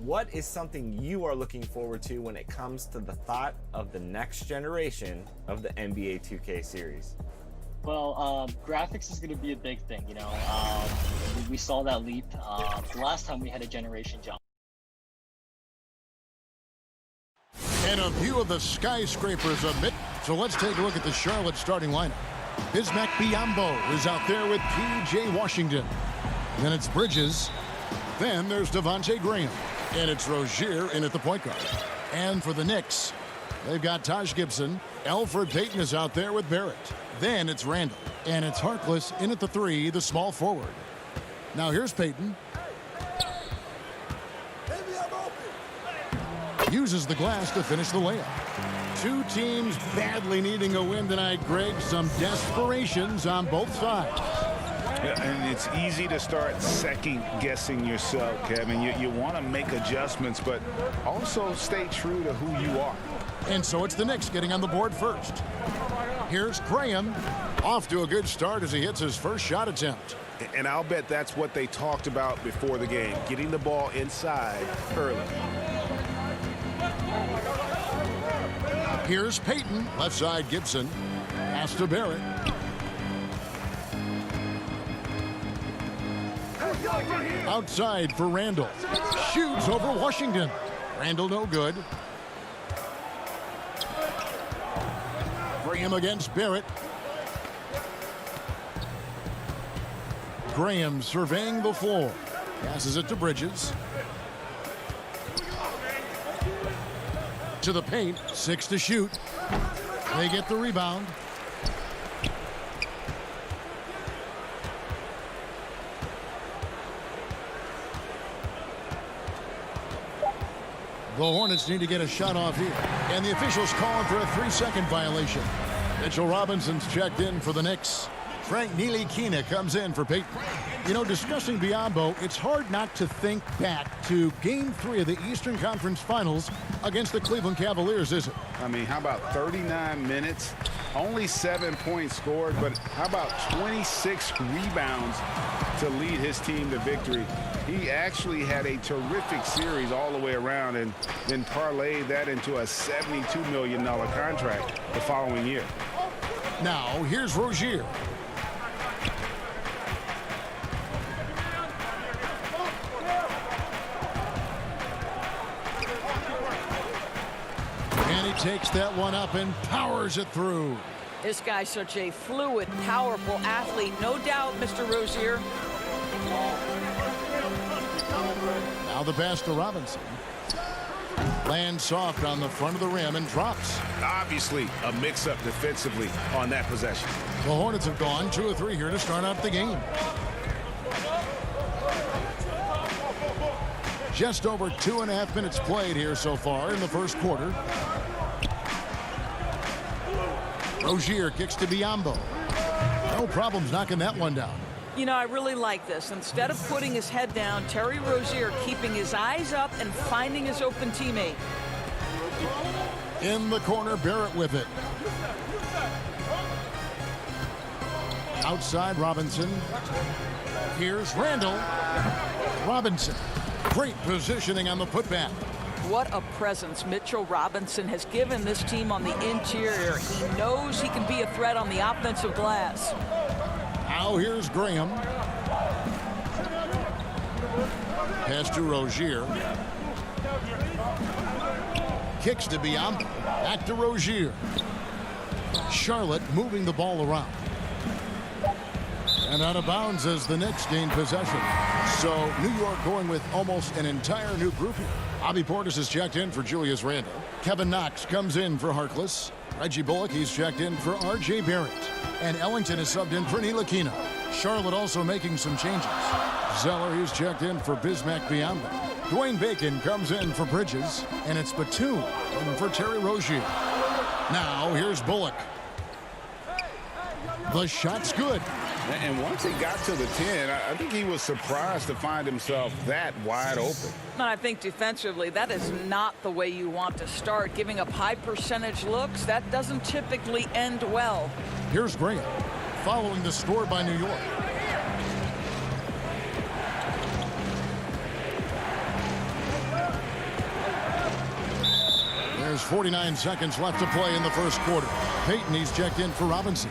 what is something you are looking forward to when it comes to the thought of the next generation of the NBA 2K series? Well, graphics is going to be a big thing, you know. We saw that leap the last time we had a generation jump. And a view of the skyscrapers of it. So let's take a look at the Charlotte starting lineup. Bismack Biyombo is out there with P.J. Washington. Then it's Bridges. Then there's Devontae Graham. And it's Rozier in at the point guard. And for the Knicks, they've got Taj Gibson. Elfrid Payton is out there with Barrett. Then it's Randall. And it's Harkless in at the 3, the small forward. Now here's Payton. Uses the glass to finish the layup. Two teams badly needing a win tonight, Greg. Some desperations on both sides. Yeah, and it's easy to start second-guessing yourself, Kevin. You want to make adjustments, but also stay true to who you are. And so it's the Knicks getting on the board first. Here's Graham. Off to a good start as he hits his first shot attempt. And I'll bet that's what they talked about before the game, getting the ball inside early. Here's Payton. Left side Gibson. Pass to Barrett. Outside for Randall. Shoots over Washington. Randall no good. Graham against Barrett. Graham surveying the floor. Passes it to Bridges. To the paint. 6 to shoot. They get the rebound. The Hornets need to get a shot off here. And the officials calling for a 3-second violation. Mitchell Robinson's checked in for the Knicks. Frank Ntilikina comes in for Payton. You know, discussing Biyombo, it's hard not to think back to Game 3 of the Eastern Conference Finals against the Cleveland Cavaliers, is it? I mean, how about 39 minutes? Only 7 points scored, but how about 26 rebounds to lead his team to victory? He actually had a terrific series all the way around and then parlayed that into a $72 million contract the following year. Now, here's Rozier. And he takes that one up and powers it through. This guy's such a fluid, powerful athlete. No doubt, Mr. Rozier. Now the pass to Robinson. Lands soft on the front of the rim and drops. Obviously, a mix-up defensively on that possession. The Hornets have gone 2 of 3 here to start out the game. Just over 2.5 minutes played here so far in the first quarter. Rozier kicks to Biyombo. No problems knocking that one down. You know, I really like this. Instead of putting his head down, Terry Rozier keeping his eyes up and finding his open teammate. In the corner, Barrett with it. Outside, Robinson. Here's Randall. Robinson. Great positioning on the putback. What a presence Mitchell Robinson has given this team on the interior. He knows he can be a threat on the offensive glass. Now here's Graham. Pass to Rozier. Kicks to Biyombo. Back to Rozier. Charlotte moving the ball around. And out of bounds as the Knicks gain possession. So New York going with almost an entire new group here. Bobby Portis is checked in for Julius Randle. Kevin Knox comes in for Harkless. Reggie Bullock, he's checked in for R.J. Barrett. And Ellington is subbed in for Ntilikina. Charlotte also making some changes. Zeller, he's checked in for Bismack Biyombo. Dwayne Bacon comes in for Bridges. And it's Batum in for Terry Rozier. Now here's Bullock. The shot's good. And once he got to the 10, I think he was surprised to find himself that wide open. And I think defensively, that is not the way you want to start. Giving up high percentage looks, that doesn't typically end well. Here's Graham following the score by New York. 49 seconds left to play in the first quarter. Payton, he's checked in for Robinson.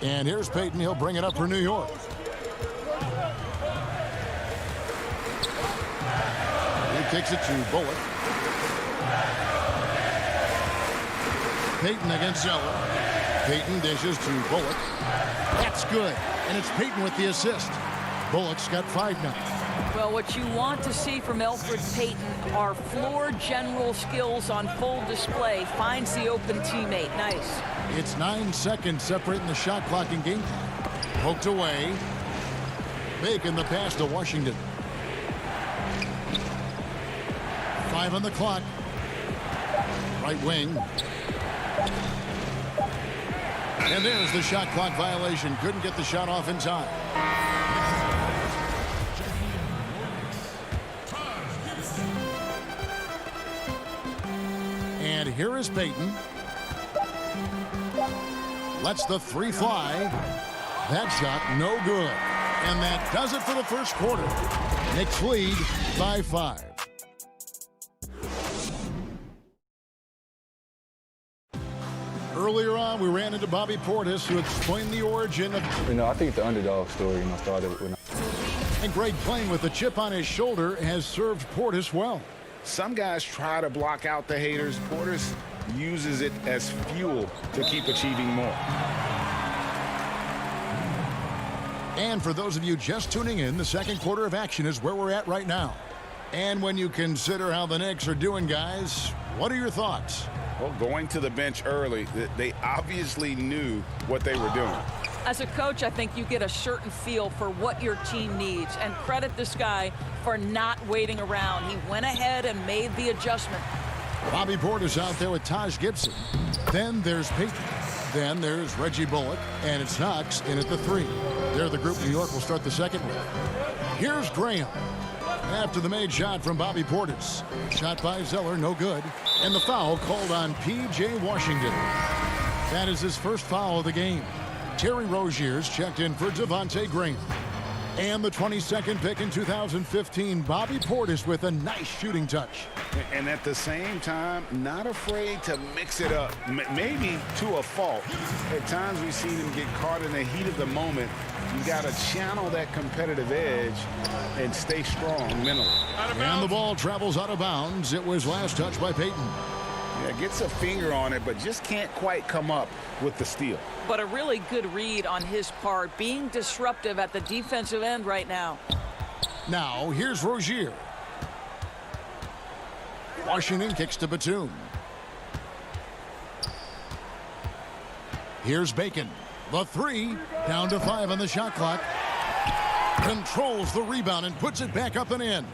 And here's Payton. He'll bring it up for New York. He kicks it to Bullock. Payton against Zeller. Payton dishes to Bullock. That's good. And it's Payton with the assist. Bullock's got 5 now. Well, what you want to see from Elfrid Payton are floor general skills on full display. Finds the open teammate. Nice. It's 9 seconds separating the shot clock and game time. Poked away. Making the pass to Washington. 5 on the clock. Right wing. And there's the shot clock violation. Couldn't get the shot off in time. And here is Payton. Lets the 3 fly. That shot no good. And that does it for the first quarter. Knicks lead by 5. Earlier on, we ran into Bobby Portis, who explained the origin of... I think the underdog story, started when... And Greg, playing with a chip on his shoulder, has served Portis well. Some guys try to block out the haters. Portis uses it as fuel to keep achieving more. And for those of you just tuning in, the second quarter of action is where we're at right now. And when you consider how the Knicks are doing, guys, what are your thoughts? Well, going to the bench early, they obviously knew what they were doing. As a coach, I think you get a certain feel for what your team needs, and credit this guy for not waiting around. He went ahead and made the adjustment. Bobby Portis out there with Taj Gibson. Then there's Payton. Then there's Reggie Bullock, and it's Knox in at the 3. They're the group New York will start the second with. Here's Graham. After the made shot from Bobby Portis. Shot by Zeller, no good. And the foul called on P.J. Washington. That is his first foul of the game. Terry Rozier's checked in for Devontae Graham. And the 22nd pick in 2015, Bobby Portis with a nice shooting touch. And at the same time, not afraid to mix it up, maybe to a fault. At times we've seen him get caught in the heat of the moment. You got to channel that competitive edge and stay strong mentally. And the ball travels out of bounds. It was last touched by Payton. Yeah, gets a finger on it, but just can't quite come up with the steal. But a really good read on his part, being disruptive at the defensive end right now. Now, here's Rozier. Washington kicks to Batum. Here's Bacon. The 3, down to 5 on the shot clock. Controls the rebound and puts it back up and in.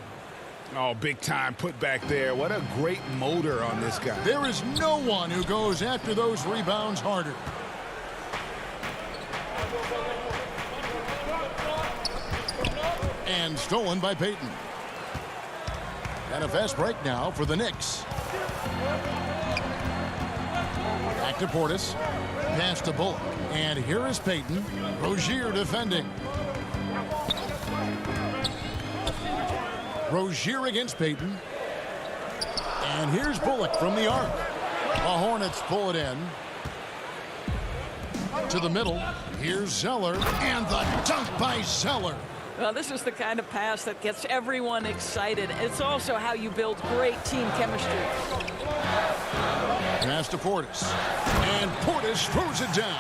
Oh, big time put back there. What a great motor on this guy. There is no one who goes after those rebounds harder. And stolen by Payton. And a fast break now for the Knicks. Back to Portis. Pass to Bullock. And here is Payton. Rozier defending. Rozier against Payton. And here's Bullock from the arc. The Hornets pull it in. To the middle. Here's Zeller. And the dunk by Zeller. Well, this is the kind of pass that gets everyone excited. It's also how you build great team chemistry. Pass to Portis. And Portis throws it down.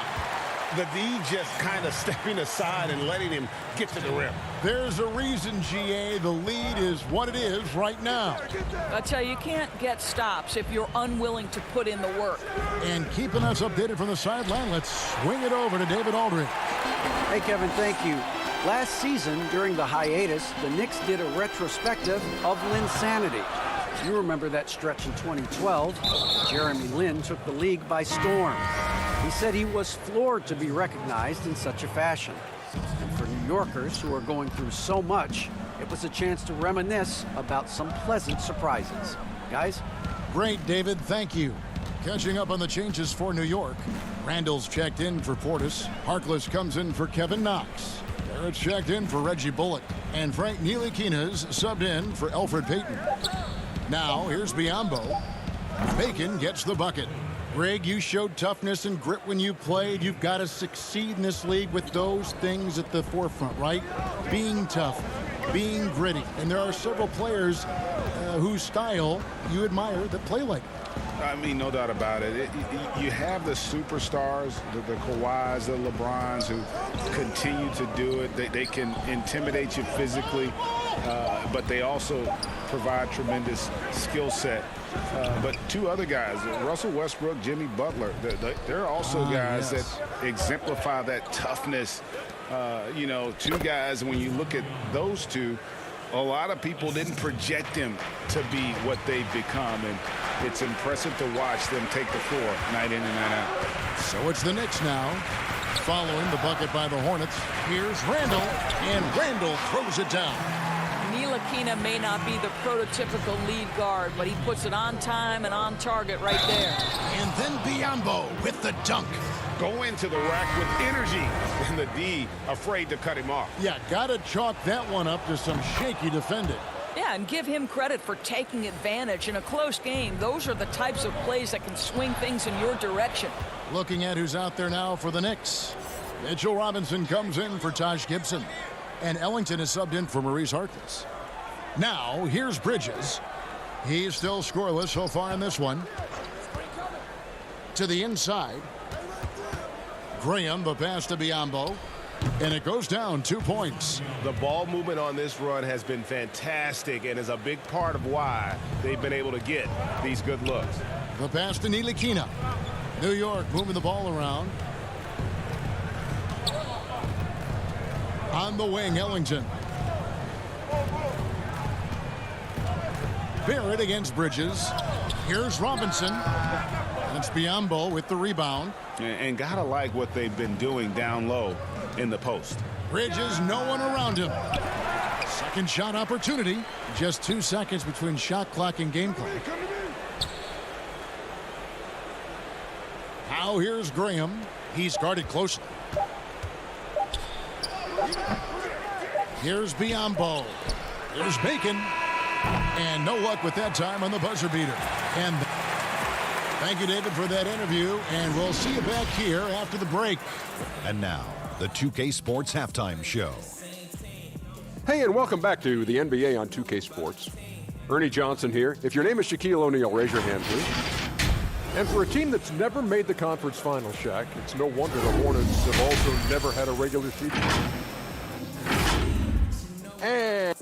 The D just kind of stepping aside and letting him get to the rim. There's a reason, GA. The lead is what it is right now. I tell you can't get stops if you're unwilling to put in the work. And keeping us updated from the sideline, let's swing it over to David Aldridge. Hey, Kevin, thank you. Last season, during the hiatus, the Knicks did a retrospective of Linsanity. You remember that stretch in 2012. Jeremy Lin took the league by storm. He said he was floored to be recognized in such a fashion. And for New Yorkers who are going through so much, it was a chance to reminisce about some pleasant surprises. Guys? Great, David. Thank you. Catching up on the changes for New York. Randall's checked in for Portis. Harkless comes in for Kevin Knox. Barrett's checked in for Reggie Bullock. And Frank Ntilikina's subbed in for Elfrid Payton. Now, here's Biyombo. Bacon gets the bucket. Greg, you showed toughness and grit when you played. You've got to succeed in this league with those things at the forefront, right? Being tough, being gritty. And there are several players whose style you admire that play like it. I mean, no doubt about it. You have the superstars, the Kawhis, the LeBrons, who continue to do it. They can intimidate you physically, but they also provide tremendous skill set. But two other guys, Russell Westbrook, Jimmy Butler, they're also guys that exemplify that toughness. You know, two guys, when you look at those two, a lot of people didn't project them to be what they've become, and it's impressive to watch them take the floor night in and night out. So it's the Knicks now. Following the bucket by the Hornets, here's Randall, and Randall throws it down. Ntilikina may not be the prototypical lead guard, but he puts it on time and on target right there. And then Biyombo with the dunk. Go into the rack with energy, and the D afraid to cut him off. Yeah, gotta chalk that one up to some shaky defending. Yeah, and give him credit for taking advantage in a close game. Those are the types of plays that can swing things in your direction. Looking at who's out there now for the Knicks. Mitchell Robinson comes in for Taj Gibson. And Ellington is subbed in for Maurice Harkless. Now, here's Bridges. He's still scoreless so far in this one. To the inside. Graham, the pass to Biyombo. And it goes down 2 points. The ball movement on this run has been fantastic and is a big part of why they've been able to get these good looks. The pass to Ntilikina. New York moving the ball around. On the wing, Ellington. Barrett against Bridges. Here's Robinson. That's Biyombo with the rebound. And gotta like what they've been doing down low in the post. Bridges, no one around him. Second shot opportunity. Just 2 seconds between shot clock and game clock. Now here's Graham. He's guarded closely. Here's Biyombo. Here's Bacon. And no luck with that time on the buzzer beater. And thank you, David, for that interview. And we'll see you back here after the break. And now, the 2K Sports Halftime Show. Hey, and welcome back to the NBA on 2K Sports. Ernie Johnson here. If your name is Shaquille O'Neal, raise your hand, please. And for a team that's never made the conference final, Shaq, it's no wonder the Hornets have also never had a regular season. And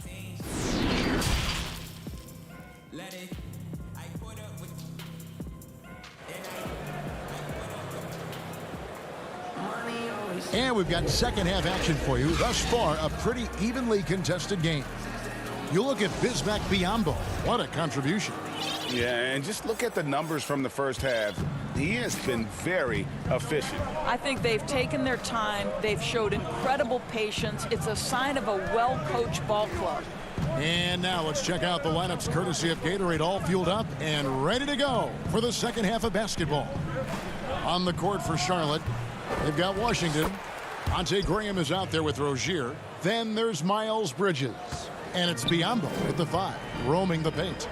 And we've got second half action for you. Thus far, a pretty evenly contested game. You look at Bismack Biyombo. What a contribution. Yeah, and just look at the numbers from the first half. He has been very efficient. I think they've taken their time. They've showed incredible patience. It's a sign of a well-coached ball club. And now let's check out the lineups courtesy of Gatorade, all fueled up and ready to go for the second half of basketball. On the court for Charlotte, they've got Washington. Ante Graham is out there with Rozier. Then there's Miles Bridges. And it's Biyombo with the 5, roaming the paint.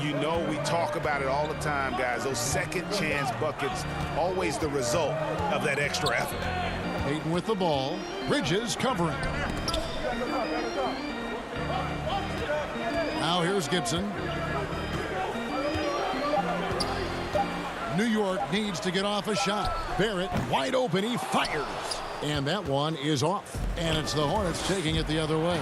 You know, we talk about it all the time, guys. Those second chance buckets, always the result of that extra effort. Payton with the ball. Bridges covering. Now here's Gibson. New York needs to get off a shot. Barrett wide open. He fires. And that one is off. And it's the Hornets taking it the other way.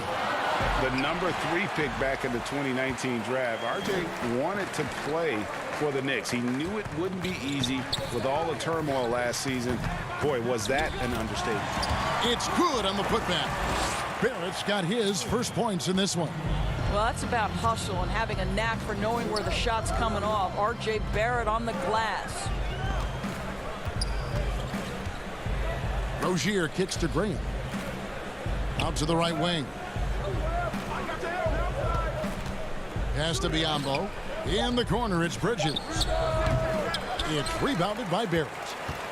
The number 3 pick back in the 2019 draft. RJ wanted to play for the Knicks. He knew it wouldn't be easy with all the turmoil last season. Boy, was that an understatement. It's good on the putback. Barrett's got his first points in this one. Well, that's about hustle and having a knack for knowing where the shot's coming off. R.J. Barrett on the glass. Rozier kicks to Graham. Out to the right wing. Pass to Biyombo. In the corner, it's Bridges. It's rebounded by Barrett.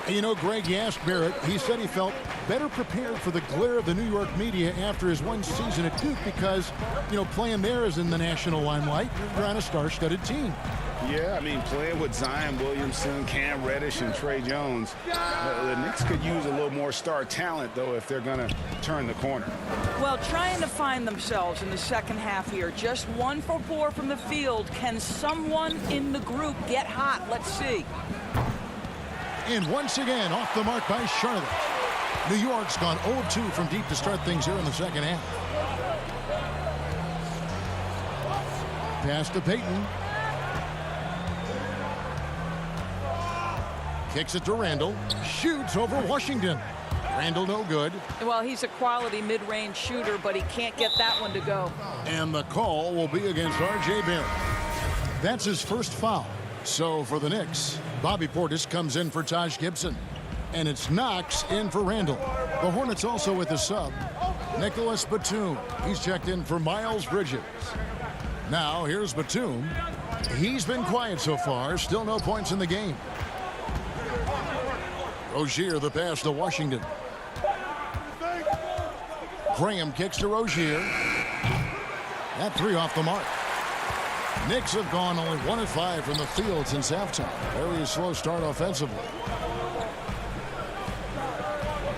You know, Greg, you asked Barrett. He said he felt better prepared for the glare of the New York media after his one season at Duke because, you know, playing there is in the national limelight. You're on a star-studded team. Yeah, I mean, playing with Zion Williamson, Cam Reddish, and Trey Jones, the Knicks could use a little more star talent, though, if they're going to turn the corner. Well, trying to find themselves in the second half here. Just 1 for 4 from the field. Can someone in the group get hot? Let's see. And once again, off the mark by Charlotte. New York's gone 0-2 from deep to start things here in the second half. Pass to Payton. Kicks it to Randall. Shoots over Washington. Randall no good. Well, he's a quality mid-range shooter, but he can't get that one to go. And the call will be against R.J. Barrett. That's his first foul. So for the Knicks, Bobby Portis comes in for Taj Gibson. And it's Knox in for Randall. The Hornets also with a sub. Nicholas Batum. He's checked in for Miles Bridges. Now here's Batum. He's been quiet so far. Still no points in the game. Rozier the pass to Washington. Graham kicks to Rozier. That 3 off the mark. Knicks have gone only 1 of 5 from the field since halftime. Very slow start offensively.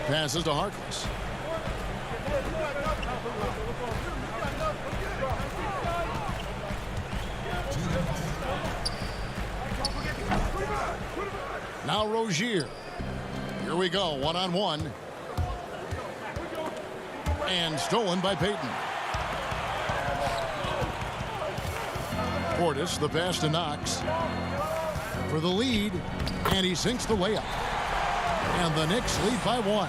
Passes to Harkless. Now Rozier. Here we go, 1-on-1. And stolen by Payton. Portis, the pass to Knox. For the lead, and he sinks the layup. And the Knicks lead by 1.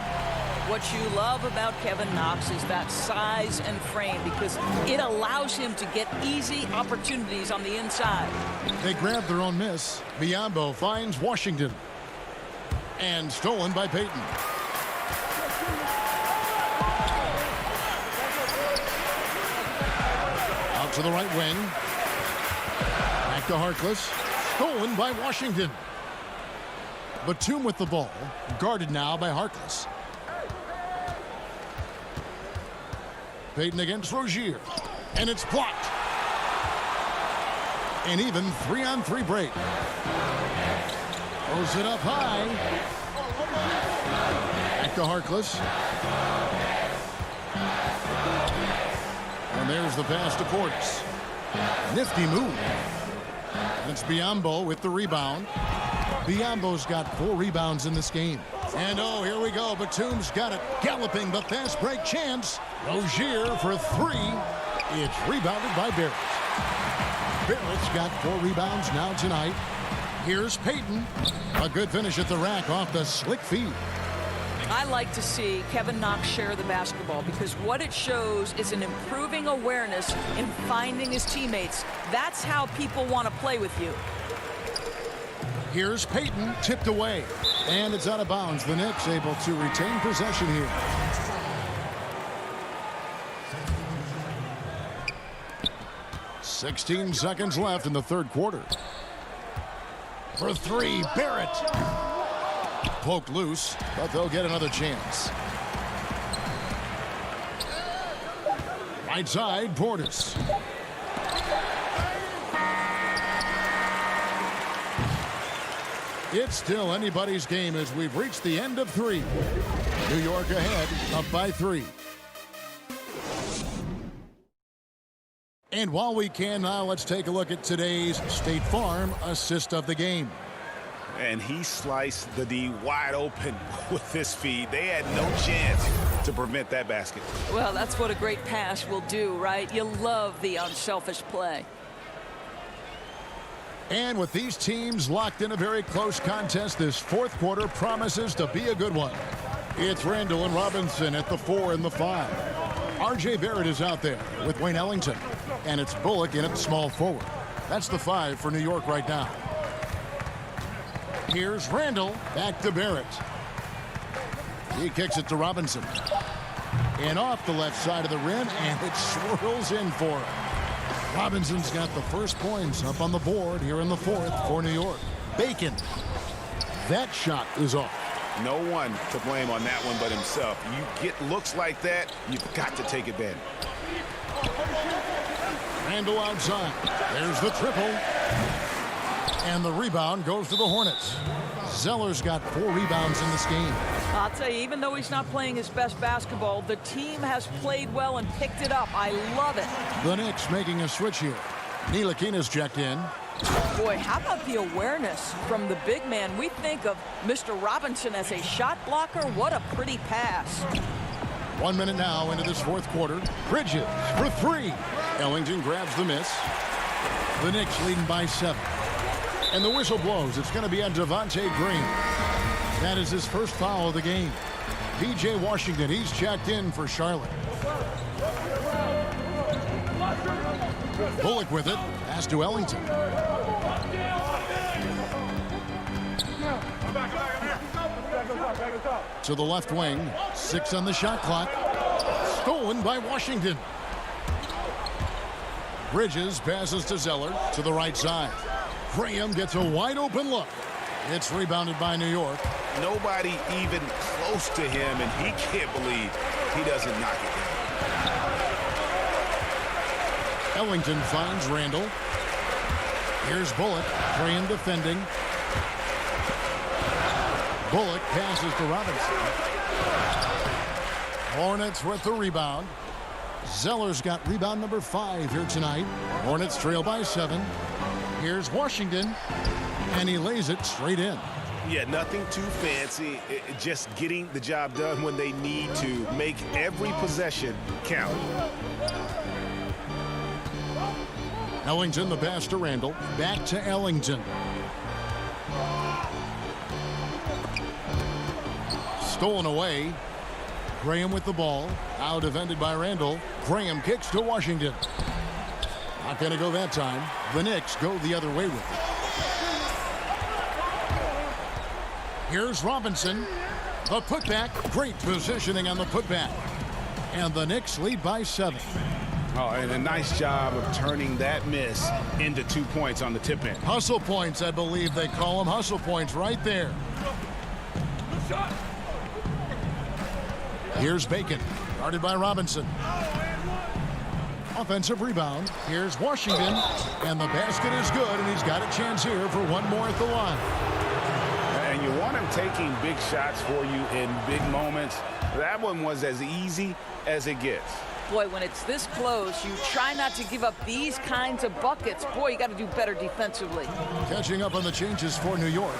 What you love about Kevin Knox is that size and frame because it allows him to get easy opportunities on the inside. They grab their own miss. Biyombo finds Washington. And stolen by Payton. Out to the right wing. Back to Harkless. Stolen by Washington. Batum with the ball. Guarded now by Harkless. Payton against Rozier. And it's blocked. An even 3-on-3 break. Throws it up high. Back to Harkless. And there's the pass to Portis. Nifty move. And it's Biyombo with the rebound. Biyombo's got 4 rebounds in this game. And oh, here we go. Batum's got it. Galloping the fast break chance. Rozier for 3. It's rebounded by Barrett. Barrett's got 4 rebounds now tonight. Here's Payton. A good finish at the rack off the slick feed. I like to see Kevin Knox share the basketball because what it shows is an improving awareness in finding his teammates. That's how people want to play with you. Here's Payton, tipped away. And it's out of bounds. The Knicks able to retain possession here. "16 seconds left in the third quarter. For 3, Barrett. Poked loose, but they'll get another chance. Right side, Portis. It's still anybody's game as we've reached the end of 3. New York ahead, up by 3. And while we can now, let's take a look at today's State Farm assist of the game. And he sliced the D wide open with this feed. They had no chance to prevent that basket. Well, that's what a great pass will do, right? You love the unselfish play. And with these teams locked in a very close contest, this fourth quarter promises to be a good one. It's Randall and Robinson at the 4 and the 5. R.J. Barrett is out there with Wayne Ellington. And it's Bullock in at small forward. That's the 5 for New York right now. Here's Randall, back to Barrett. He kicks it to Robinson. And off the left side of the rim, and it swirls in for him. Robinson's got the first points up on the board here in the fourth for New York. Bacon. That shot is off. No one to blame on that one but himself. You get looks like that, you've got to take advantage. Randall outside. There's the triple. And the rebound goes to the Hornets. Zeller's got 4 rebounds in this game. I'll tell you, even though he's not playing his best basketball, the team has played well and picked it up. I love it. The Knicks making a switch here. Ntilikina's checked in. Boy, how about the awareness from the big man? We think of Mr. Robinson as a shot blocker. What a pretty pass. 1 minute now into this fourth quarter. Bridges for 3. Ellington grabs the miss. The Knicks leading by 7. And the whistle blows. It's going to be on Devontae Green. That is his first foul of the game. P.J. Washington, he's checked in for Charlotte. Bullock with it. Pass to Ellington. To the left wing. 6 on the shot clock. Stolen by Washington. Bridges passes to Zeller to the right side. Graham gets a wide open look. It's rebounded by New York. Nobody even close to him, and he can't believe he doesn't knock it down. Ellington finds Randall. Here's Bullock. Graham defending. Bullock passes to Robinson. Hornets with the rebound. Zeller's got rebound number 5 here tonight. Hornets trail by 7. Here's Washington, and he lays it straight in. Yeah, nothing too fancy. Just getting the job done when they need to. Make every possession count. Ellington, the pass to Randall. Back to Ellington. Stolen away. Graham with the ball. Now defended by Randall. Graham kicks to Washington. Not going to go that time. The Knicks go the other way with it. Here's Robinson. The putback. Great positioning on the putback. And the Knicks lead by 7. Oh, and a nice job of turning that miss into 2 points on the tip in. Hustle points, I believe they call them. Hustle points right there. Here's Bacon. Guarded by Robinson. Offensive rebound. Here's Washington. And the basket is good, and he's got a chance here for one more at the line. And you want him taking big shots for you in big moments. That one was as easy as it gets. Boy, when it's this close, you try not to give up these kinds of buckets. Boy, you got to do better defensively. Catching up on the changes for New York.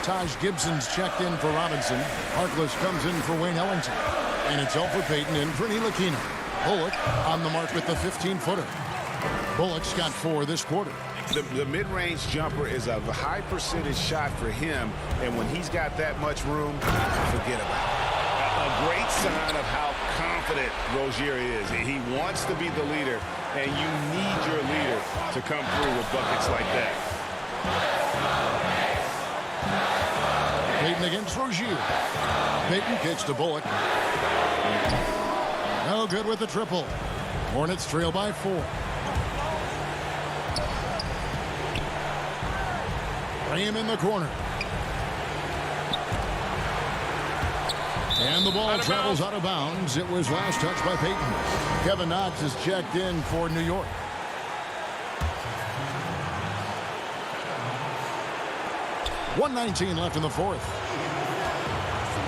Taj Gibson's checked in for Robinson. Harkless comes in for Wayne Ellington. And it's Elfrid Payton in for Ntilikina. Bullock on the mark with the 15-footer. Bullock's got 4 this quarter. The mid-range jumper is a high percentage shot for him, and when he's got that much room, forget about it. A great sign of how confident Rozier is. He wants to be the leader, and you need your leader to come through with buckets like that. Payton against Rozier. Payton kicks to Bullock. No good with the triple. Hornets trail by 4. Graham in the corner. And the ball travels out of bounds. It was last touched by Payton. Kevin Knox is checked in for New York. .119 left in the fourth.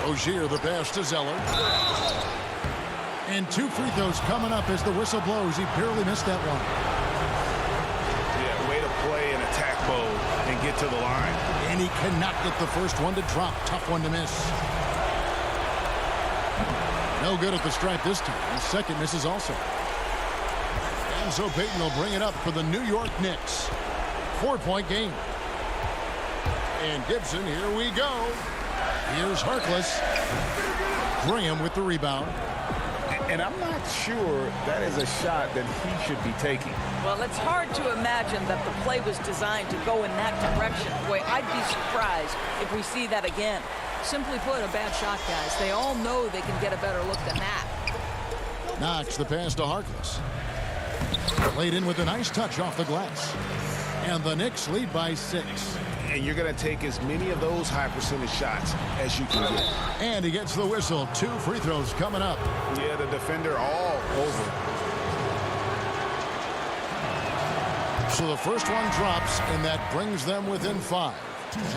Rozier, the pass to Zeller. And 2 free throws coming up as the whistle blows. He barely missed that one. Yeah, way to play in attack mode and get to the line. And he cannot get the first one to drop. Tough one to miss. No good at the stripe this time. The second misses also. And so Payton will bring it up for the New York Knicks. 4-point game. And Gibson, here we go. Here's Harkless. Graham with the rebound. And I'm not sure that is a shot that he should be taking. Well, it's hard to imagine that the play was designed to go in that direction. Boy, I'd be surprised if we see that again. Simply put, a bad shot, guys. They all know they can get a better look than that. Knox the pass to Harkless. Played in with a nice touch off the glass. And the Knicks lead by 6. and you're going to take as many of those high percentage shots as you can get. And he gets the whistle. 2 free throws coming up. Yeah, the defender all over. So the first one drops, and that brings them within 5.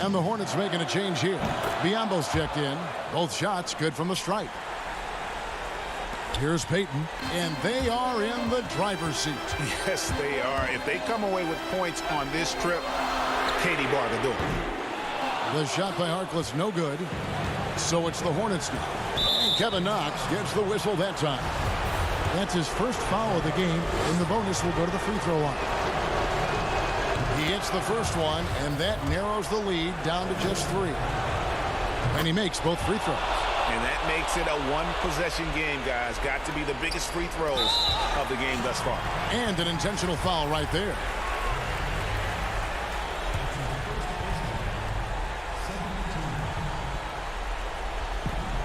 And the Hornets making a change here. Biyombo's checked in. Both shots good from the stripe. Here's Payton, and they are in the driver's seat. Yes, they are. If they come away with points on this trip, Katie bar the door. The shot by Harkless, no good. So it's the Hornets now. And Kevin Knox gets the whistle that time. That's his first foul of the game, and the bonus will go to the free throw line. He gets the first one, and that narrows the lead down to just 3. And he makes both free throws. And that makes it a one-possession game, guys. Got to be the biggest free throws of the game thus far. And an intentional foul right there.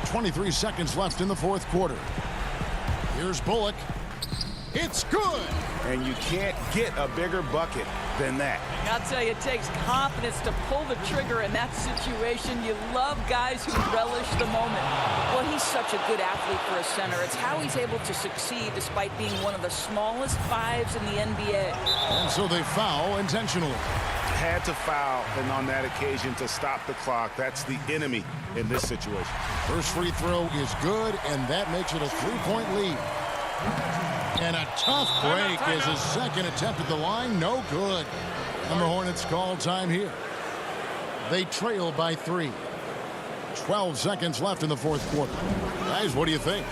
.23 seconds left in the fourth quarter. Here's Bullock. It's good. And you can't get a bigger bucket than that. I'll tell you, it takes confidence to pull the trigger in that situation. You love guys who relish the moment. Well, he's such a good athlete for a center. It's how he's able to succeed despite being one of the smallest 5s in the NBA. And so they foul intentionally. Had to foul, and on that occasion to stop the clock. That's the enemy in this situation. First free throw is good, and that makes it a 3-point lead. And a tough break is his second attempt at the line. No good. And the Hornets call time here. They trail by 3. 12 seconds left in the fourth quarter. Guys, what do you think?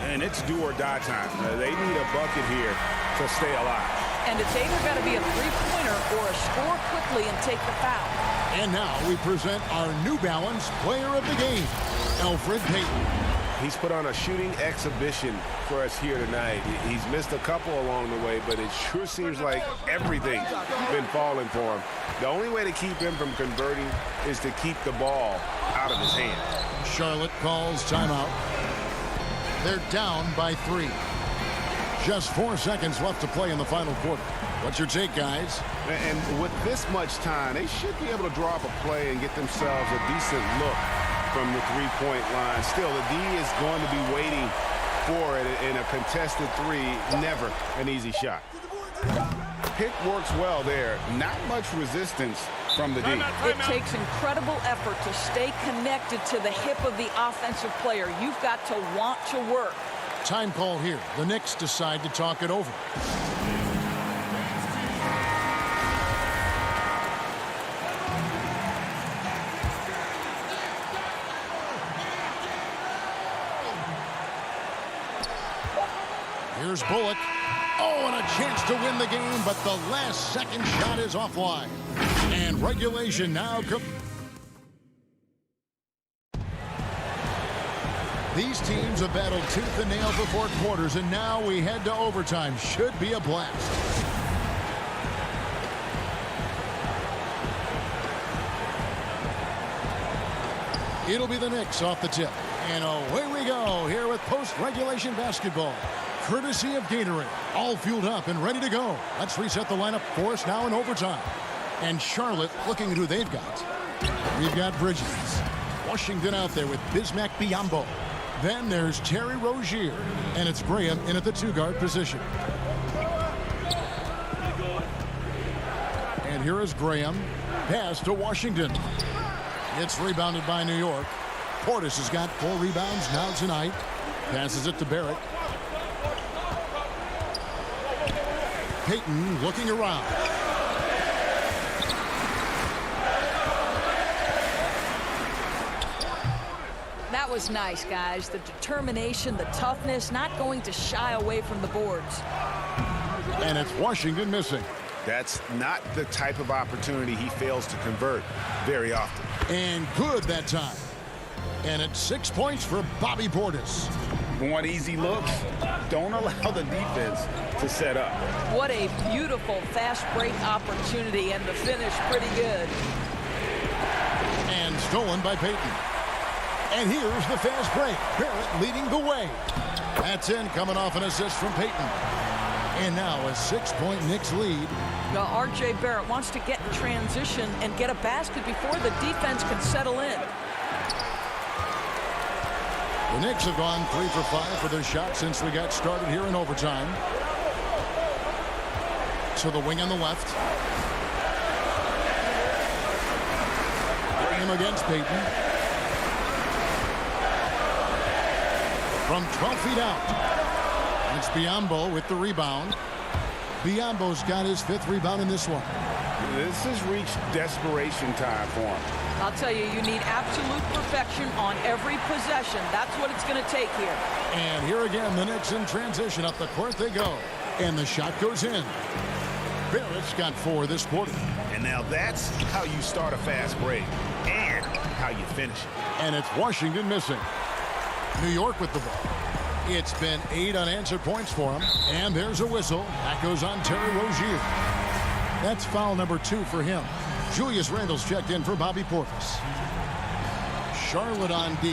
And it's do or die time. They need a bucket here to stay alive. And it's either got to be a three-pointer or a score quickly and take the foul. And now we present our New Balance player of the game, Elfrid Payton. He's put on a shooting exhibition for us here tonight. He's missed a couple along the way, but it sure seems like everything's been falling for him. The only way to keep him from converting is to keep the ball out of his hand. Charlotte calls timeout. They're down by 3. Just 4 seconds left to play in the final quarter. What's your take, guys? And with this much time, they should be able to draw up a play and get themselves a decent look from the three-point line. Still, the D is going to be waiting for it in a contested 3. Never an easy shot. Pick works well there. Not much resistance from the D. It takes incredible effort to stay connected to the hip of the offensive player. You've got to want to work. Time call here. The Knicks decide to talk it over. Here's Bullock. Oh, and a chance to win the game, but the last second shot is offline. And regulation now. These teams have battled tooth and nail for 4 quarters, and now we head to overtime. Should be a blast. It'll be the Knicks off the tip. And away we go here with post-regulation basketball. Courtesy of Gatorade. All fueled up and ready to go. Let's reset the lineup for us now in overtime. And Charlotte looking at who they've got. We've got Bridges. Washington out there with Bismack Biyombo. Then there's Terry Rozier. And it's Graham in at the 2-guard position. And here is Graham. Pass to Washington. It's rebounded by New York. Portis has got 4 rebounds now tonight. Passes it to Barrett. Payton looking around. That was nice, guys. The determination, the toughness, not going to shy away from the boards. And it's Washington missing. That's not the type of opportunity he fails to convert very often. And good that time. And it's 6 points for Bobby Portis. Want easy looks? Don't allow the defense to set up. What a beautiful fast break opportunity, and the finish pretty good. And stolen by Payton. And here's the fast break. Barrett leading the way. That's in, coming off an assist from Payton. And now a 6-point Knicks lead. Now, R.J. Barrett wants to get in transition and get a basket before the defense can settle in. The Knicks have gone 3 for 5 for their shot since we got started here in overtime. To the wing on the left. Bring him against Payton. From 12 feet out. It's Biyombo with the rebound. Biyombo's got his 5th rebound in this one. This has reached desperation time for him. I'll tell you, you need absolute perfection on every possession. That's what it's going to take here. And here again, the Knicks in transition. Up the court they go. And the shot goes in. Barrett's got 4 this quarter. And now that's how you start a fast break and how you finish it. And it's Washington missing. New York with the ball. It's been 8 unanswered points for him. And there's a whistle. That goes on Terry Rozier. That's foul number 2 for him. Julius Randle's checked in for Bobby Portis. Charlotte on D.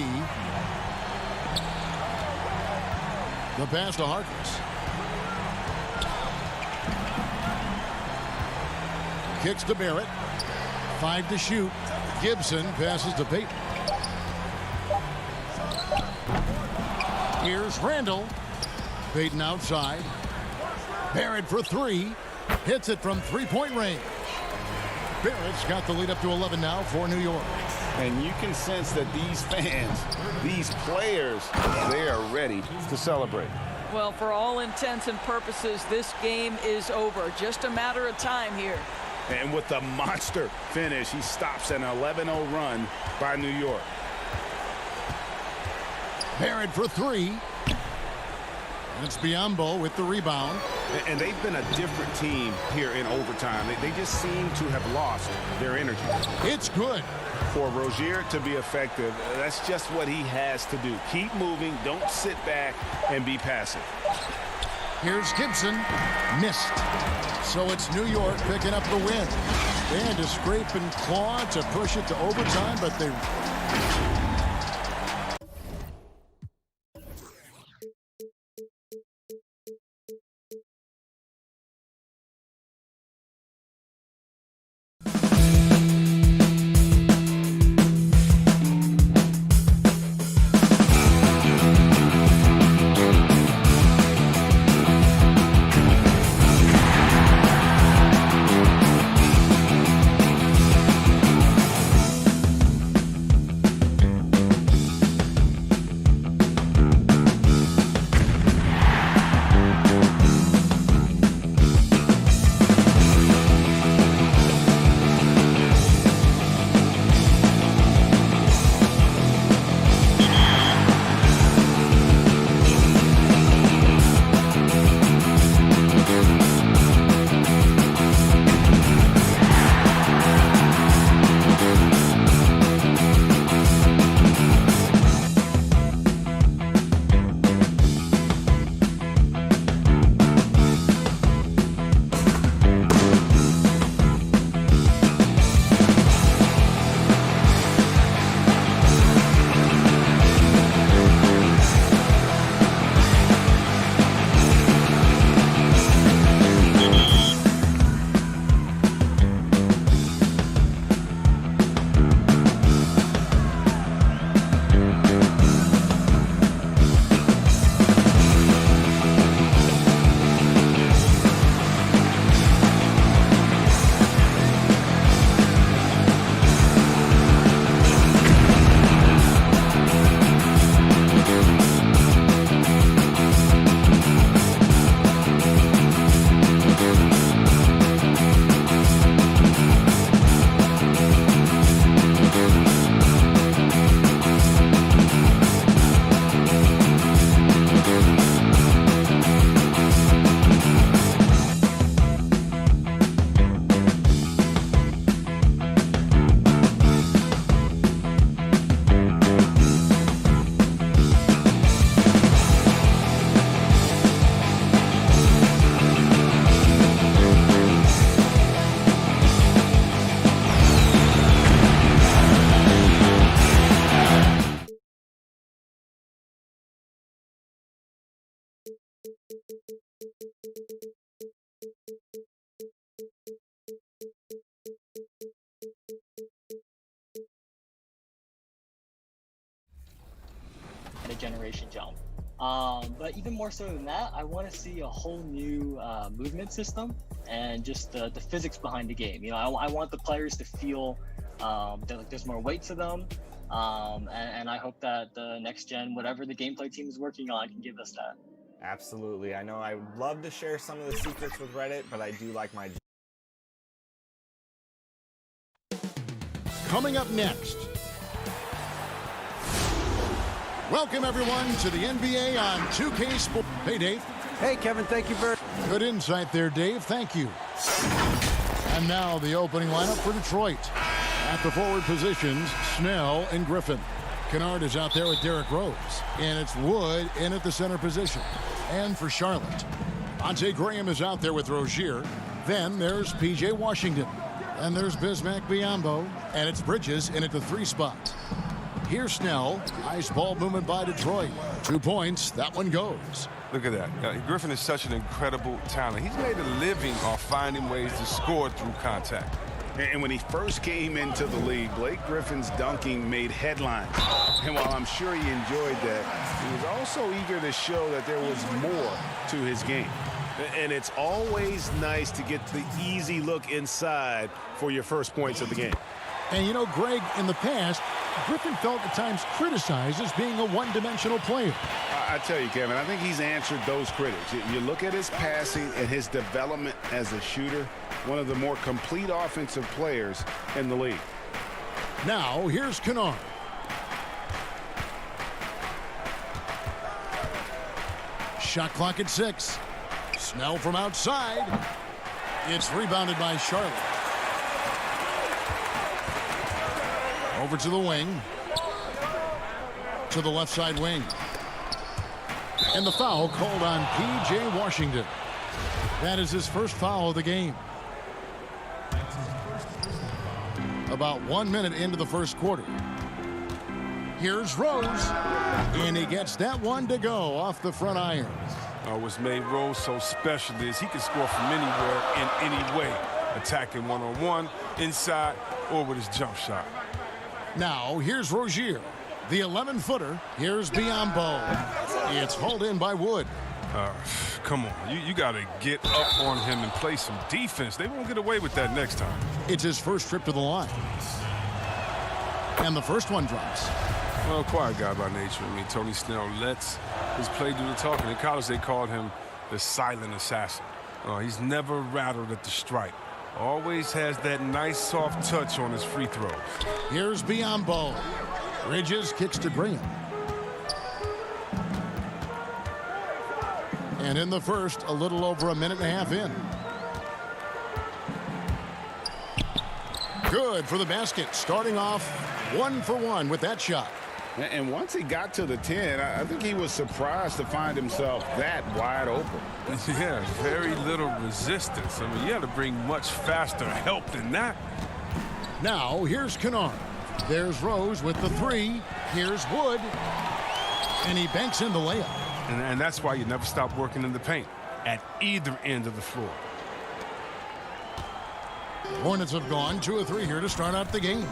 The pass to Harkless. Kicks to Barrett. 5 to shoot. Gibson passes to Payton. Here's Randle. Payton outside. Barrett for 3. Hits it from 3-point range. Barrett's got the lead up to 11 now for New York. And you can sense that these fans, these players, they are ready to celebrate. Well, for all intents and purposes, this game is over. Just a matter of time here. And with the monster finish, he stops an 11-0 run by New York. Barrett for 3. It's Biyombo with the rebound. And they've been a different team here in overtime. They just seem to have lost their energy. It's good. For Rozier to be effective, that's just what he has to do. Keep moving. Don't sit back and be passive. Here's Gibson. Missed. So it's New York picking up the win. They had to scrape and claw to push it to overtime, but they... But even more so than that, I want to see a whole new movement system and just the physics behind the game. You know, I want the players to feel that like there's more weight to them, and I hope that the next gen, whatever the gameplay team is working on, can give us that. Absolutely. I know I would love to share some of the secrets with Reddit, but I do like my... Coming up next. Welcome, everyone, to the NBA on 2K Sports. Hey, Dave. Hey, Kevin, thank you very much. Good insight there, Dave. Thank you. And now the opening lineup for Detroit. At the forward positions, Snell and Griffin. Kennard is out there with Derrick Rose. And it's Wood in at the center position. And for Charlotte, Ante Graham is out there with Rozier. Then there's P.J. Washington. And there's Bismack Biyombo. And it's Bridges in at the 3 spot. Here's Snell. Nice ball movement by Detroit. 2 points. That one goes. Look at that. Griffin is such an incredible talent. He's made a living off finding ways to score through contact. And when he first came into the league, Blake Griffin's dunking made headlines. And while I'm sure he enjoyed that, he was also eager to show that there was more to his game. And it's always nice to get the easy look inside for your first points of the game. And you know, Greg, in the past, Griffin felt at times criticized as being a one-dimensional player. I tell you, Kevin, I think he's answered those critics. You look at his passing and his development as a shooter, one of the more complete offensive players in the league. Now, here's Kennard. Shot clock at 6. Snell from outside. It's rebounded by Charlotte. Over to the wing. To the left side wing. And the foul called on P.J. Washington. That is his first foul of the game. About 1 minute into the first quarter. Here's Rose. And he gets that one to go off the front iron. What's made Rose so special is he can score from anywhere in any way. Attacking one-on-one, inside, or with his jump shot. Now, here's Rozier. The 11-footer. Here's Biyombo. It's hauled in by Wood. Come on. You got to get up on him and play some defense. They won't get away with that next time. It's his first trip to the line. And the first one drops. Well, quiet guy by nature. I mean, Tony Snell lets his play do the talking. In college, they called him the silent assassin. He's never rattled at the stripe. Always has that nice soft touch on his free throws. Here's Biyombo. Bridges kicks to Graham. And in the first, a little over a minute and a half in. Good for the basket. Starting off 1 for 1 with that shot. And once he got to the 10, I think he was surprised to find himself that wide open. Yeah, very little resistance. I mean, you had to bring much faster help than that. Now, here's Kennard. There's Rose with the 3. Here's Wood. And he banks in the layup. And that's why you never stop working in the paint at either end of the floor. Hornets have gone 2 of 3 here to start out the game.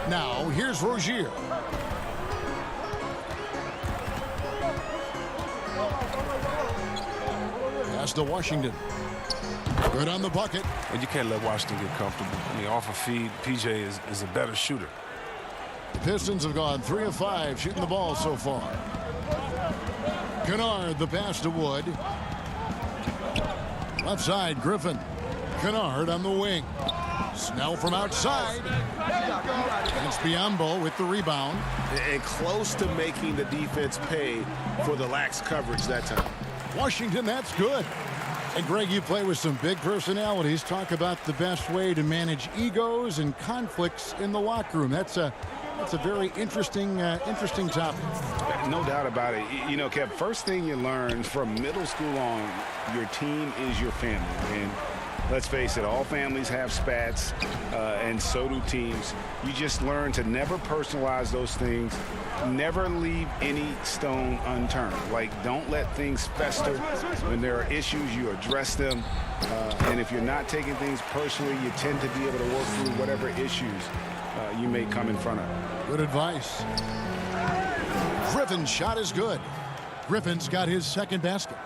Now, here's Rozier. Pass to Washington. Good on the bucket. And you can't let Washington get comfortable. I mean, off a feed, PJ is a better shooter. The Pistons have gone 3 of 5 shooting the ball so far. Kennard, the pass to Wood. Left side, Griffin. Kennard on the wing. Snell from outside. It's Biyombo with the rebound. And close to making the defense pay for the lax coverage that time. Washington, that's good. And Greg, you play with some big personalities. Talk about the best way to manage egos and conflicts in the locker room. That's a very interesting topic. No doubt about it. You know, Kev, first thing you learn from middle school on, your team is your family. And let's face it, all families have spats, and so do teams. You just learn to never personalize those things. Never leave any stone unturned. Like, don't let things fester. When there are issues, you address them. And if you're not taking things personally, you tend to be able to work through whatever issues you may come in front of. Good advice. Griffin's shot is good. Griffin's got his second basket.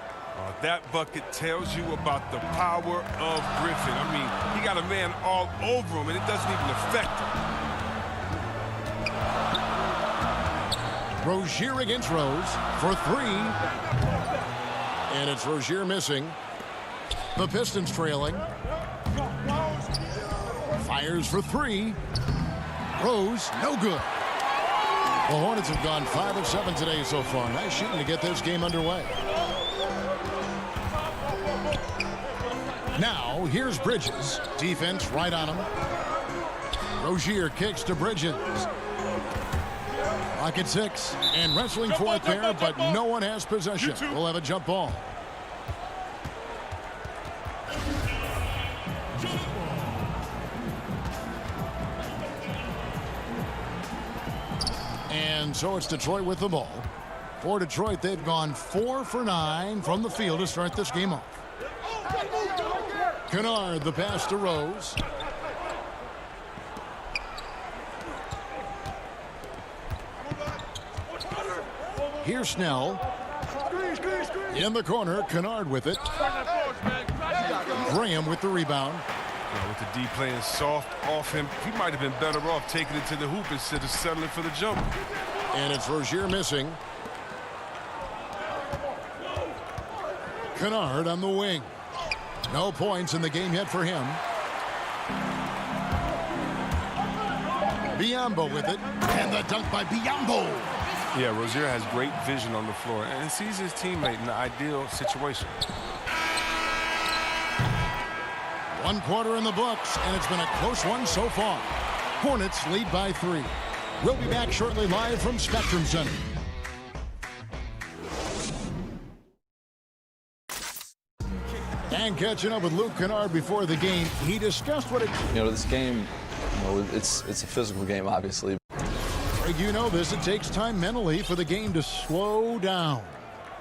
That bucket tells you about the power of Griffin. I mean, he got a man all over him, and it doesn't even affect him. Rozier against Rose for three. And it's Rozier missing. The Pistons trailing. Fires for three. Rose, no good. The Hornets have gone 5 of 7 today so far. Nice shooting to get this game underway. Now, here's Bridges. Defense right on him. Rozier kicks to Bridges. Clock at 6. And wrestling for it there, but no one has possession. We'll have a jump ball. And so it's Detroit with the ball. For Detroit, they've gone 4 for 9 from the field to start this game off. Kennard, the pass to Rose. Here's Snell. In the corner, Kennard with it. Graham with the rebound. With the D playing soft off him, he might have been better off taking it to the hoop instead of settling for the jumper. And it's Rozier missing. Kennard on the wing. No points in the game yet for him. Biyombo with it. And the dunk by Biyombo. Yeah, Rozier has great vision on the floor and sees his teammate in the ideal situation. 1 quarter in the books, and it's been a close one so far. Hornets lead by 3. We'll be back shortly live from Spectrum Center. And catching up with Luke Kennard before the game, he discussed what it... this game, it's a physical game, obviously. Greg, you know this. It takes time mentally for the game to slow down.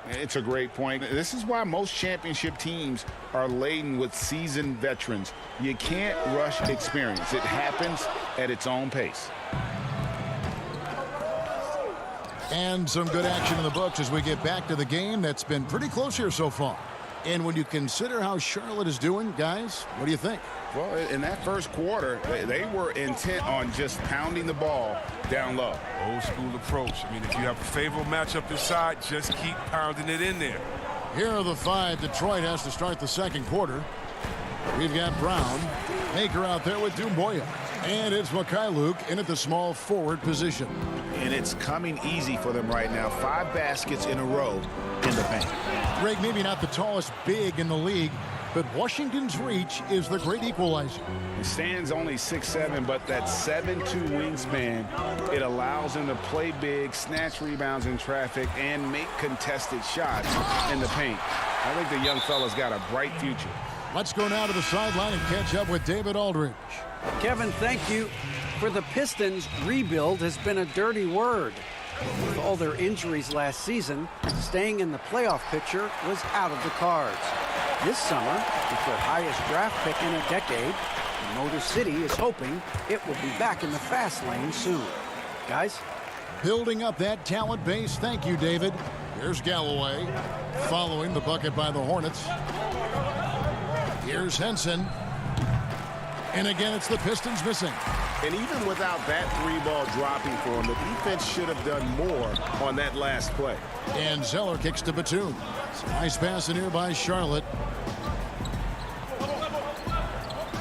It's a great point. This is why most championship teams are laden with seasoned veterans. You can't rush experience. It happens at its own pace. And some good action in the books as we get back to the game that's been pretty close here so far. And when you consider how Charlotte is doing, guys, what do you think? Well, in that first quarter, they were intent on just pounding the ball down low. Old school approach. I mean, if you have a favorable matchup inside, just keep pounding it in there. Here are the 5 Detroit has to start the second quarter. We've got Brown, Baker out there with Doumbouya. And it's Mikhailuk in at the small forward position. And it's coming easy for them right now. 5 baskets in a row in the paint. Greg, maybe not the tallest big in the league, but Washington's reach is the great equalizer. He stands only 6'7", but that 7'2" wingspan, it allows him to play big, snatch rebounds in traffic, and make contested shots in the paint. I think the young fella's got a bright future. Let's go now to the sideline and catch up with David Aldridge. Kevin, thank you. For the Pistons, rebuild has been a dirty word. With all their injuries last season, staying in the playoff picture was out of the cards. This summer, with their highest draft pick in a decade, Motor City is hoping it will be back in the fast lane soon. Guys? Building up that talent base. Thank you, David. Here's Galloway following the bucket by the Hornets. Here's Henson. And again, it's the Pistons missing. And even without that 3-ball dropping for him, the defense should have done more on that last play. And Zeller kicks to Batum. Nice pass in here by Charlotte.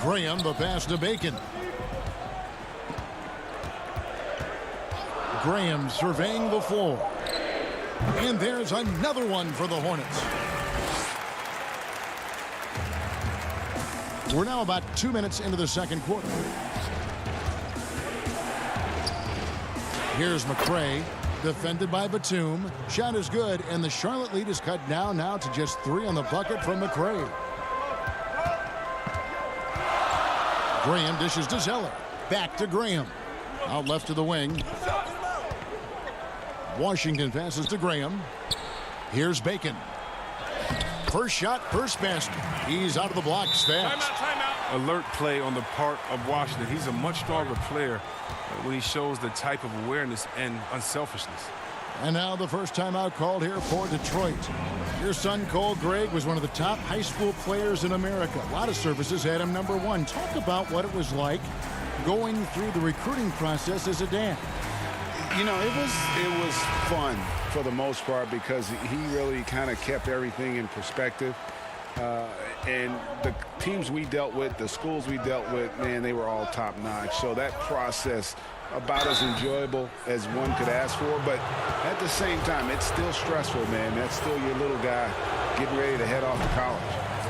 Graham, the pass to Bacon. Graham surveying the floor. And there's another one for the Hornets. We're now about 2 minutes into the second quarter. Here's McCray, defended by Batum. Shot is good, and the Charlotte lead is cut down now to just 3 on the bucket from McCray. Graham dishes to Zeller. Back to Graham. Out left to the wing. Washington passes to Graham. Here's Bacon. First shot, first basket. He's out of the blocks fast. Timeout. Alert play on the part of Washington. He's a much stronger player when he shows the type of awareness and unselfishness. And now the first timeout called here for Detroit. Your son, Cole Gregg, was one of the top high school players in America. A lot of services had him #1. Talk about what it was like going through the recruiting process as a dad. You know, it was fun for the most part because he really kind of kept everything in perspective. And the teams we dealt with, the schools we dealt with, man, they were all top-notch. So that process, about as enjoyable as one could ask for. But at the same time, it's still stressful, man. That's still your little guy getting ready to head off to college.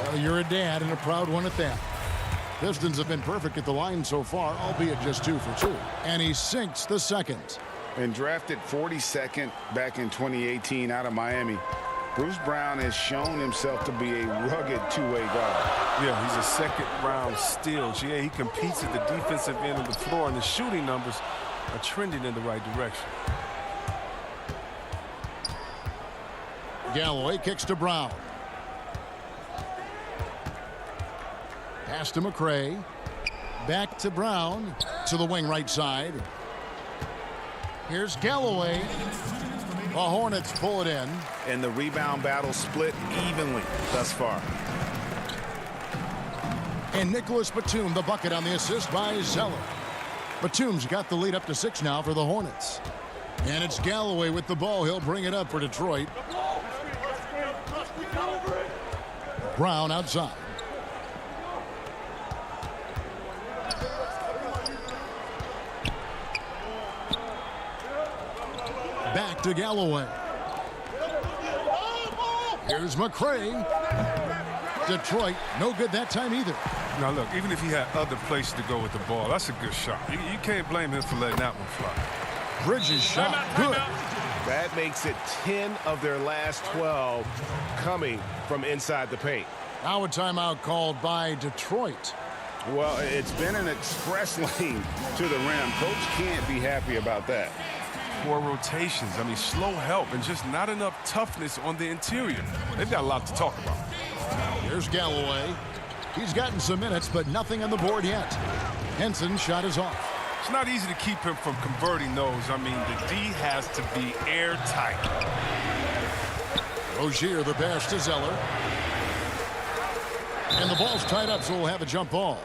Well, you're a dad and a proud one at that. Pistons have been perfect at the line so far, albeit just 2 for 2. And he sinks the second. And drafted 42nd back in 2018 out of Miami, Bruce Brown has shown himself to be a rugged two-way guard. Yeah, he's a second-round steal. He competes at the defensive end of the floor, and the shooting numbers are trending in the right direction. Galloway kicks to Brown. Pass to McRae. Back to Brown. To the wing right side. Here's Galloway. The Hornets pull it in. And the rebound battle split evenly thus far. And Nicholas Batum, the bucket on the assist by Zeller. Batum's got the lead up to 6 now for the Hornets. And it's Galloway with the ball. He'll bring it up for Detroit. Brown outside. Back to Galloway. Here's McRae. Detroit, no good that time either. Now, look, even if he had other places to go with the ball, that's a good shot. You can't blame him for letting that one fly. Bridges shot, good. That makes it 10 of their last 12 coming from inside the paint. Now a timeout called by Detroit. Well, it's been an express lane to the rim. Coach can't be happy about that. 4 rotations. I mean, slow help and just not enough toughness on the interior. They've got a lot to talk about. Here's Galloway. He's gotten some minutes, but nothing on the board yet. Henson's shot is off. It's not easy to keep him from converting those. I mean, the D has to be airtight. Rozier, the pass to Zeller. And the ball's tied up, so we'll have a jump ball.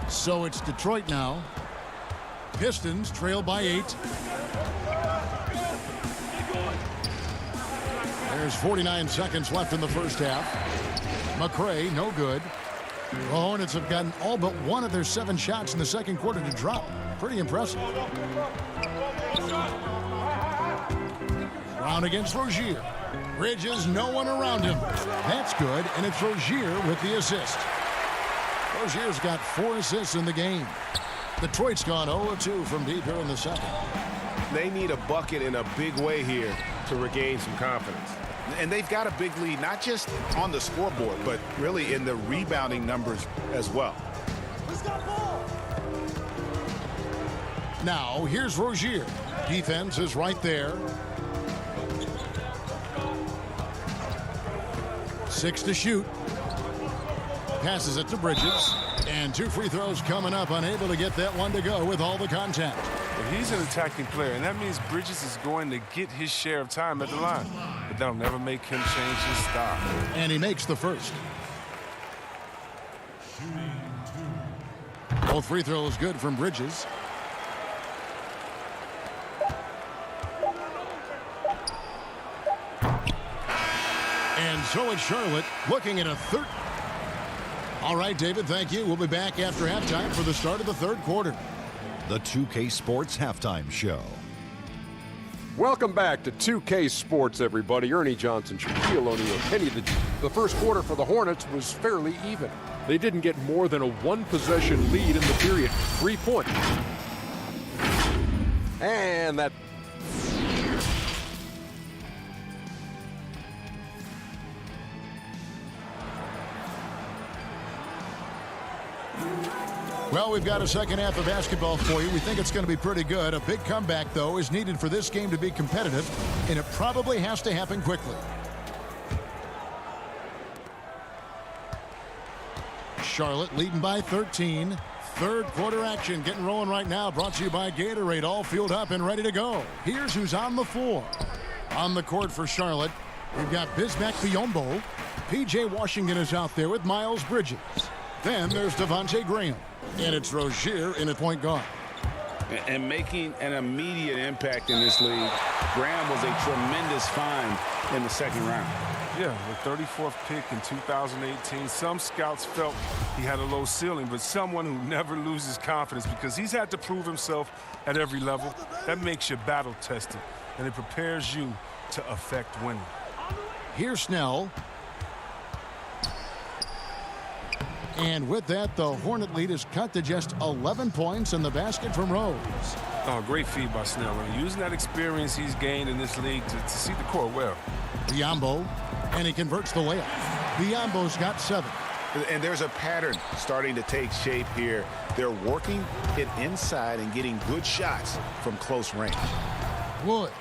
So it's Detroit now. Pistons trail by 8. There's 49 seconds left in the first half. McRae, no good. The Hornets have gotten all but 1 of their 7 shots in the second quarter to drop. Pretty impressive. Brown against Rozier. Bridges, no one around him. That's good, and it's Rozier with the assist. Rozier's got 4 assists in the game. Detroit's gone 0-2 from deep here in the second. They need a bucket in a big way here to regain some confidence. And they've got a big lead, not just on the scoreboard, but really in the rebounding numbers as well. Now, here's Rozier. Defense is right there. 6 to shoot. Passes it to Bridges. And 2 free throws coming up. Unable to get that one to go with all the contact. Well, he's an attacking player, and that means Bridges is going to get his share of time at the line. But that'll never make him change his style. And he makes the first. Both free throws good from Bridges. And so it's Charlotte looking at a third. All right, David, thank you. We'll be back after halftime for the start of the third quarter. The 2K Sports Halftime Show. Welcome back to 2K Sports, everybody. Ernie Johnson, Shaquille O'Neal, Kenny. The first quarter for the Hornets was fairly even. They didn't get more than a 1-possession lead in the period. 3 points. And that... Well, we've got a second half of basketball for you. We think it's going to be pretty good. A big comeback, though, is needed for this game to be competitive, and it probably has to happen quickly. Charlotte leading by 13. Third quarter action getting rolling right now. Brought to you by Gatorade. All fueled up and ready to go. Here's who's on the floor. On the court for Charlotte, we've got Bismack Biyombo. P.J. Washington is out there with Miles Bridges. Then there's Devontae Graham. And it's Rozier in at point guard. And making an immediate impact in this league, Graham was a tremendous find in the second round. Yeah, the 34th pick in 2018. Some scouts felt he had a low ceiling, but someone who never loses confidence because he's had to prove himself at every level. That makes you battle-tested, and it prepares you to affect winning. Here's Snell. And with that, the Hornet lead is cut to just 11 points in the basket from Rose. Oh, great feed by Snell. And using that experience he's gained in this league to see the court well. Biyombo, and he converts the layup. Biyombo's got 7. And there's a pattern starting to take shape here. They're working it inside and getting good shots from close range. Wood,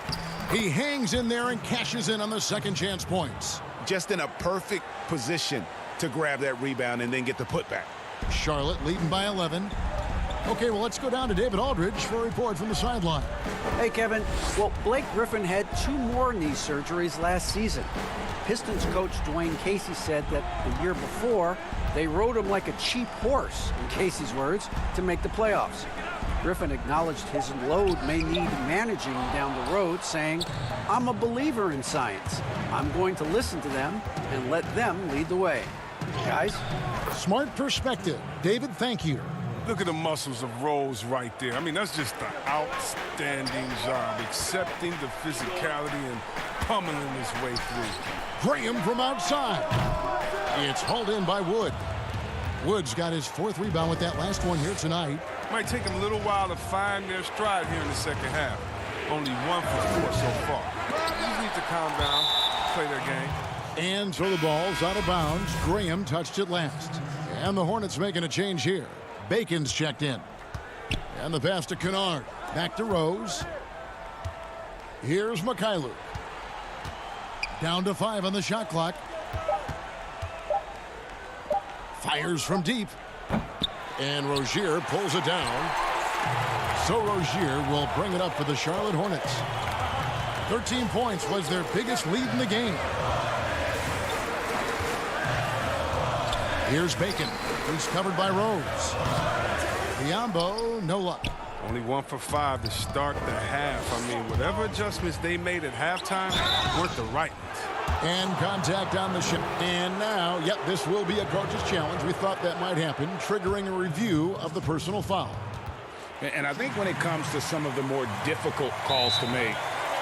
he hangs in there and cashes in on the second chance points. Just in a perfect position to grab that rebound and then get the putback. Charlotte leading by 11. Okay, well, let's go down to David Aldridge for a report from the sideline. Hey, Kevin. Well, Blake Griffin had 2 more knee surgeries last season. Pistons coach Dwayne Casey said that the year before, they rode him like a cheap horse, in Casey's words, to make the playoffs. Griffin acknowledged his load may need managing down the road, saying, "I'm a believer in science. I'm going to listen to them and let them lead the way." Guys? Smart perspective. David, thank you. Look at the muscles of Rose right there. I mean, that's just an outstanding job, accepting the physicality and pummeling his way through. Graham from outside. It's hauled in by Wood. Wood's got his 4th rebound with that last one here tonight. Might take them a little while to find their stride here in the second half. Only 1 for 4 so far. Just need to calm down, play their game. And so the ball's out of bounds. Graham touched it last. And the Hornets making a change here. Bacon's checked in. And the pass to Kennard. Back to Rose. Here's Mikhailuk. Down to 5 on the shot clock. Fires from deep. And Rozier pulls it down. So Rozier will bring it up for the Charlotte Hornets. 13 points was their biggest lead in the game. Here's Bacon. He's covered by Rose. Biyombo, no luck. Only 1 for 5 to start the half. I mean, whatever adjustments they made at halftime weren't the right ones. And contact on the shot. And now, yep, this will be a coach's challenge. We thought that might happen, triggering a review of the personal foul. And I think when it comes to some of the more difficult calls to make,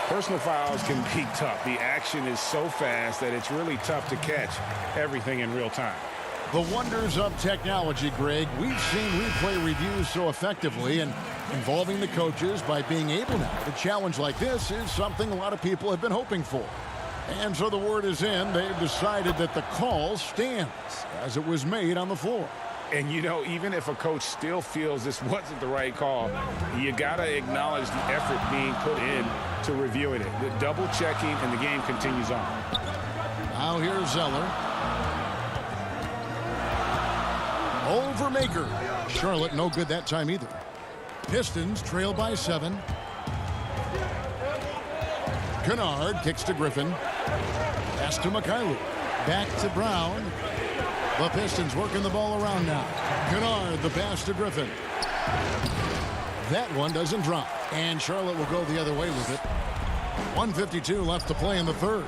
personal fouls can be tough. The action is so fast that it's really tough to catch everything in real time. The wonders of technology, Greg. We've seen replay reviews so effectively, and involving the coaches by being able now to challenge like this is something a lot of people have been hoping for. And so the word is in. They've decided that the call stands as it was made on the floor. And, you know, even if a coach still feels this wasn't the right call, you got to acknowledge the effort being put in to reviewing it. The double checking, and the game continues on. Now here's Zeller. Over Maker. Charlotte no good that time either. Pistons trail by 7. Kennard kicks to Griffin. Pass to Mikhailuk. Back to Brown. The Pistons working the ball around now. Kennard, the pass to Griffin. That one doesn't drop. And Charlotte will go the other way with it. 1:52 left to play in the third.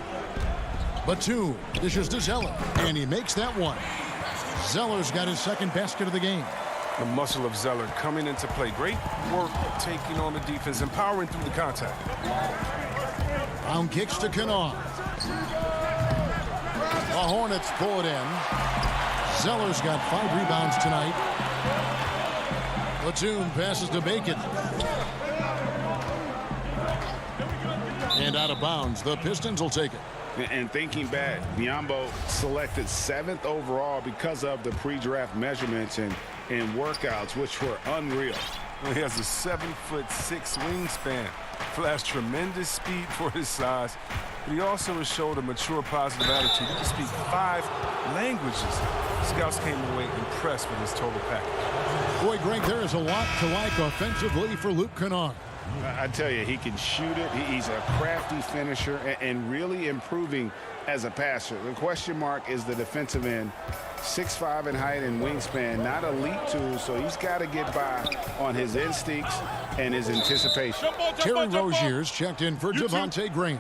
Batum dishes to Zeller. And he makes that one. Zeller's got his second basket of the game. The muscle of Zeller coming into play. Great work taking on the defense, empowering through the contact. Brown kicks to Kennard. The Hornets pull it in. Zeller's got 5 rebounds tonight. Batum passes to Bacon. And out of bounds. The Pistons will take it. And thinking back, Biyombo selected 7th overall because of the pre-draft measurements and workouts, which were unreal. He has a 7'6" wingspan, flashes tremendous speed for his size, but he also has showed a mature, positive attitude. He can speak 5 languages. Scouts came away impressed with his total package. Boy, Greg, there is a lot to like offensively for Luke Kennard. I tell you, he can shoot it. He's a crafty finisher and really improving as a passer. The question mark is the defensive end. 6'5" in height and wingspan, not elite tools, so he's got to get by on his instincts and his anticipation. Terry Rozier's checked in for Devontae Graham.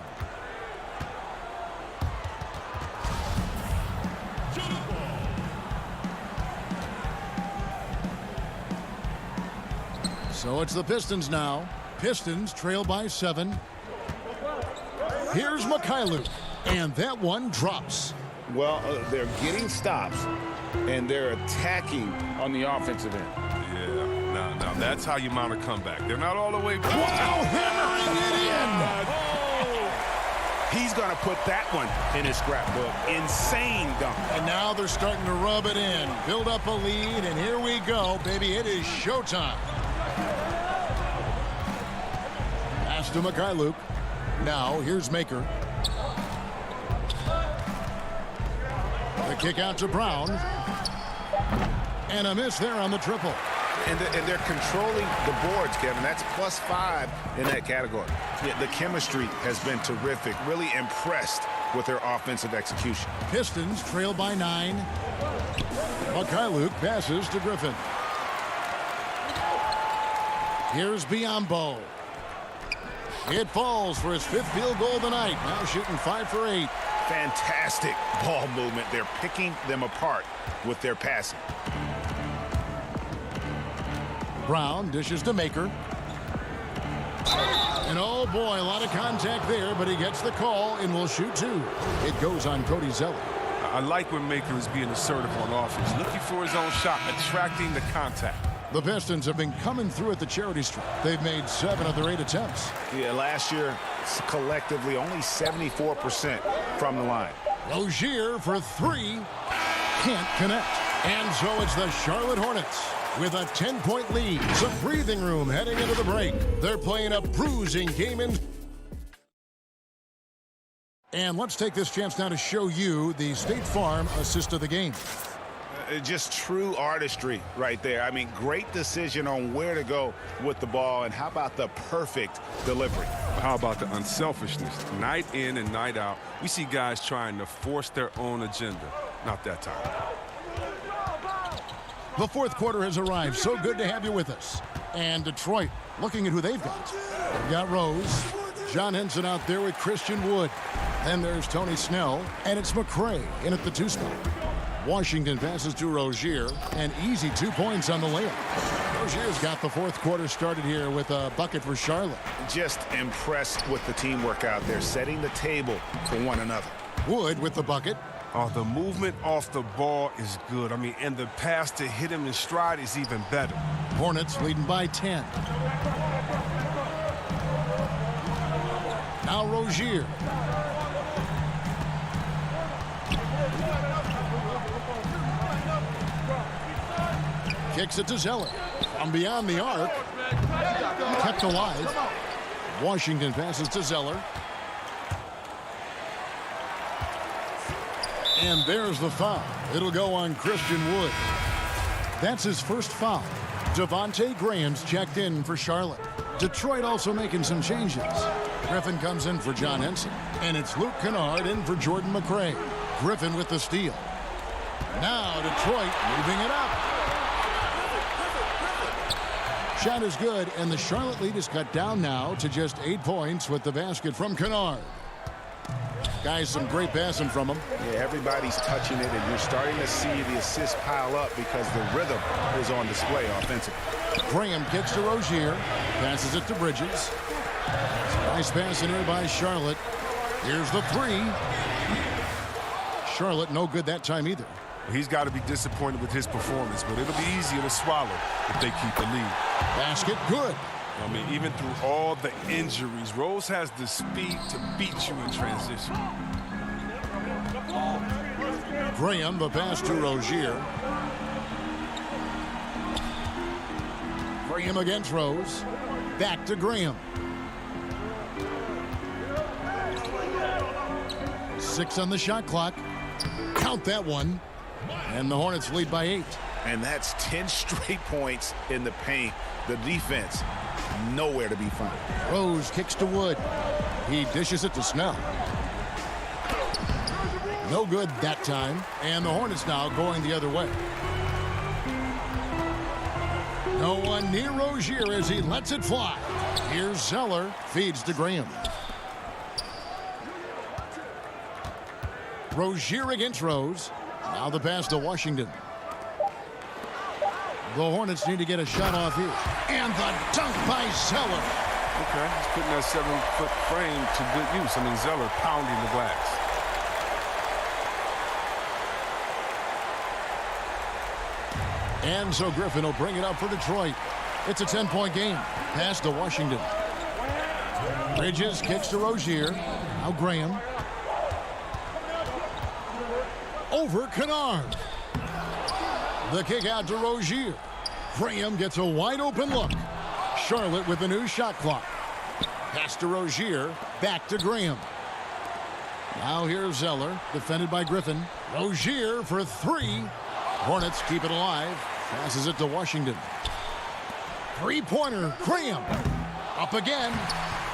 So it's the Pistons now. Pistons trail by 7. Here's Mikhailuk, and that one drops. Well, they're getting stops, and they're attacking on the offensive end. Yeah, now that's how you mount a comeback. They're not all the way. Wow, hammering it in! He's going to put that one in his scrapbook. Insane dunk. And now they're starting to rub it in, build up a lead, and here we go, baby. It is showtime. Pass to Mikhailuk. Now here's Maker. The kick out to Brown. And a miss there on the triple. And they're controlling the boards, Kevin. That's +5 in that category. Yeah, the chemistry has been terrific. Really impressed with their offensive execution. Pistons trail by 9. Mikhailuk passes to Griffin. Here's Biyombo. It falls for his 5th field goal of the night. Now shooting 5 for 8. Fantastic ball movement. They're picking them apart with their passing. Brown dishes to Maker. And oh boy, a lot of contact there, but he gets the call and will shoot 2. It goes on Cody Zeller. I like when Maker is being assertive on offense, looking for his own shot, attracting the contact. The Pistons have been coming through at the charity stripe. They've made 7 of their 8 attempts. Yeah, last year, collectively, only 74% from the line. Rozier for 3. Can't connect. And so it's the Charlotte Hornets with a 10-point lead. Some breathing room heading into the break. They're playing a bruising game in. And let's take this chance now to show you the State Farm assist of the game. Just true artistry right there. I mean, great decision on where to go with the ball, and how about the perfect delivery? How about the unselfishness? Night in and night out, we see guys trying to force their own agenda. Not that time. The 4th quarter has arrived. So good to have you with us. And Detroit, looking at who they've got. They've got Rose. John Henson out there with Christian Wood. Then there's Tony Snell, and it's McRae in at the 2 spot. Washington passes to Rozier, and easy 2 points on the layup. Rozier's got the 4th quarter started here with a bucket for Charlotte. Just impressed with the teamwork out there, setting the table for one another. Wood with the bucket. Oh, the movement off the ball is good. I mean, and the pass to hit him in stride is even better. Hornets leading by 10. Now Rozier. Kicks it to Zeller. From beyond the arc. Kept alive. Washington passes to Zeller. And there's the foul. It'll go on Christian Wood. That's his first foul. Devontae Graham's checked in for Charlotte. Detroit also making some changes. Griffin comes in for John Henson. And it's Luke Kennard in for Jordan McRae. Griffin with the steal. Now Detroit moving it up. Shot is good, and the Charlotte lead is cut down now to just 8 points with the basket from Kennard. Guys, some great passing from him. Yeah, everybody's touching it, and you're starting to see the assists pile up because the rhythm is on display offensively. Graham kicks to Rozier, passes it to Bridges. Nice pass in here by Charlotte. Here's the 3. Charlotte no good that time either. He's got to be disappointed with his performance, but it'll be easier to swallow if they keep the lead. Basket good. I mean, even through all the injuries, Rose has the speed to beat you in transition. Graham, the pass to Rozier. Graham against Rose. Back to Graham. 6 on the shot clock. Count that one. And the Hornets lead by 8. And that's 10 straight points in the paint. The defense, nowhere to be found. Rose kicks to Wood. He dishes it to Snell. No good that time. And the Hornets now going the other way. No one near Rozier as he lets it fly. Here's Zeller. Feeds to Graham. Rozier against Rose. Now the pass to Washington. The Hornets need to get a shot off here. And the dunk by Zeller. Okay, he's putting that 7-foot frame to good use. I mean, Zeller pounding the glass. And so Griffin will bring it up for Detroit. It's a 10-point game. Pass to Washington. Bridges kicks to Rozier. Now Graham. Over Kennard. The kick out to Rozier. Graham gets a wide open look. Charlotte with the new shot clock. Pass to Rozier. Back to Graham. Now here's Zeller. Defended by Griffin. Rozier for 3. Hornets keep it alive. Passes it to Washington. Three-pointer. Graham. Up again.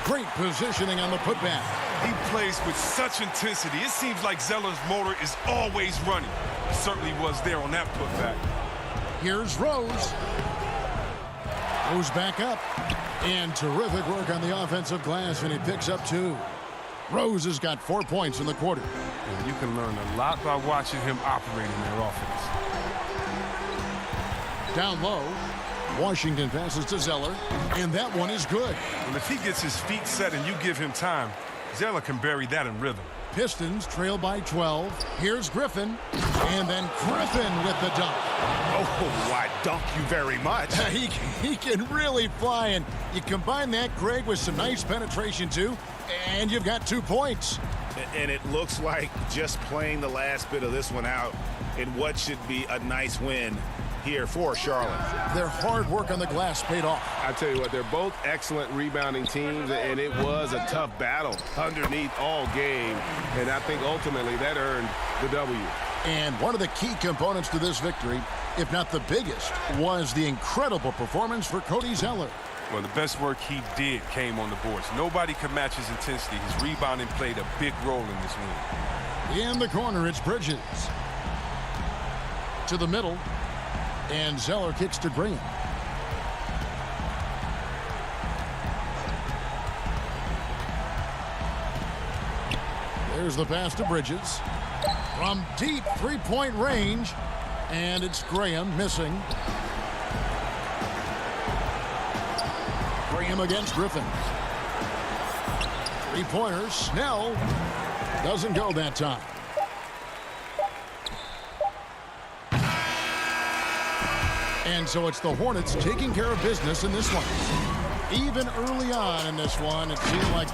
Great positioning on the putback. He plays with such intensity. It seems like Zeller's motor is always running. He certainly was there on that putback. Here's Rose. Rose back up. And terrific work on the offensive glass, and he picks up 2. Rose has got 4 points in the quarter. And you can learn a lot by watching him operate in their offense. Down low. Washington passes to Zeller, and that one is good. And if he gets his feet set and you give him time, Zeller can bury that in rhythm. Pistons trail by 12. Here's Griffin, and then Griffin with the dunk. Oh, why, dunk you very much. He can really fly, and you combine that, Greg, with some nice penetration, too, and you've got 2 points. And it looks like just playing the last bit of this one out in what should be a nice win here for Charlotte. Their hard work on the glass paid off. I tell you what, they're both excellent rebounding teams, and it was a tough battle underneath all game, and I think ultimately that earned the W. And one of the key components to this victory, if not the biggest, was the incredible performance for Cody Zeller. Well, the best work he did came on the boards. Nobody could match his intensity. His rebounding played a big role in this win. In the corner, it's Bridges. To the middle. And Zeller kicks to Graham. There's the pass to Bridges. From deep three-point range. And it's Graham missing. Graham against Griffin. Three-pointer. Snell doesn't go that time. And so it's the Hornets taking care of business in this one. Even early on in this one, it seemed like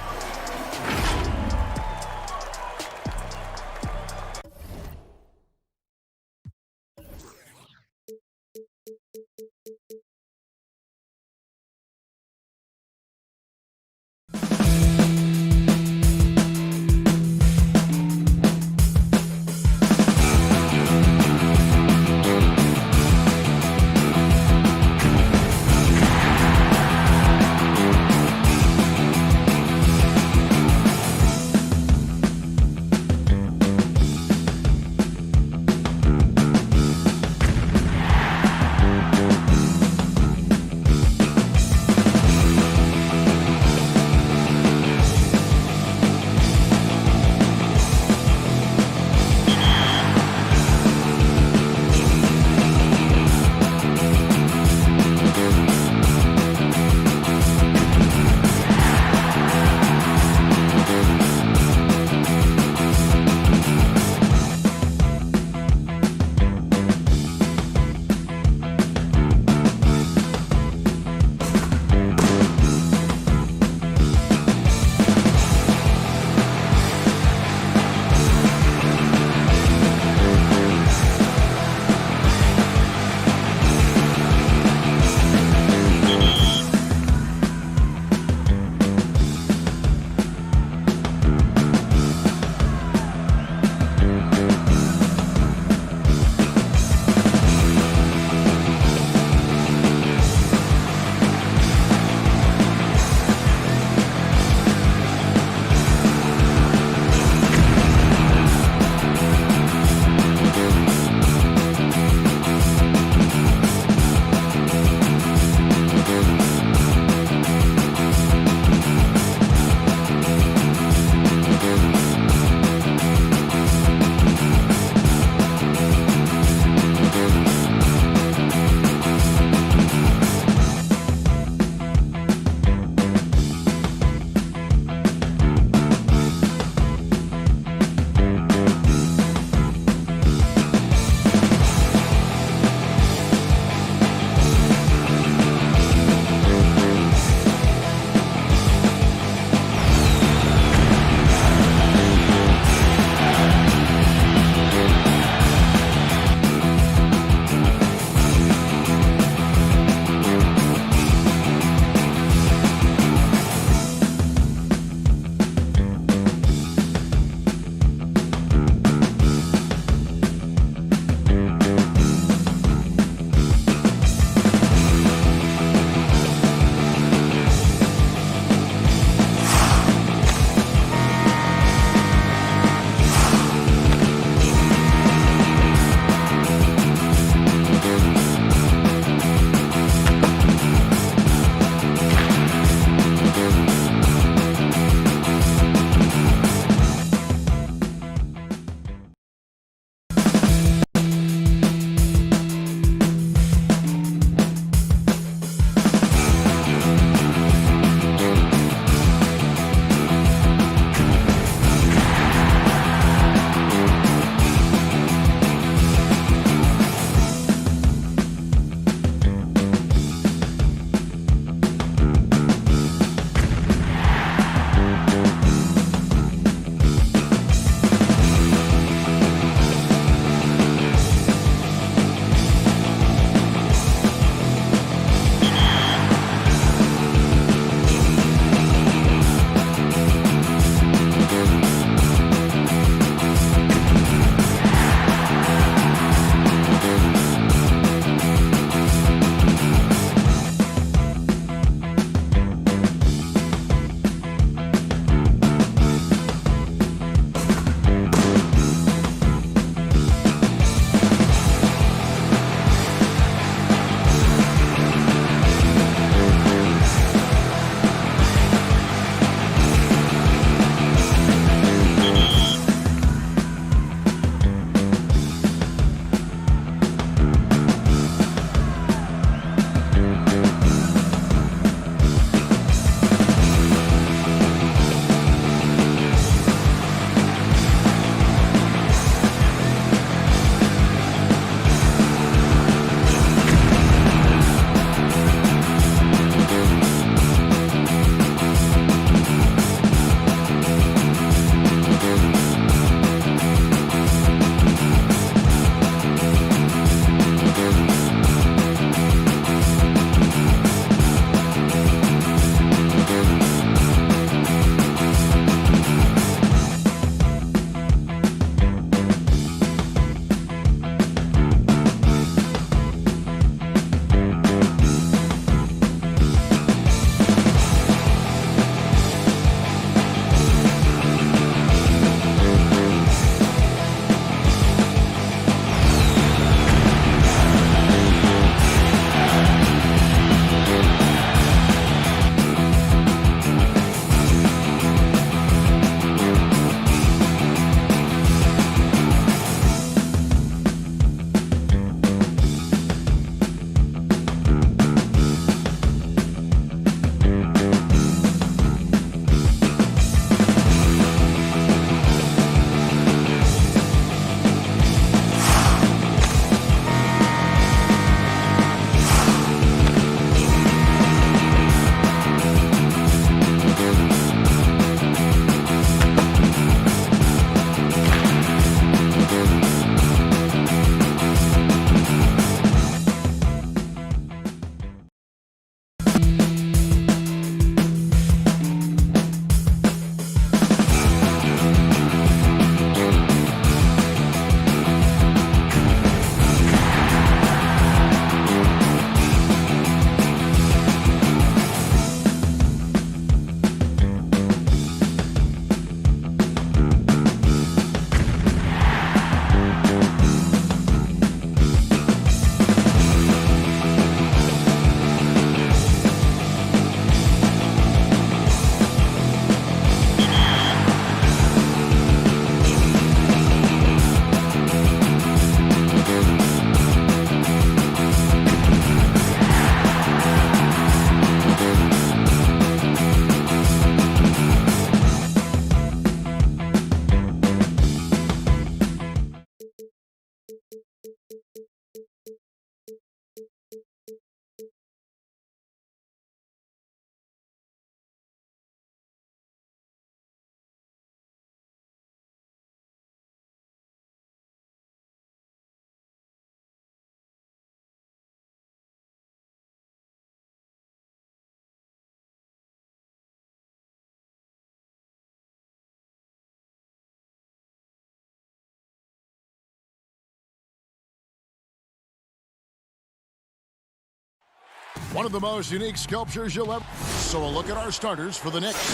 One of the most unique sculptures you'll ever. So a look at our starters for the Knicks.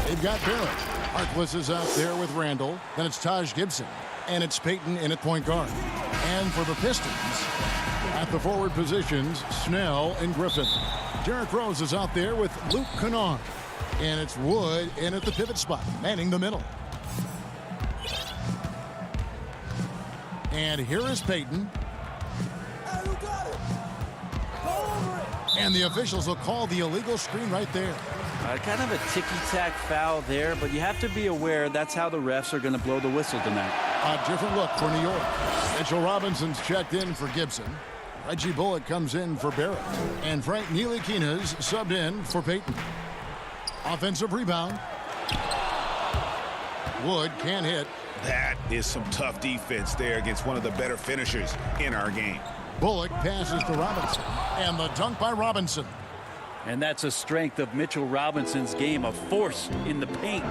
They've got Barrett. Harkless is out there with Randall. Then it's Taj Gibson. And it's Payton in at point guard. And for the Pistons, at the forward positions, Snell and Griffin. Derrick Rose is out there with Luke Kennard. And it's Wood in at the pivot spot, manning the middle. And here is Payton. And the officials will call the illegal screen right there. Kind of a ticky-tack foul there, but you have to be aware that's how the refs are going to blow the whistle tonight. A different look for New York. Mitchell Robinson's checked in for Gibson. Reggie Bullock comes in for Barrett. And Frank Ntilikina's subbed in for Payton. Offensive rebound. Wood can't hit. That is some tough defense there against one of the better finishers in our game. Bullock passes to Robinson. And the dunk by Robinson. And that's a strength of Mitchell Robinson's game, a force in the paint.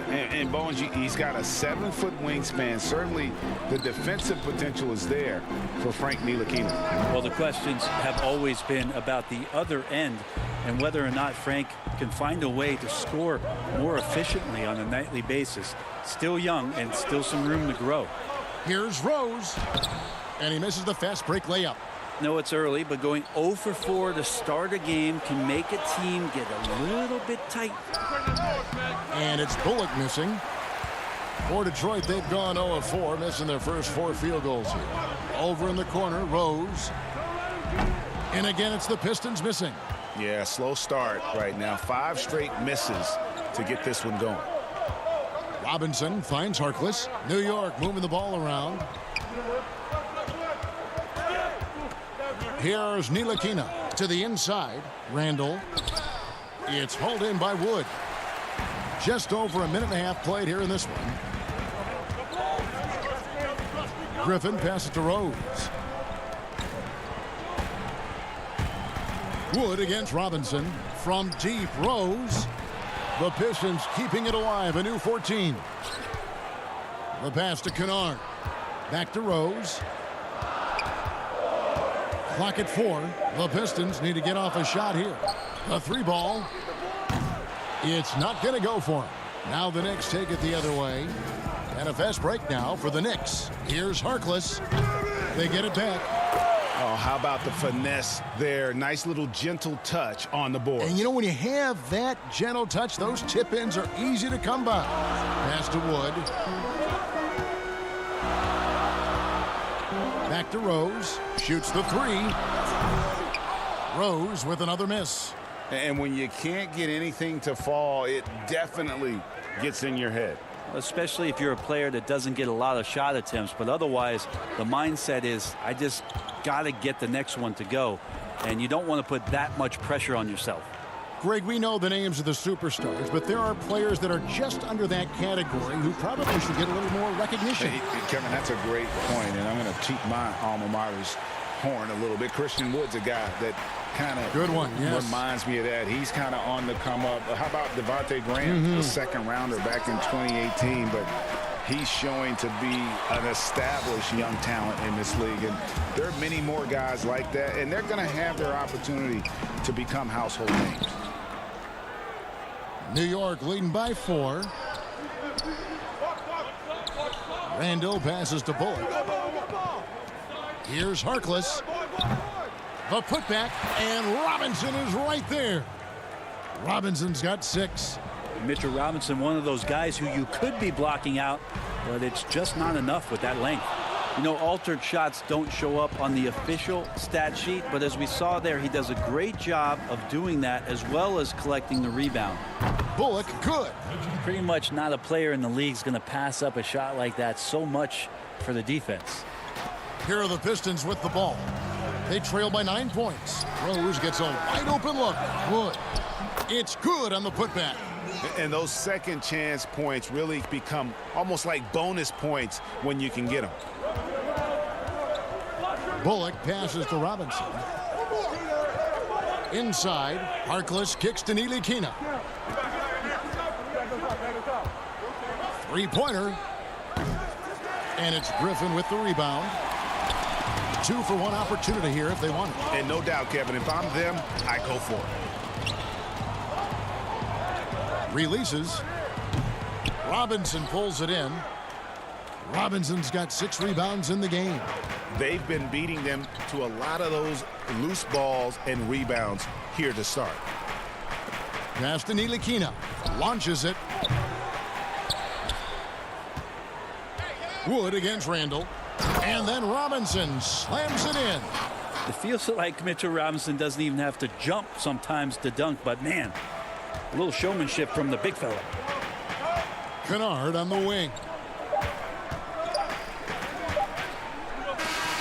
And Bones, he's got a 7-foot wingspan. Certainly the defensive potential is there for Frank Ntilikina. Well, the questions have always been about the other end and whether or not Frank can find a way to score more efficiently on a nightly basis. Still young and still some room to grow. Here's Rose. And he misses the fast break layup. No, it's early, but going 0 for 4 to start a game can make a team get a little bit tight. And it's Bullock missing. For Detroit, they've gone 0 of 4, missing their first 4 field goals here. Over in the corner, Rose. And again, it's the Pistons missing. Yeah, slow start right now. 5 straight misses to get this one going. Robinson finds Harkless. New York moving the ball around. Here's Ntilikina to the inside. Randall. It's hauled in by Wood. Just over a minute and a half played here in this one. Griffin passes to Rose. Wood against Robinson. From deep, Rose. The Pistons keeping it alive. A new 14. The pass to Kennard. Back to Rose. Clock at 4. The Pistons need to get off a shot here. A 3 ball. It's not going to go for him. Now the Knicks take it the other way. And a fast break now for the Knicks. Here's Harkless. They get it back. Oh, how about the finesse there? Nice little gentle touch on the board. And you know, when you have that gentle touch, those tip-ins are easy to come by. Pass to Wood. Back to Rose. Shoots the 3. Rose with another miss. And when you can't get anything to fall, it definitely gets in your head. Especially if you're a player that doesn't get a lot of shot attempts. But otherwise, the mindset is, I just got to get the next one to go. And you don't want to put that much pressure on yourself. Greg, we know the names of the superstars, but there are players that are just under that category who probably should get a little more recognition. Hey, Kevin, that's a great point, and I'm going to toot my alma mater's horn a little bit. Christian Wood's a guy that kind of good one, yes. Reminds me of that. He's kind of on the come up. How about Devontae Graham, the second rounder back in 2018, but he's showing to be an established young talent in this league, and there are many more guys like that, and they're going to have their opportunity to become household names. New York leading by 4. Randall passes to Bullock. Here's Harkless. The putback, and Robinson is right there. Robinson's got 6. Mitchell Robinson, one of those guys who you could be blocking out, but it's just not enough with that length. You know, altered shots don't show up on the official stat sheet, but as we saw there, he does a great job of doing that as well as collecting the rebound. Bullock, good. Pretty much not a player in the league is going to pass up a shot like that so much for the defense. Here are the Pistons with the ball. They trail by 9 points. Rose gets a wide open look. Wood. It's good on the putback. And those second chance points really become almost like bonus points when you can get them. Bullock passes to Robinson. Inside, Harkless kicks to Ntilikina. 3-pointer. And it's Griffin with the rebound. 2-for-1 opportunity here if they want it. And no doubt, Kevin, if I'm them, I go for it. Releases. Robinson pulls it in. Robinson's got 6 rebounds in the game. They've been beating them to a lot of those loose balls and rebounds here to start. Pass to Ntilikina. Launches it. Wood against Randall. And then Robinson slams it in. It feels like Mitchell Robinson doesn't even have to jump sometimes to dunk, but man, a little showmanship from the big fella. Kennard on the wing.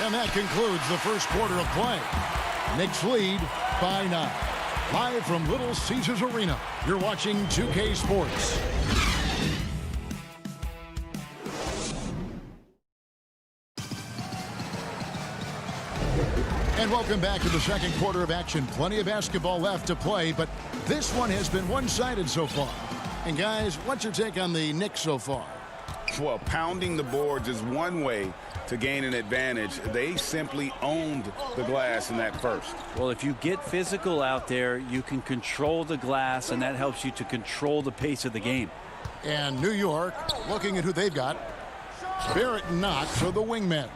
And that concludes the first quarter of play. Knicks lead by 9. Live from Little Caesars Arena, you're watching 2K Sports. And welcome back to the second quarter of action. Plenty of basketball left to play, but this one has been one-sided so far. And guys, what's your take on the Knicks so far? Well, pounding the boards is one way to gain an advantage. They simply owned the glass in that first. Well, if you get physical out there, you can control the glass, and that helps you to control the pace of the game. And New York, looking at who they've got. Barrett and Knox are the wingmen.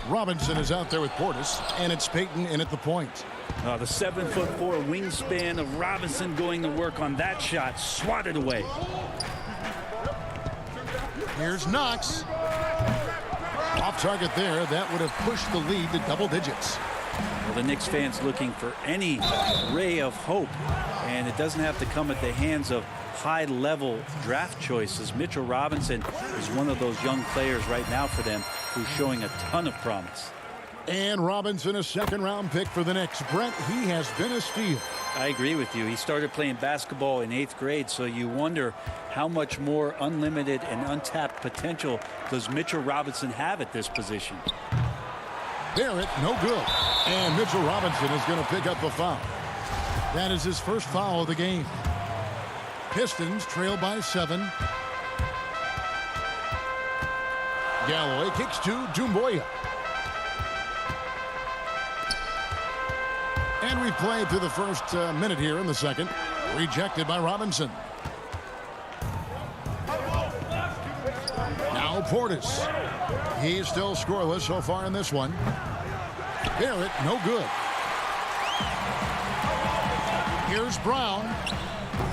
Robinson is out there with Portis, and it's Payton in at the point. The 7'4" wingspan of Robinson going to work on that shot, swatted away. Here's Knox. Off target there. That would have pushed the lead to double digits. Well, the Knicks fans looking for any ray of hope, and it doesn't have to come at the hands of high-level draft choices. Mitchell Robinson is one of those young players right now for them who's showing a ton of promise. And Robinson, a second-round pick for the Knicks. Brent, he has been a steal. I agree with you. He started playing basketball in 8th grade, so you wonder how much more unlimited and untapped potential does Mitchell Robinson have at this position. Barrett, no good. And Mitchell Robinson is going to pick up a foul. That is his first foul of the game. Pistons trail by 7. Galloway kicks to Doumbouya. And we played through the first minute here in the second. Rejected by Robinson. Now Portis. He's still scoreless so far in this one. Barrett, no good. Here's Brown.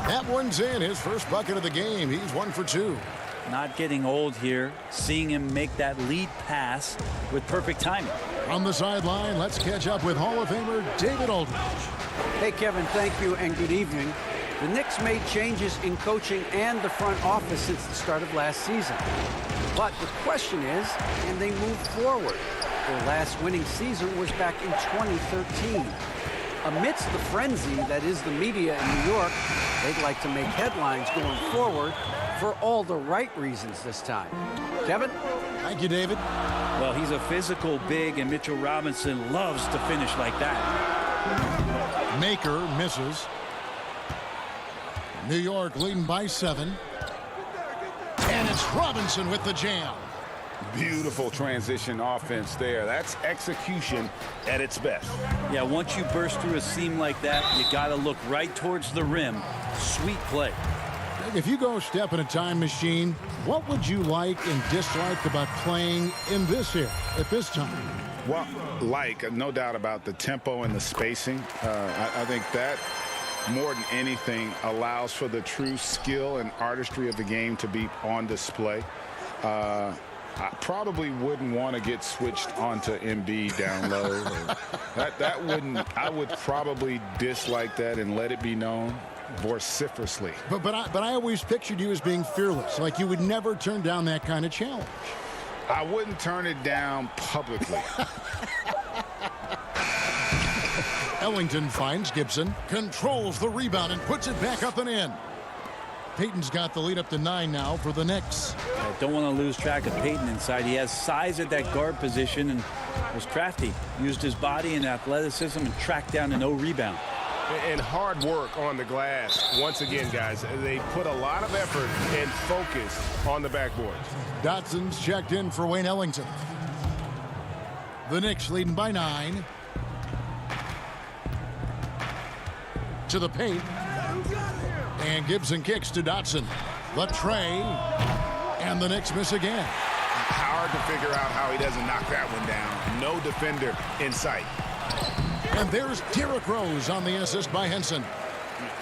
That one's in. His first bucket of the game. He's 1 for 2. Not getting old here. Seeing him make that lead pass with perfect timing. From the sideline, let's catch up with Hall of Famer David Aldridge. Hey, Kevin, thank you and good evening. The Knicks made changes in coaching and the front office since the start of last season. But the question is, can they move forward? Their last winning season was back in 2013. Amidst the frenzy that is the media in New York, they'd like to make headlines going forward for all the right reasons this time. Kevin? Thank you, David. Well, he's a physical big, and Mitchell Robinson loves to finish like that. Maker misses. New York leading by 7. And it's Robinson with the jam. Beautiful transition offense there. That's execution at its best. Yeah, once you burst through a seam like that, you got to look right towards the rim. Sweet play. If you go step in a time machine, what would you like and dislike about playing in this era at this time? Well, no doubt about the tempo and the spacing. I think that more than anything allows for the true skill and artistry of the game to be on display. I probably wouldn't want to get switched onto Embiid down low. that wouldn't. I would probably dislike that and let it be known vociferously. But I always pictured you as being fearless, like you would never turn down that kind of challenge. I wouldn't turn it down publicly. Ellington finds Gibson, controls the rebound and puts it back up and in. Payton's got the lead up to 9 now for the Knicks. I don't want to lose track of Payton inside. He has size at that guard position and was crafty. Used his body and athleticism and tracked down a no rebound. And hard work on the glass. Once again, guys, they put a lot of effort and focus on the backboard. Dotson's checked in for Wayne Ellington. The Knicks leading by 9. To the paint. And Gibson kicks to Dotson. The tray. And the Knicks miss again. Hard to figure out how he doesn't knock that one down. No defender in sight. And there's Derrick Rose on the assist by Henson.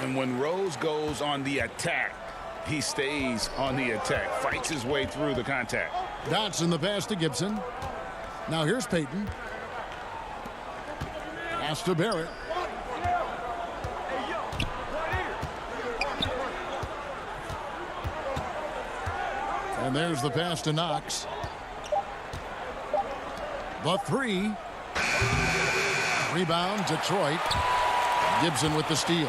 And when Rose goes on the attack, he stays on the attack, fights his way through the contact. Dotson the pass to Gibson. Now here's Payton. Pass to Barrett. And there's the pass to Knox. The 3. Rebound, Detroit. Gibson with the steal.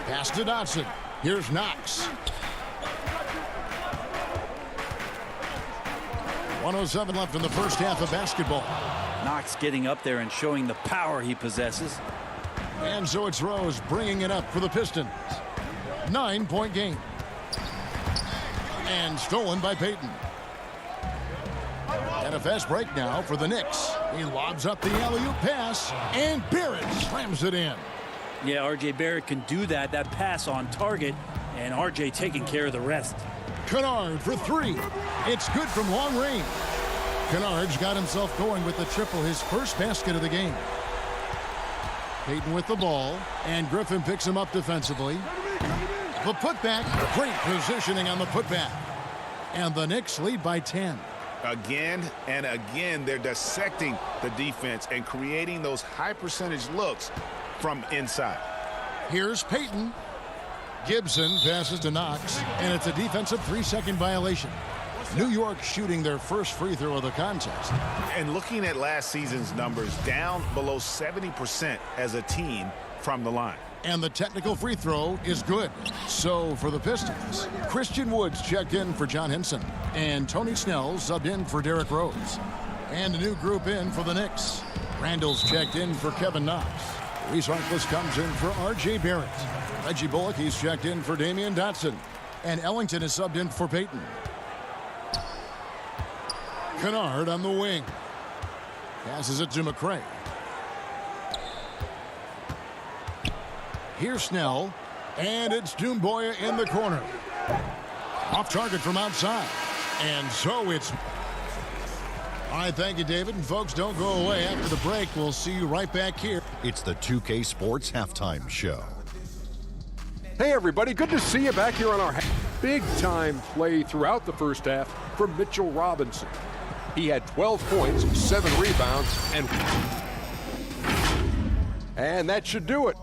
Pass to Dotson. Here's Knox. 1:07 left in the first half of basketball. Knox getting up there and showing the power he possesses. And so it's Rose bringing it up for the Pistons. 9-point game. And stolen by Payton. And a fast break now for the Knicks. He lobs up the alley-oop pass, and Barrett slams it in. Yeah, R.J. Barrett can do that. That pass on target, and R.J. taking care of the rest. Kennard for 3. It's good from long range. Kennard's got himself going with the triple, his first basket of the game. Payton with the ball, and Griffin picks him up defensively. The putback, great positioning on the putback. And the Knicks lead by 10. Again and again, they're dissecting the defense and creating those high percentage looks from inside. Here's Payton. Gibson passes to Knox, and it's a defensive 3-second violation. New York shooting their first free throw of the contest. And looking at last season's numbers, down below 70% as a team from the line. And the technical free throw is good. So for the Pistons, Christian Woods checked in for John Henson, and Tony Snell subbed in for Derrick Rose. And a new group in for the Knicks. Randall's checked in for Kevin Knox. Reese Harkless comes in for R.J. Barrett. Reggie Bullock, he's checked in for Damian Dotson. And Ellington is subbed in for Payton. Kennard on the wing. Passes it to McCray. Here's Snell, and it's Doumbouya in the corner. Off target from outside. And so it's... All right, thank you, David. And folks, don't go away. After the break, we'll see you right back here. It's the 2K Sports Halftime Show. Hey, everybody. Good to see you back here on our big-time play throughout the first half from Mitchell Robinson. He had 12 points, 7 rebounds, and that should do it.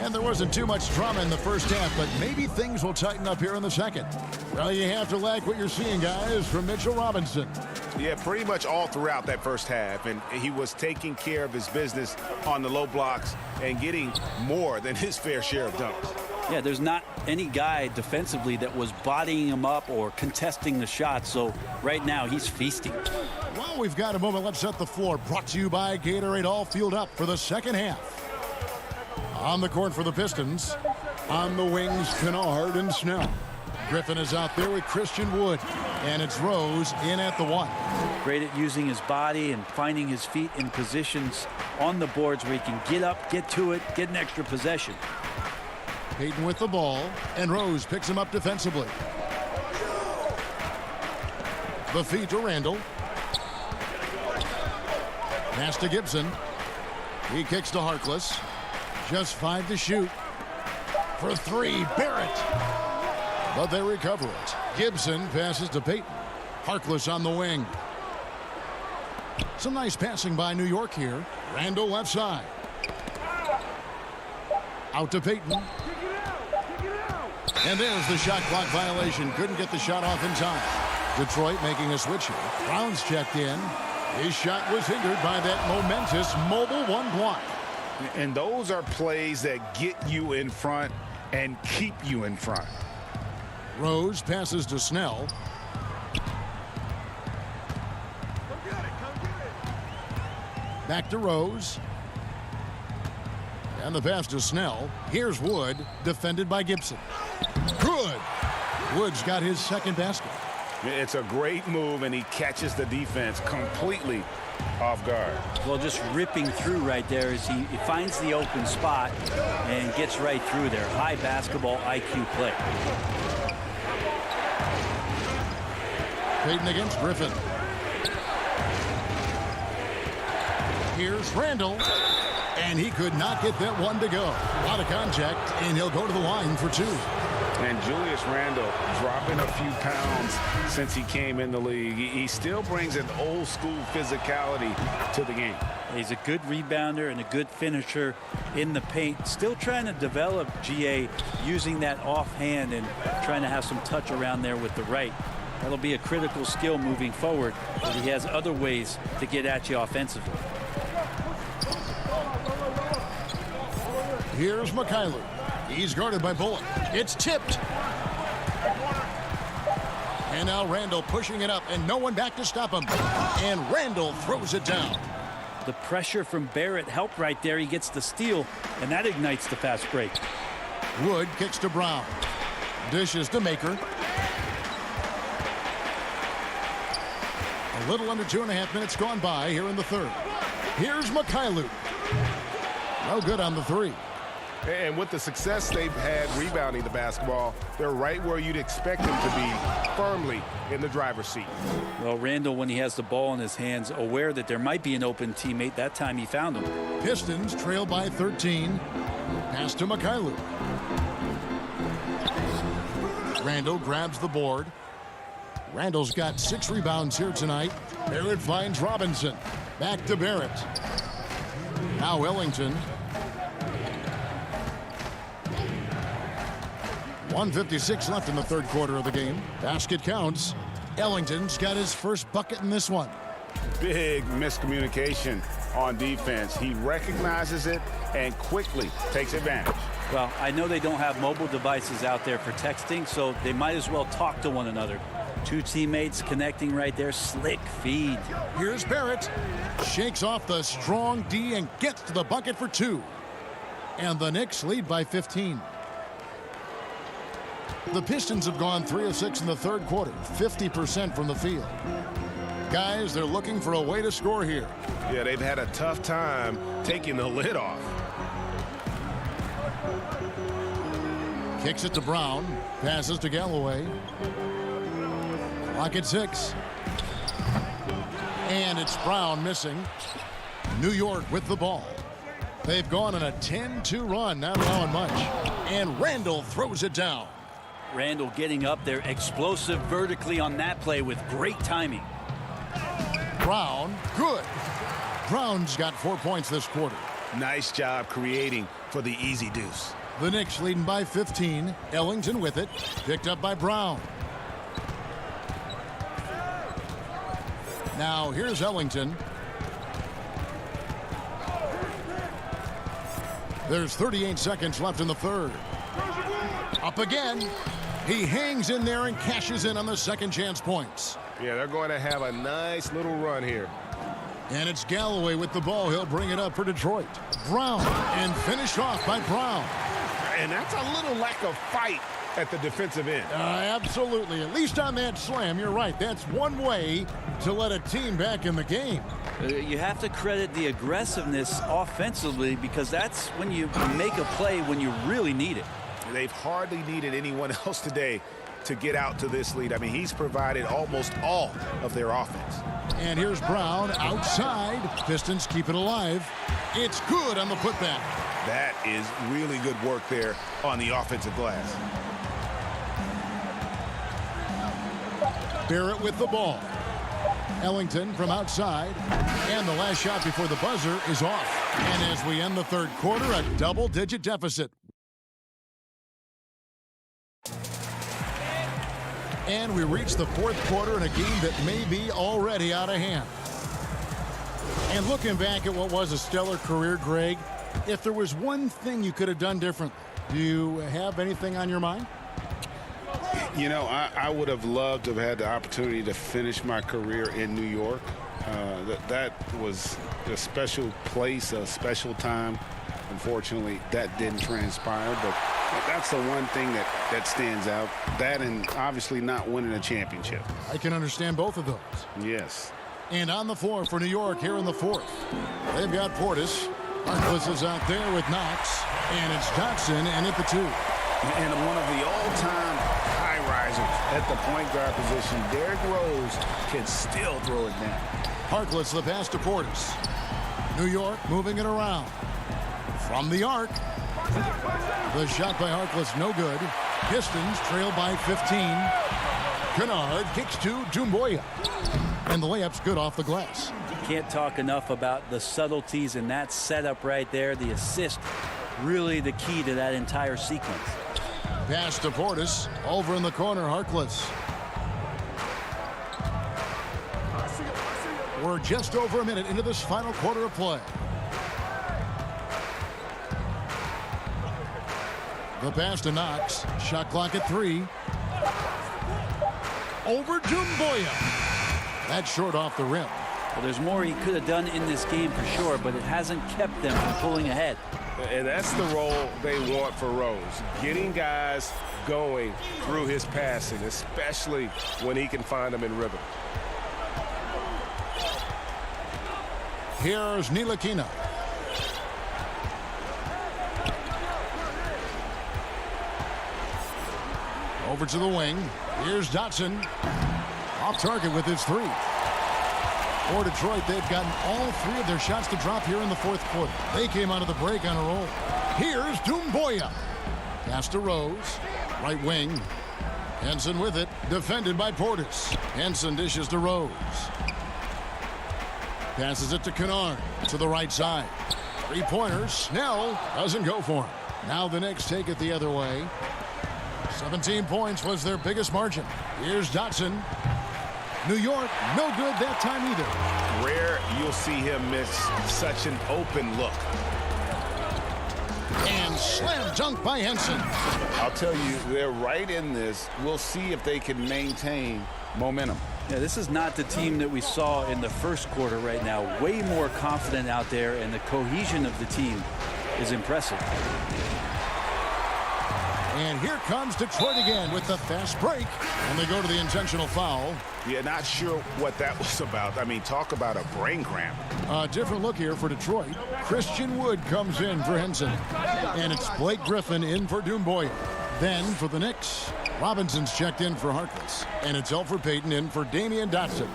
And there wasn't too much drama in the first half, but maybe things will tighten up here in the second. Well, you have to like what you're seeing, guys, from Mitchell Robinson. Yeah, pretty much all throughout that first half, and he was taking care of his business on the low blocks and getting more than his fair share of dunks. Yeah, there's not any guy defensively that was bodying him up or contesting the shot, so right now he's feasting. Well, we've got a moment. Let's set the floor. Brought to you by Gatorade, all fueled up for the second half. On the court for the Pistons. On the wings, Kennard and Snell. Griffin is out there with Christian Wood. And it's Rose in at the 1. Great at using his body and finding his feet in positions on the boards where he can get up, get to it, get an extra possession. Payton with the ball, and Rose picks him up defensively. The feed to Randall. Pass to Gibson. He kicks to Harkless. Just 5 to shoot. For 3, Barrett. But they recover it. Gibson passes to Payton. Harkless on the wing. Some nice passing by New York here. Randall left side. Out to Payton. And there's the shot clock violation. Couldn't get the shot off in time. Detroit making a switch here. Brown's checked in. His shot was hindered by that momentous mobile 1 block. And those are plays that get you in front and keep you in front. Rose passes to Snell. Back to Rose. And the pass to Snell. Here's Wood, defended by Gibson. Good. Wood's got his second basket. It's a great move, and he catches the defense completely off guard. Well, just ripping through right there as he finds the open spot and gets right through there. High basketball IQ play. Payton against Griffin. Here's Randall. And he could not get that one to go. A lot of contact, and he'll go to the line for two. And Julius Randle dropping a few pounds since he came in the league. He still brings an old school physicality to the game. He's a good rebounder and a good finisher in the paint. Still trying to develop GA using that offhand and trying to have some touch around there with the right. That'll be a critical skill moving forward, but he has other ways to get at you offensively. Here's Mikhailuk. He's guarded by Bullock. It's tipped. And now Randall pushing it up, and no one back to stop him. And Randall throws it down. The pressure from Barrett helped right there. He gets the steal, and that ignites the fast break. Wood kicks to Brown. Dishes to Maker. A little under 2.5 minutes gone by here in the third. Here's Mikhailuk. No good on the three. And with the success they've had rebounding the basketball, they're right where you'd expect them to be, firmly in the driver's seat. Well, Randall, when he has the ball in his hands, aware that there might be an open teammate, that time he found him. Pistons trail by 13. Pass to Mikhailuk. Randall grabs the board. Randall's got 6 rebounds here tonight. Barrett finds Robinson. Back to Barrett. Now Ellington. 1:56 left in the third quarter of the game. Basket counts. Ellington's got his first bucket in this one. Big miscommunication on defense. He recognizes it and quickly takes advantage. Well, I know they don't have mobile devices out there for texting, so they might as well talk to one another. 2 teammates connecting right there. Slick feed. Here's Barrett. Shakes off the strong D and gets to the bucket for 2. And the Knicks lead by 15. The Pistons have gone 3 of 6 in the third quarter, 50% from the field. Guys, they're looking for a way to score here. Yeah, they've had a tough time taking the lid off. Kicks it to Brown. Passes to Galloway. Clock at 6. And it's Brown missing. New York with the ball. They've gone on a 10-2 run, not allowing much. And Randall throws it down. Randall getting up there, explosive vertically on that play with great timing. Brown, good. Brown's got 4 points this quarter. Nice job creating for the easy deuce. The Knicks leading by 15. Ellington with it. Picked up by Brown. Now here's Ellington. There's 38 seconds left in the third. Up again. He hangs in there and cashes in on the second chance points. Yeah, they're going to have a nice little run here. And it's Galloway with the ball. He'll bring it up for Detroit. Brown, and finished off by Brown. And that's a little lack of fight at the defensive end. Absolutely. At least on that slam, you're right. That's one way to let a team back in the game. You have to credit the aggressiveness offensively, because that's when you make a play when you really need it. They've hardly needed anyone else today to get out to this lead. I mean, he's provided almost all of their offense. And here's Brown outside. Pistons keep it alive. It's good on the putback. That is really good work there on the offensive glass. Barrett with the ball. Ellington from outside. And the last shot before the buzzer is off. And as we end the third quarter, a double-digit deficit. And we reach the fourth quarter in a game that may be already out of hand. And looking back at what was a stellar career, Greg, if there was one thing you could have done different, do you have anything on your mind? You know, I would have loved to have had the opportunity to finish my career in New York. That was a special place, a special time. Unfortunately, that didn't transpire, but that's the one thing that stands out. That and obviously not winning a championship. I can understand both of those. Yes. And on the floor for New York here in the fourth, they've got Portis. Harkless is out there with Knox, and it's Dotson and at the 2. And one of the all-time high risers at the point guard position, Derrick Rose can still throw it down. Harkless the pass to Portis. New York moving it around. From the arc. The shot by Harkless, no good. Pistons trail by 15. Kennard kicks to Doumbouya. And the layup's good off the glass. Can't talk enough about the subtleties in that setup right there. The assist, really the key to that entire sequence. Pass to Portis. Over in the corner, Harkless. We're just over a minute into this final quarter of play. The pass to Knox. Shot clock at 3. Over Doumbouya. That's short off the rim. Well, there's more he could have done in this game for sure, but it hasn't kept them from pulling ahead. And that's the role they want for Rose, getting guys going through his passing, especially when he can find them in rhythm. Here's Ntilikina. Over to the wing. Here's Dotson. Off target with his 3. For Detroit, they've gotten all 3 of their shots to drop here in the fourth quarter. They came out of the break on a roll. Here's Doumbouya. Pass to Rose. Right wing. Henson with it. Defended by Portis. Henson dishes to Rose. Passes it to Kennard. To the right side. 3-pointers. Snell doesn't go for him. Now the Knicks take it the other way. 17 points was their biggest margin. Here's Dotson. New York, no good that time either. Rare you'll see him miss such an open look. And slam dunk by Henson. I'll tell you, they're right in this. We'll see if they can maintain momentum. Yeah, this is not the team that we saw in the first quarter right now. Way more confident out there, and the cohesion of the team is impressive. And here comes Detroit again with the fast break. And they go to the intentional foul. Yeah, not sure what that was about. I mean, talk about a brain cramp. A different look here for Detroit. Christian Wood comes in for Henson. And it's Blake Griffin in for Doumbouya. Then for the Knicks, Robinson's checked in for Harkless. And it's Elfrid Payton in for Damian Dotson.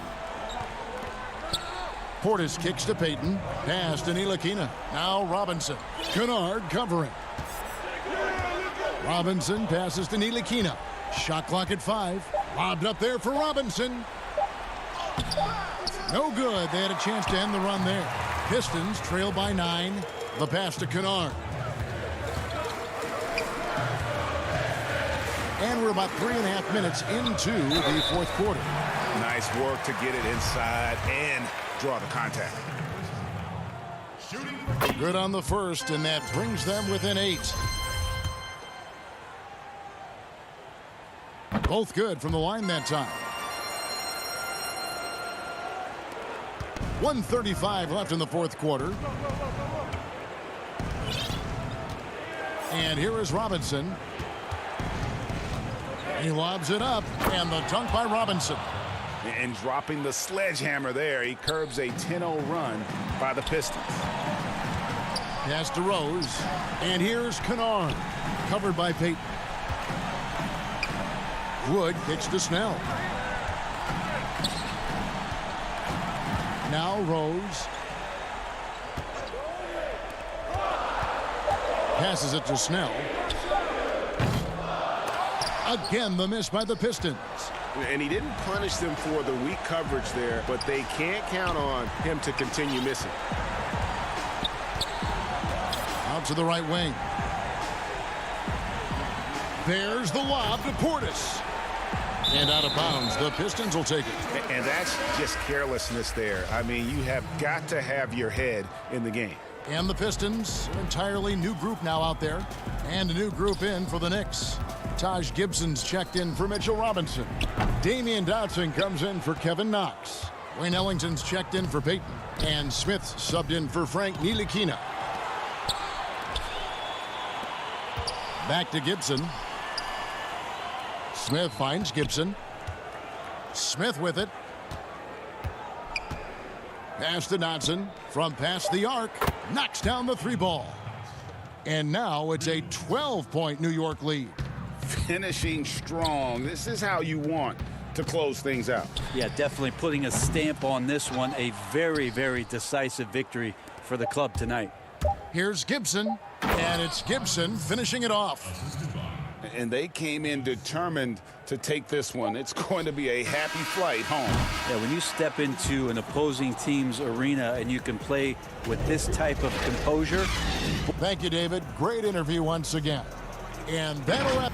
Portis kicks to Payton. Pass to Ntilikina. Now Robinson. Kennard covering. Robinson passes to Ntilikina. Shot clock at 5. Lobbed up there for Robinson. No good. They had a chance to end the run there. Pistons trail by 9. The pass to Kennard. And we're about 3.5 minutes into the fourth quarter. Nice work to get it inside and draw the contact. Good on the first, and that brings them within 8. Both good from the line that time. 1:35 left in the fourth quarter. And here is Robinson. He lobs it up, and the dunk by Robinson. And dropping the sledgehammer there, he curbs a 10-0 run by the Pistons. Pass to Rose. And here's Kennard. Covered by Payton. Wood kicks to Snell. Now Rose. Passes it to Snell. Again, the miss by the Pistons. And he didn't punish them for the weak coverage there, but they can't count on him to continue missing. Out to the right wing. There's the lob to Portis. And out of bounds. The Pistons will take it. And that's just carelessness there. I mean, you have got to have your head in the game. And the Pistons, an entirely new group now out there. And a new group in for the Knicks. Taj Gibson's checked in for Mitchell Robinson. Damian Dotson comes in for Kevin Knox. Wayne Ellington's checked in for Payton. And Smith's subbed in for Frank Ntilikina. Back to Gibson. Smith finds Gibson. Smith with it. Pass to Dotson. From past the arc. Knocks down the 3 ball. And now it's a 12-point New York lead. Finishing strong. This is how you want to close things out. Yeah, definitely putting a stamp on this one. A very, very decisive victory for the club tonight. Here's Gibson, and it's Gibson finishing it off. And they came in determined to take this one. It's going to be a happy flight home. Yeah, when you step into an opposing team's arena and you can play with this type of composure. Thank you, David. Great interview once again. And that'll wrap.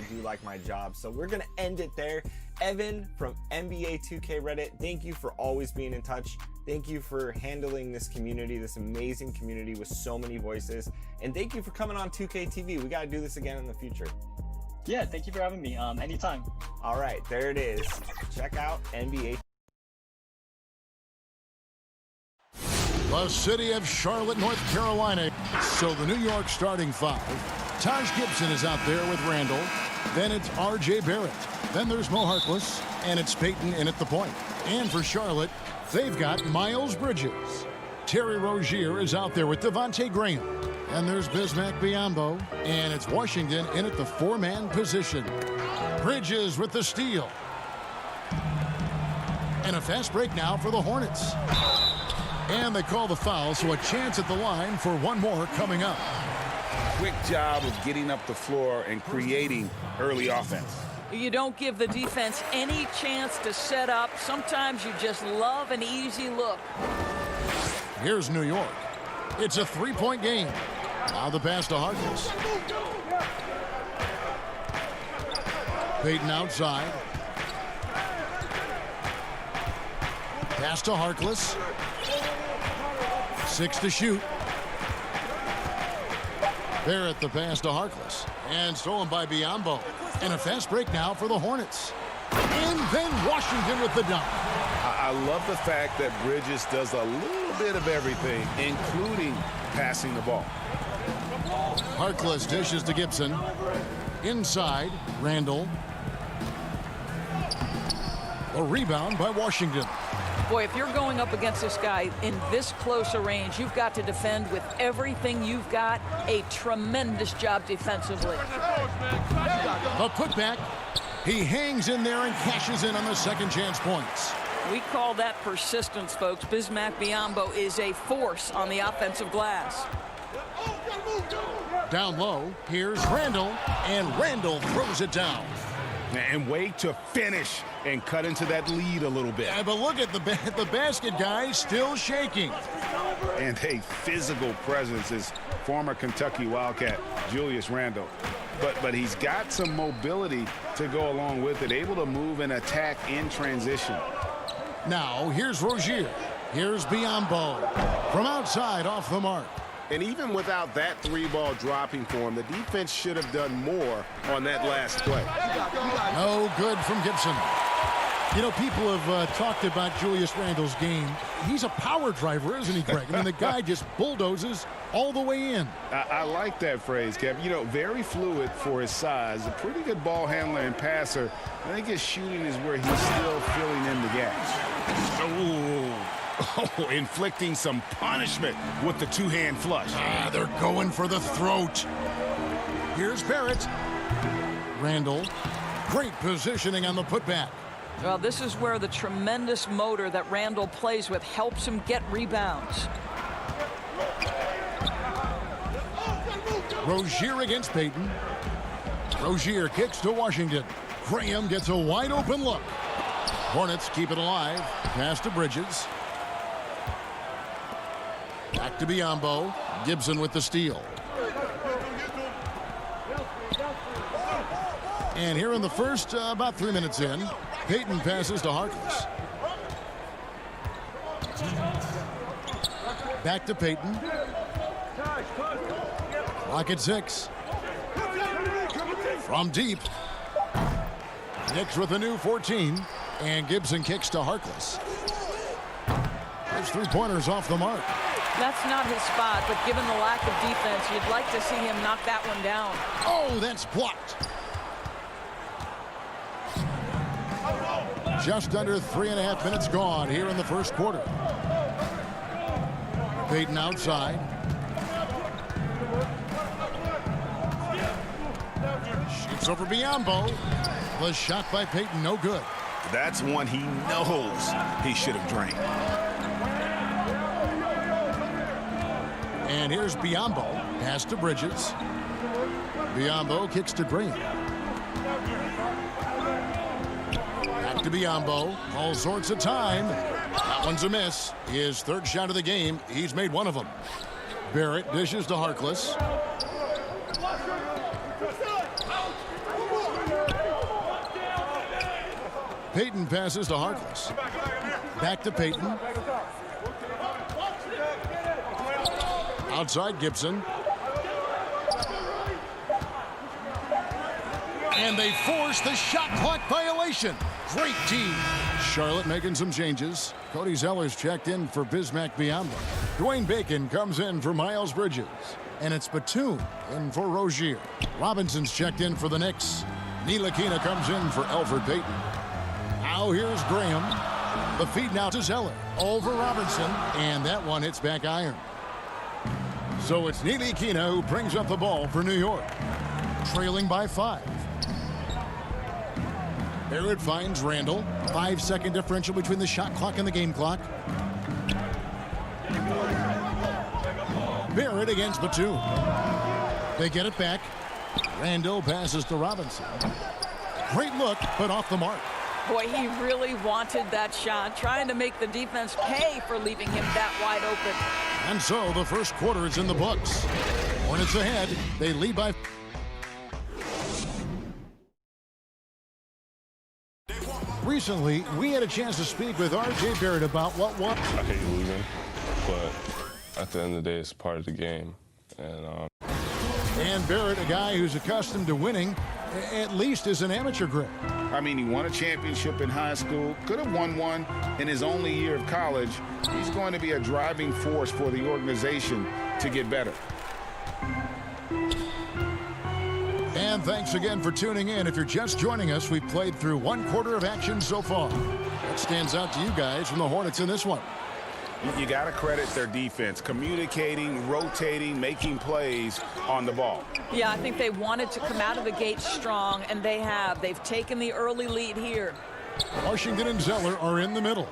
do like my job. So we're going to end it there. Evan from NBA 2K Reddit, thank you for always being in touch. Thank you for handling this community, this amazing community with so many voices. And thank you for coming on 2K TV. We got to do this again in the future. Yeah, thank you for having me. Anytime. All right, there it is. Check out NBA. The city of Charlotte, North Carolina. So the New York starting five. Taj Gibson is out there with Randall. Then it's R.J. Barrett. Then there's Mo Harkless. And it's Peyton in at the point. And for Charlotte, they've got Miles Bridges. Terry Rozier is out there with Devontae Graham. And there's Bismack Biyombo. And it's Washington in at the four-man position. Bridges with the steal. And a fast break now for the Hornets. And they call the foul, so a chance at the line for one more coming up. Quick job of getting up the floor and creating early offense. You don't give the defense any chance to set up. Sometimes you just love an easy look. Here's New York. It's a three-point game. Now the pass to Harkless. Peyton outside. Pass to Harkless. 6 to shoot. Barrett the pass to Harkless. And stolen by Biyombo. And a fast break now for the Hornets. And then Washington with the dunk. I love the fact that Bridges does a little bit of everything, including passing the ball. Harkless dishes to Gibson. Inside, Randall. A rebound by Washington. Boy, if you're going up against this guy in this close a range, you've got to defend with everything you've got. A tremendous job defensively. A putback. He hangs in there and cashes in on the second chance points. We call that persistence, folks. Bismack Biyombo is a force on the offensive glass. Down low, here's Randall, and Randall throws it down. And wait to finish and cut into that lead a little bit. Yeah, but look at the basket guy still shaking. And a physical presence is former Kentucky Wildcat Julius Randle. But he's got some mobility to go along with it, able to move and attack in transition. Now, here's Rozier. Here's Biyombo. From outside, off the mark. And even without that three-ball dropping for him, the defense should have done more on that last play. No good from Gibson. You know, people have talked about Julius Randle's game. He's a power driver, isn't he, Greg? I mean, the guy just bulldozes all the way in. I like that phrase, Kev. You know, very fluid for his size. A pretty good ball handler and passer. I think his shooting is where he's still filling in the gaps. Oh, inflicting some punishment with the two-hand flush. They're going for the throat. Here's Barrett. Randall. Great positioning on the putback. Well, this is where the tremendous motor that Randall plays with helps him get rebounds. Rozier against Peyton. Rozier kicks to Washington. Graham gets a wide open look. Hornets keep it alive. Pass to Bridges. Back to Biyombo. Gibson with the steal. And here in the first, about 3 minutes in, Peyton passes to Harkless. Back to Peyton. Clock at 6. From deep. Knicks with a new 14. And Gibson kicks to Harkless. There's three-pointers off the mark. That's not his spot, but given the lack of defense, you'd like to see him knock that one down. Oh, that's blocked. Just under 3.5 minutes gone here in the first quarter. Peyton outside. Shoots over Biyombo. The shot by Peyton, no good. That's one he knows he should have drained. And here's Biyombo. Pass to Bridges. Biyombo kicks to Graham. Back to Biyombo. All sorts of time. That one's a miss. His third shot of the game. He's made one of them. Barrett dishes to Harkless. Payton passes to Harkless. Back to Payton. Outside Gibson. And they force the shot clock violation. Great team. Charlotte making some changes. Cody Zeller's checked in for Bismack Biyombo. Dwayne Bacon comes in for Miles Bridges. And it's Batum in for Rozier. Robinson's checked in for the Knicks. Ntilikina comes in for Elfrid Payton. Now here's Graham. The feed now to Zeller. Over Robinson. And that one hits back iron. So it's Ntilikina who brings up the ball for New York. Trailing by 5. Barrett finds Randall. 5-second differential between the shot clock and the game clock. Barrett against Batum. They get it back. Randall passes to Robinson. Great look, but off the mark. Boy, he really wanted that shot, trying to make the defense pay for leaving him that wide open. And so the first quarter is in the books. Hornets ahead. They lead by... Recently, we had a chance to speak with R.J. Barrett about what was... I hate losing, but at the end of the day, it's part of the game. And Barrett, a guy who's accustomed to winning, at least as an amateur grade. I mean, he won a championship in high school, could have won one in his only year of college. He's going to be a driving force for the organization to get better. And thanks again for tuning in. If you're just joining us, we've played through one quarter of action so far. What stands out to you guys from the Hornets in this one? You got to credit their defense, communicating, rotating, making plays on the ball. Yeah, I think they wanted to come out of the gate strong, and they have. They've taken the early lead here. Washington and Zeller are in the middle.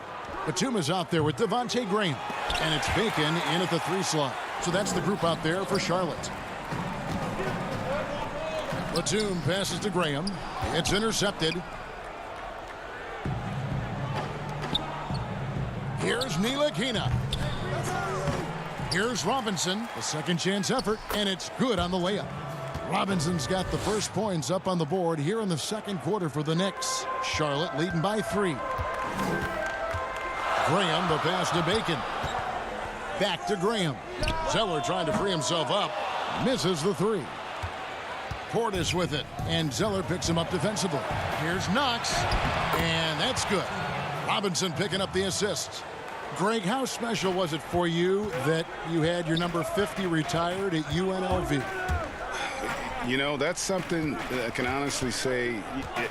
Batum is out there with Devontae Graham. And it's Bacon in at the 3 slot. So that's the group out there for Charlotte. Batum passes to Graham. It's intercepted. Here's Ntilikina. Here's Robinson. A second chance effort, and it's good on the layup. Robinson's got the first points up on the board here in the second quarter for the Knicks. Charlotte leading by 3. Graham, the pass to Bacon. Back to Graham. Zeller trying to free himself up. Misses the 3. Portis with it, and Zeller picks him up defensively. Here's Knox, and that's good. Robinson picking up the assist. Greg, how special was it for you that you had your number 50 retired at UNLV? You know, that's something I can honestly say.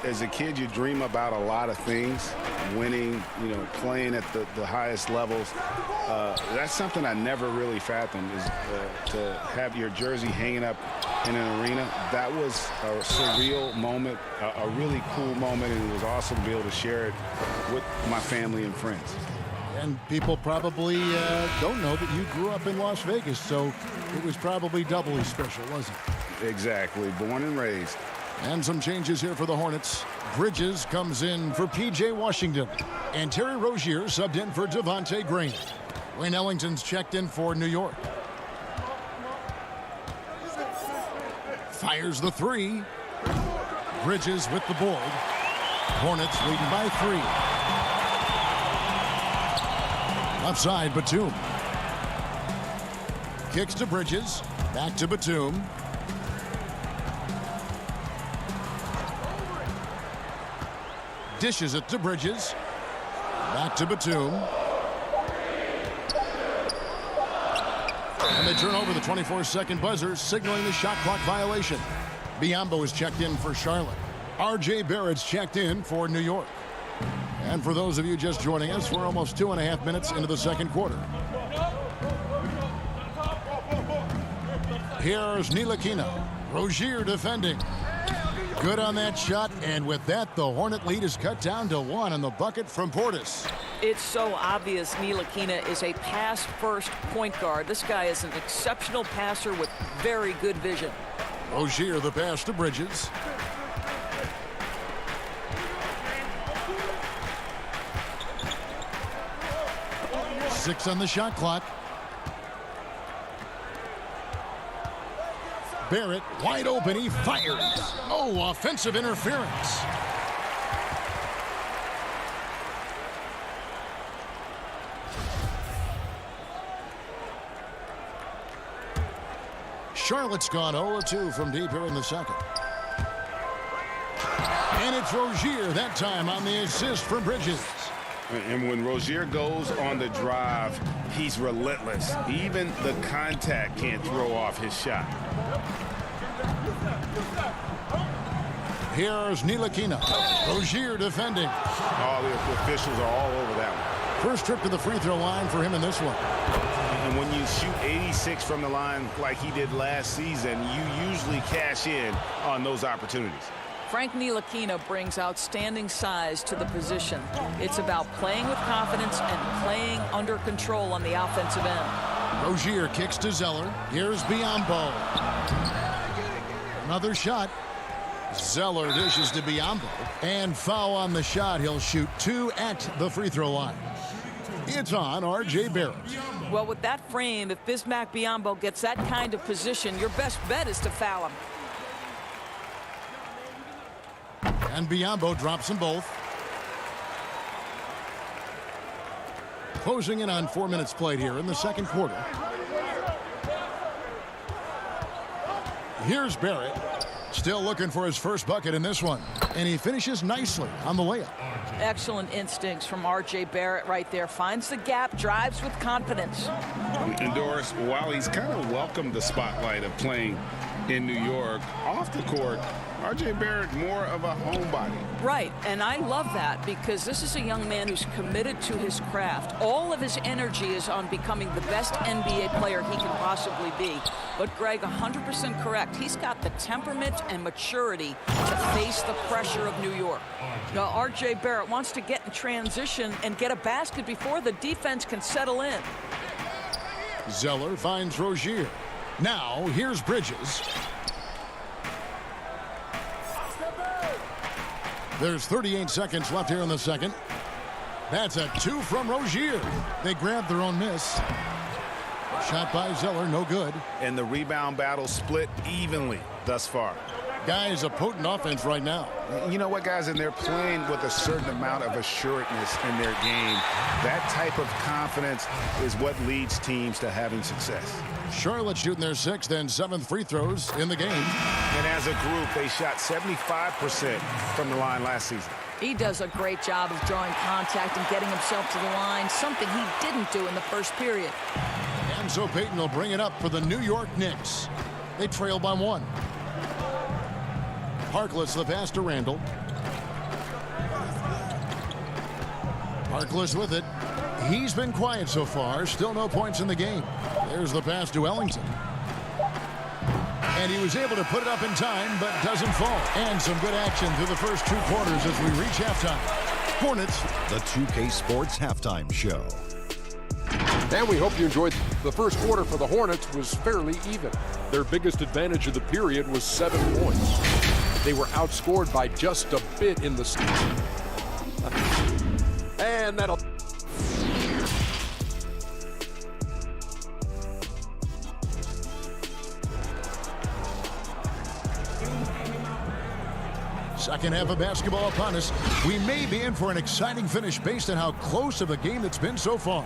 As a kid, you dream about a lot of things. Winning, you know, playing at the highest levels. That's something I never really fathomed, is to have your jersey hanging up in an arena. That was a surreal moment, a really cool moment, and it was awesome to be able to share it with my family and friends. And people probably don't know that you grew up in Las Vegas, so it was probably doubly special, wasn't it? Exactly. Born and raised. And some changes here for the Hornets. Bridges comes in for P.J. Washington. And Terry Rozier subbed in for Devontae Graham. Wayne Ellington's checked in for New York. Fires the 3. Bridges with the board. Hornets leading by 3. Left side, Batum. Kicks to Bridges. Back to Batum. Dishes it to Bridges. Back to Batum. And they turn over the 24-second buzzer, signaling the shot clock violation. Biyombo is checked in for Charlotte. R.J. Barrett's checked in for New York. And for those of you just joining us, we're almost 2.5 minutes into the second quarter. Here's Ntilikina. Rozier defending. Good on that shot, and with that, the Hornet lead is cut down to 1 on the bucket from Portis. It's so obvious Ntilikina is a pass-first point guard. This guy is an exceptional passer with very good vision. Rozier, the pass to Bridges. Six on the shot clock. Barrett wide open, he fires. Oh, offensive interference. Charlotte's gone 0-2 from deep here in the second. And it's Rozier that time on the assist from Bridges. And when Rozier goes on the drive, he's relentless. Even the contact can't throw off his shot. Here's Ntilikina. Rozier defending. Oh, the officials are all over that one. First trip to the free throw line for him in this one. And when you shoot 86 from the line like he did last season, you usually cash in on those opportunities. Frank Ntilikina brings outstanding size to the position. It's about playing with confidence and playing under control on the offensive end. Rozier kicks to Zeller. Here's Biyombo. Another shot. Zeller dishes to Biyombo. And foul on the shot. He'll shoot 2 at the free throw line. It's on R.J. Barrett. Well, with that frame, if Bismack Biyombo gets that kind of position, your best bet is to foul him. And Biyombo drops them both. Closing in on 4 minutes played here in the second quarter. Here's Barrett. Still looking for his first bucket in this one. And he finishes nicely on the layup. Excellent instincts from R.J. Barrett right there. Finds the gap, drives with confidence. And Doris, while he's kind of welcomed the spotlight of playing in New York, off the court, R.J. Barrett more of a homebody. Right, and I love that because this is a young man who's committed to his craft. All of his energy is on becoming the best NBA player he can possibly be. But Greg, 100% correct. He's got the temperament and maturity to face the pressure of New York. Now, R.J. Barrett wants to get in transition and get a basket before the defense can settle in. Zeller finds Rozier. Now, here's Bridges. There's 38 seconds left here in the second. That's a 2 from Rozier. They grabbed their own miss. Shot by Zeller, no good. And the rebound battle split evenly thus far. Guys, a potent offense right now. You know what, guys? And they're playing with a certain amount of assuredness in their game. That type of confidence is what leads teams to having success. Charlotte shooting their 6th and 7th free throws in the game. And as a group, they shot 75% from the line last season. He does a great job of drawing contact and getting himself to the line, something he didn't do in the first period. And so Payton will bring it up for the New York Knicks. They trail by 1. Harkless the pass to Randall. Harkless with it. He's been quiet so far. Still no points in the game. There's the pass to Ellington. And he was able to put it up in time, but doesn't fall. And some good action through the first 2 quarters as we reach halftime. Hornets. The 2K Sports Halftime Show. And we hope you enjoyed the first quarter for the Hornets was fairly even. Their biggest advantage of the period was 7 points. They were outscored by just a bit in the and that'll second half of basketball upon us. We may be in for an exciting finish based on how close of a game it's been so far.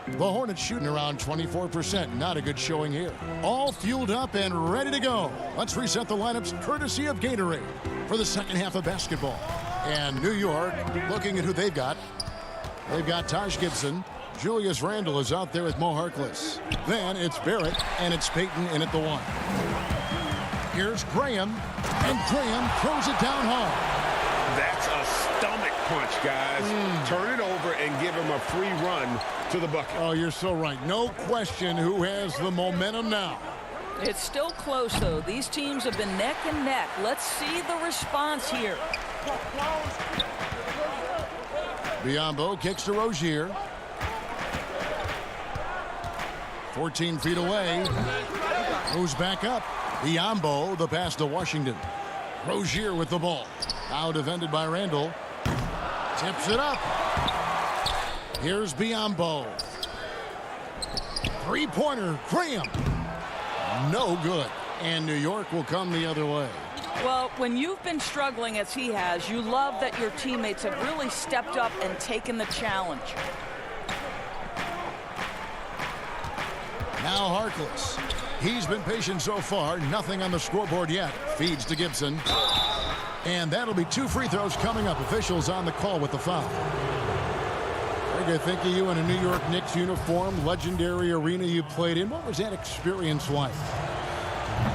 The Hornets shooting around 24%. Not a good showing here. All fueled up and ready to go. Let's reset the lineups courtesy of Gatorade for the second half of basketball. And New York looking at who they've got. They've got Taj Gibson. Julius Randle is out there with Mo Harkless. Then it's Barrett, and it's Payton in at the 1. Here's Graham, and Graham throws it down hard. That's a stomach punch, guys. Turn it over and give him a free run to the bucket. Oh, you're so right. No question who has the momentum now. It's still close, though. These teams have been neck and neck. Let's see the response here. Biyombo kicks to Rozier. 14 feet away. Moves back up. Biyombo, the pass to Washington. Rozier with the ball. Now defended by Randall. Tips it up. Here's Biyombo. Three-pointer, Graham. No good. And New York will come the other way. Well, when you've been struggling as he has, you love that your teammates have really stepped up and taken the challenge. Now Harkless. He's been patient so far. Nothing on the scoreboard yet. Feeds to Gibson. And that'll be 2 free throws coming up. Officials on the call with the foul. Greg, I think of you in a New York Knicks uniform, legendary arena you played in. What was that experience like?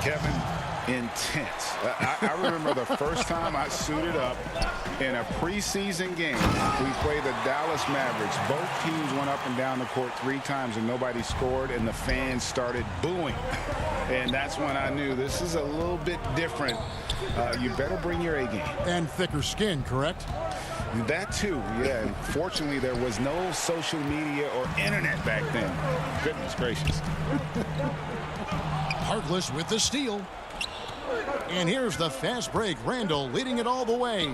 Kevin, intense. I remember the first time I suited up in a preseason game. We played the Dallas Mavericks. Both teams went up and down the court 3 times and nobody scored, and the fans started booing. And that's when I knew this is a little bit different. You better bring your A game. And thicker skin, correct? That too, yeah. And fortunately, there was no social media or internet back then. Goodness gracious. Harkless with the steal. And here's the fast break. Randall leading it all the way.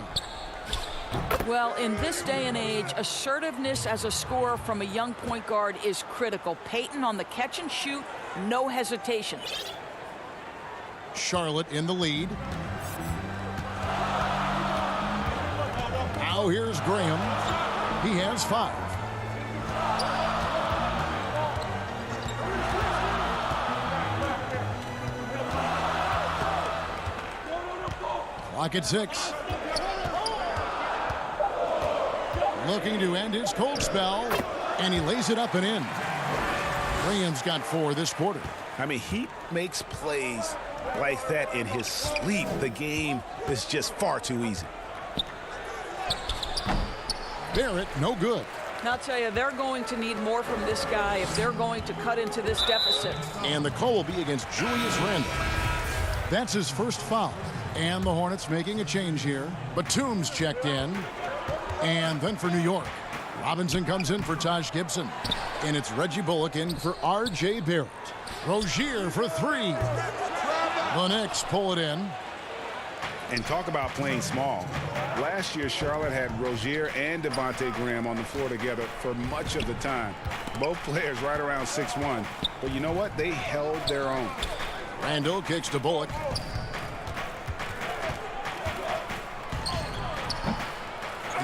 Well, in this day and age, assertiveness as a scorer from a young point guard is critical. Payton on the catch and shoot, no hesitation. Charlotte in the lead. Now here's Graham. He has 5. Clock at 6. Looking to end his cold spell, and he lays it up and in. Graham's got 4 this quarter. I mean, he makes plays like that in his sleep. The game is just far too easy. Barrett, no good. And I'll tell you, they're going to need more from this guy if they're going to cut into this deficit. And the call will be against Julius Randle. That's his first foul. And the Hornets making a change here. Batum's checked in. And then for New York, Robinson comes in for Taj Gibson. And it's Reggie Bullock in for R.J. Barrett. Rozier for 3. The Knicks pull it in. And talk about playing small. Last year, Charlotte had Rozier and Devontae Graham on the floor together for much of the time. Both players right around 6'1". But you know what? They held their own. Randall kicks to Bullock.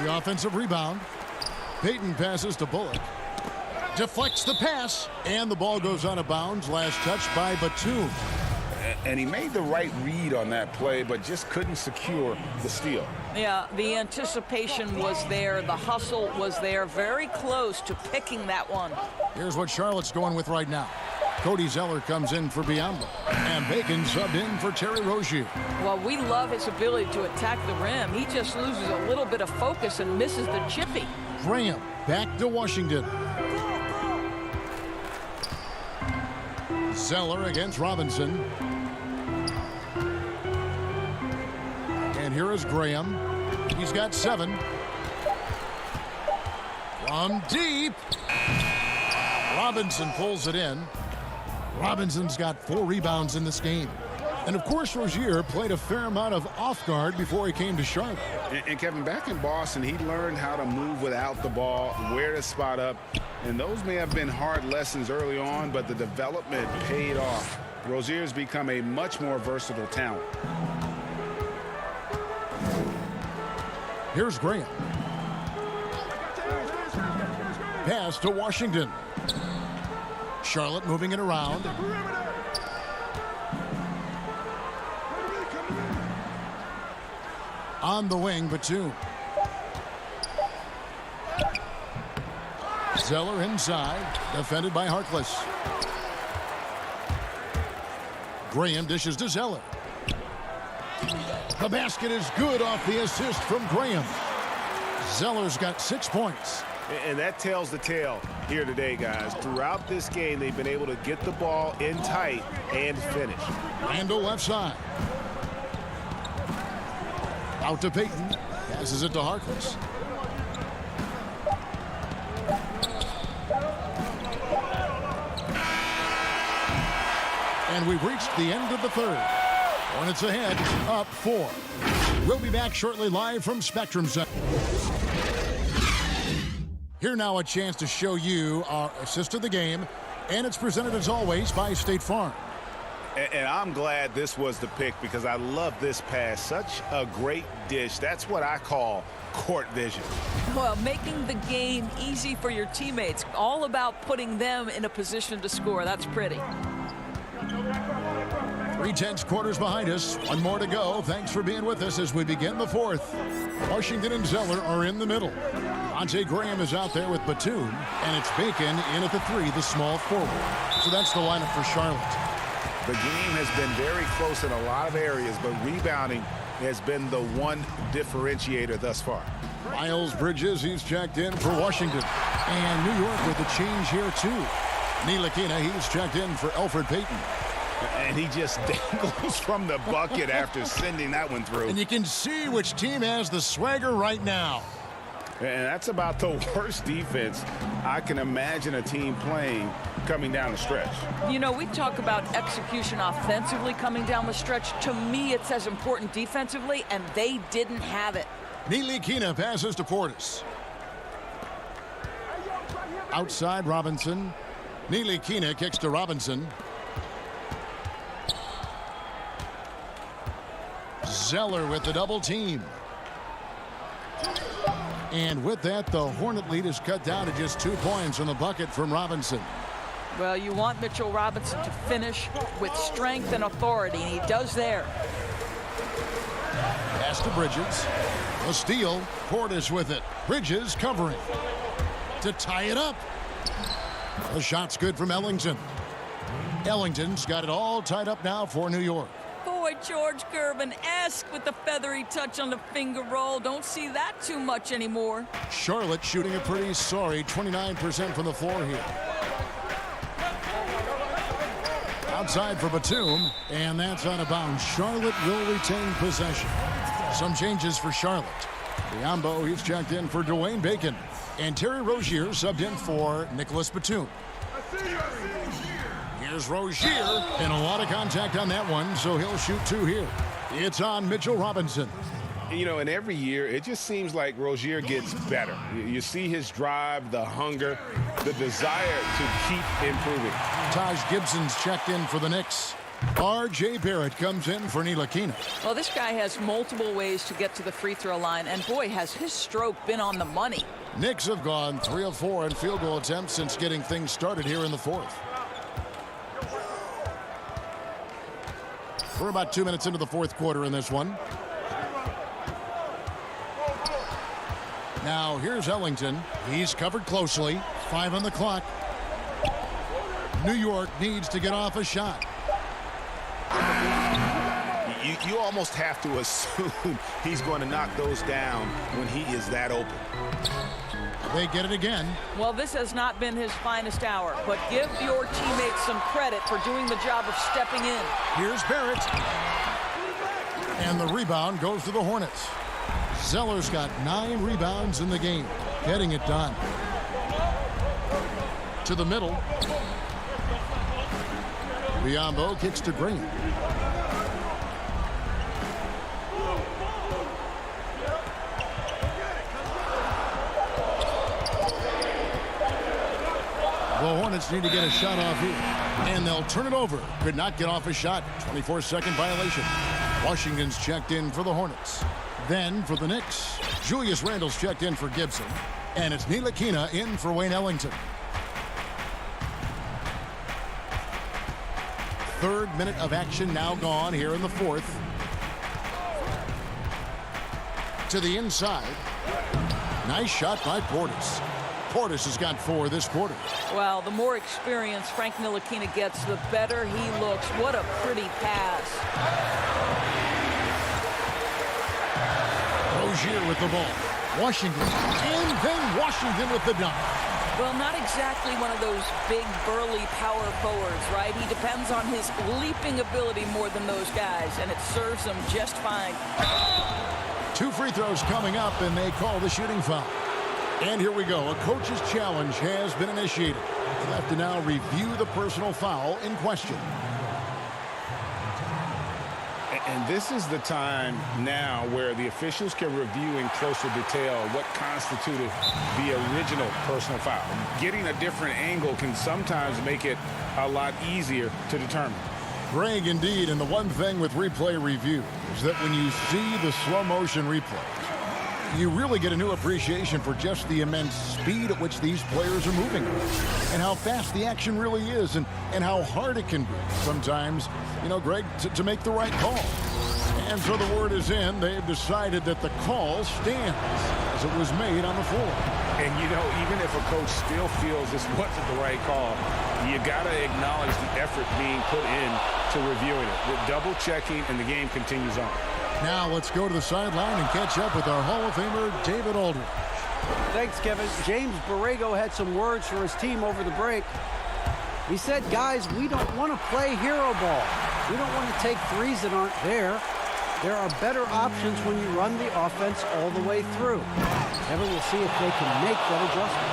The offensive rebound. Payton passes to Bullock. Deflects the pass. And the ball goes out of bounds. Last touch by Batum. And he made the right read on that play, but just couldn't secure the steal. Yeah, the anticipation was there. The hustle was there. Very close to picking that one. Here's what Charlotte's going with right now. Cody Zeller comes in for Biyombo. And Bacon subbed in for Terry Rozier. Well, we love his ability to attack the rim. He just loses a little bit of focus and misses the chippy. Graham back to Washington. Zeller against Robinson. And here is Graham. He's got 7. From deep. Robinson pulls it in. Robinson's got 4 rebounds in this game. And of course, Rozier played a fair amount of off guard before he came to Charlotte. And Kevin, back in Boston, he learned how to move without the ball, where to spot up. And those may have been hard lessons early on, but the development paid off. Rozier's become a much more versatile talent. Here's Graham. Pass to Washington. Charlotte moving it around. On the wing, Batum. Zeller inside, defended by Harkless. Graham dishes to Zeller. The basket is good off the assist from Graham. Zeller's got 6 points. And that tells the tale here today, guys. Throughout this game, they've been able to get the ball in tight and finish. Randall left side. Out to Payton. Passes it to Harkless. And we've reached the end of the third. Hornets ahead, up 4. We'll be back shortly live from Spectrum Center. Here now a chance to show you our assist of the game, and it's presented as always by State Farm. And I'm glad this was the pick because I love this pass. Such a great dish. That's what I call court vision. Well, making the game easy for your teammates. All about putting them in a position to score. That's pretty. 3/10 quarters behind us. One more to go. Thanks for being with us as we begin the fourth. Washington and Zeller are in the middle. Devontae Graham is out there with Batum, and it's Bacon in at the 3, the small forward. So that's the lineup for Charlotte. The game has been very close in a lot of areas, but rebounding has been the one differentiator thus far. Miles Bridges, he's checked in for Washington. And New York with a change here, too. Ntilikina, he's checked in for Elfrid Payton. And he just dangles from the bucket after sending that one through. And you can see which team has the swagger right now. And that's about the worst defense I can imagine a team playing coming down the stretch. You know, we talk about execution offensively coming down the stretch. To me, it's as important defensively, and they didn't have it. Ntilikina passes to Portis. Outside Robinson. Ntilikina kicks to Robinson. Zeller with the double team. And with that, the Hornet lead is cut down to just 2 points on the bucket from Robinson. Well, you want Mitchell Robinson to finish with strength and authority, and he does there. Pass to Bridges. A steal. Portis with it. Bridges covering. To tie it up. The shot's good from Ellington. Ellington's got it all tied up now for New York. Boy, George Gervin-esque with the feathery touch on the finger roll. Don't see that too much anymore. Charlotte shooting a pretty sorry 29% from the floor here. Outside for Batum, and that's out of bounds. Charlotte will retain possession. Some changes for Charlotte. Biyombo, he's checked in for Dwayne Bacon. And Terry Rozier subbed in for Nicholas Batum. Here's Rozier, and a lot of contact on that one, so he'll shoot 2 here. It's on Mitchell Robinson. You know, and every year, it just seems like Rozier gets better. You see his drive, the hunger, the desire to keep improving. Taj Gibson's checked in for the Knicks. R.J. Barrett comes in for Ntilikina. Well, this guy has multiple ways to get to the free throw line, and boy, has his stroke been on the money. Knicks have gone 3 of 4 in field goal attempts since getting things started here in the fourth. We're about 2 minutes into the fourth quarter in this one. Now here's Ellington. He's covered closely. 5 on the clock. New York needs to get off a shot. You almost have to assume he's going to knock those down when he is that open. They get it again. Well, this has not been his finest hour, but give your teammates some credit for doing the job of stepping in. Here's Barrett. And the rebound goes to the Hornets. Zeller's got 9 rebounds in the game, getting it done. To the middle. Biyombo kicks to Green. The Hornets need to get a shot off here, and they'll turn it over. Could not get off a shot. 24-second violation. Washington's checked in for the Hornets. Then for the Knicks, Julius Randle's checked in for Gibson, and it's Ntilikina in for Wayne Ellington. 3rd minute of action now gone here in the fourth. To the inside. Nice shot by Portis. Portis has got 4 this quarter. Well, the more experience Frank Ntilikina gets, the better he looks. What a pretty pass. Rozier with the ball. Washington. And then Washington with the dunk. Well, not exactly one of those big, burly power forwards, right? He depends on his leaping ability more than those guys, and it serves him just fine. 2 free throws coming up, and they call the shooting foul. And here we go. A coach's challenge has been initiated. We'll have to now review the personal foul in question. And this is the time now where the officials can review in closer detail what constituted the original personal foul. Getting a different angle can sometimes make it a lot easier to determine. Greg, indeed, and the one thing with replay review is that when you see the slow motion replays, you really get a new appreciation for just the immense speed at which these players are moving and how fast the action really is and how hard it can be sometimes, Greg, to make the right call. And so the word is in. They've decided that the call stands as it was made on the floor. And, even if a coach still feels this wasn't the right call, you got to acknowledge the effort being put in to reviewing it. The double checking, and the game continues on. Now let's go to the sideline and catch up with our Hall of Famer, David Aldridge. Thanks, Kevin. James Borrego had some words for his team over the break. He said, guys, we don't want to play hero ball. We don't want to take threes that aren't there. There are better options when you run the offense all the way through. Kevin, we'll see if they can make that adjustment.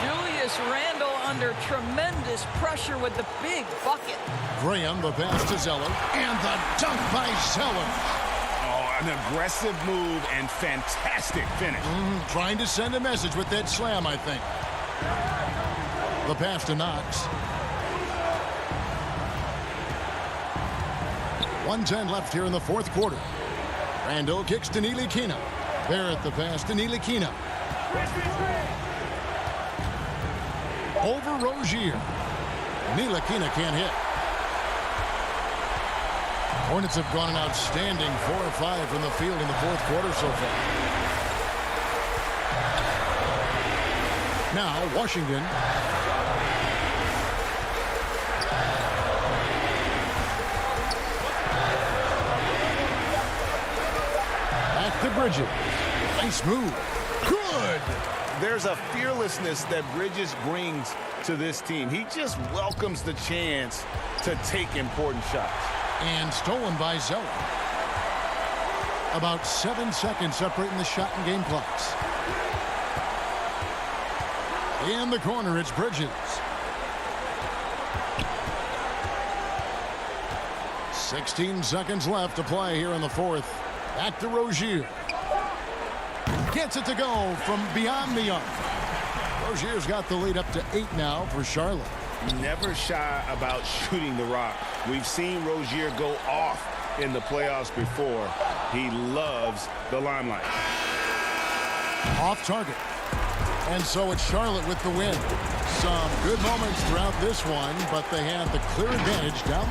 Julius Randle under tremendous pressure with the big bucket. Graham, the pass to Zeller, and the dunk by Zeller. An aggressive move and fantastic finish. Trying to send a message with that slam, I think. The pass to Knox. 1:10 left here in the fourth quarter. Randle kicks to Ntilikina. Barrett the pass to Ntilikina. Over Rozier. Ntilikina can't hit. Hornets have gone an outstanding 4 or 5 from the field in the fourth quarter so far. Now, Washington. Back to Bridges. Nice move. Good. There's a fearlessness that Bridges brings to this team. He just welcomes the chance to take important shots. And stolen by Zeller. About 7 seconds separating the shot and game clocks. In the corner, it's Bridges. 16 seconds left to play here in the fourth. Back to Rozier. Gets it to go from beyond the arc. Rozier's got the lead up to 8 now for Charlotte. Never shy about shooting the rock. We've seen Rozier go off in the playoffs before. He loves the limelight. Off target. And so it's Charlotte with the win. Some good moments throughout this one, but they had the clear advantage down.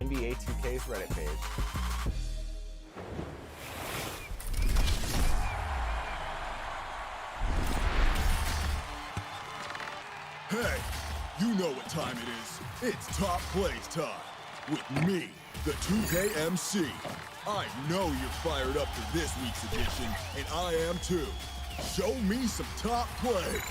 NBA 2K's Reddit page. Hey, you know what time it is. It's Top Plays time. With me, the 2K MC. I know you're fired up for this week's edition, and I am too. Show me some top plays.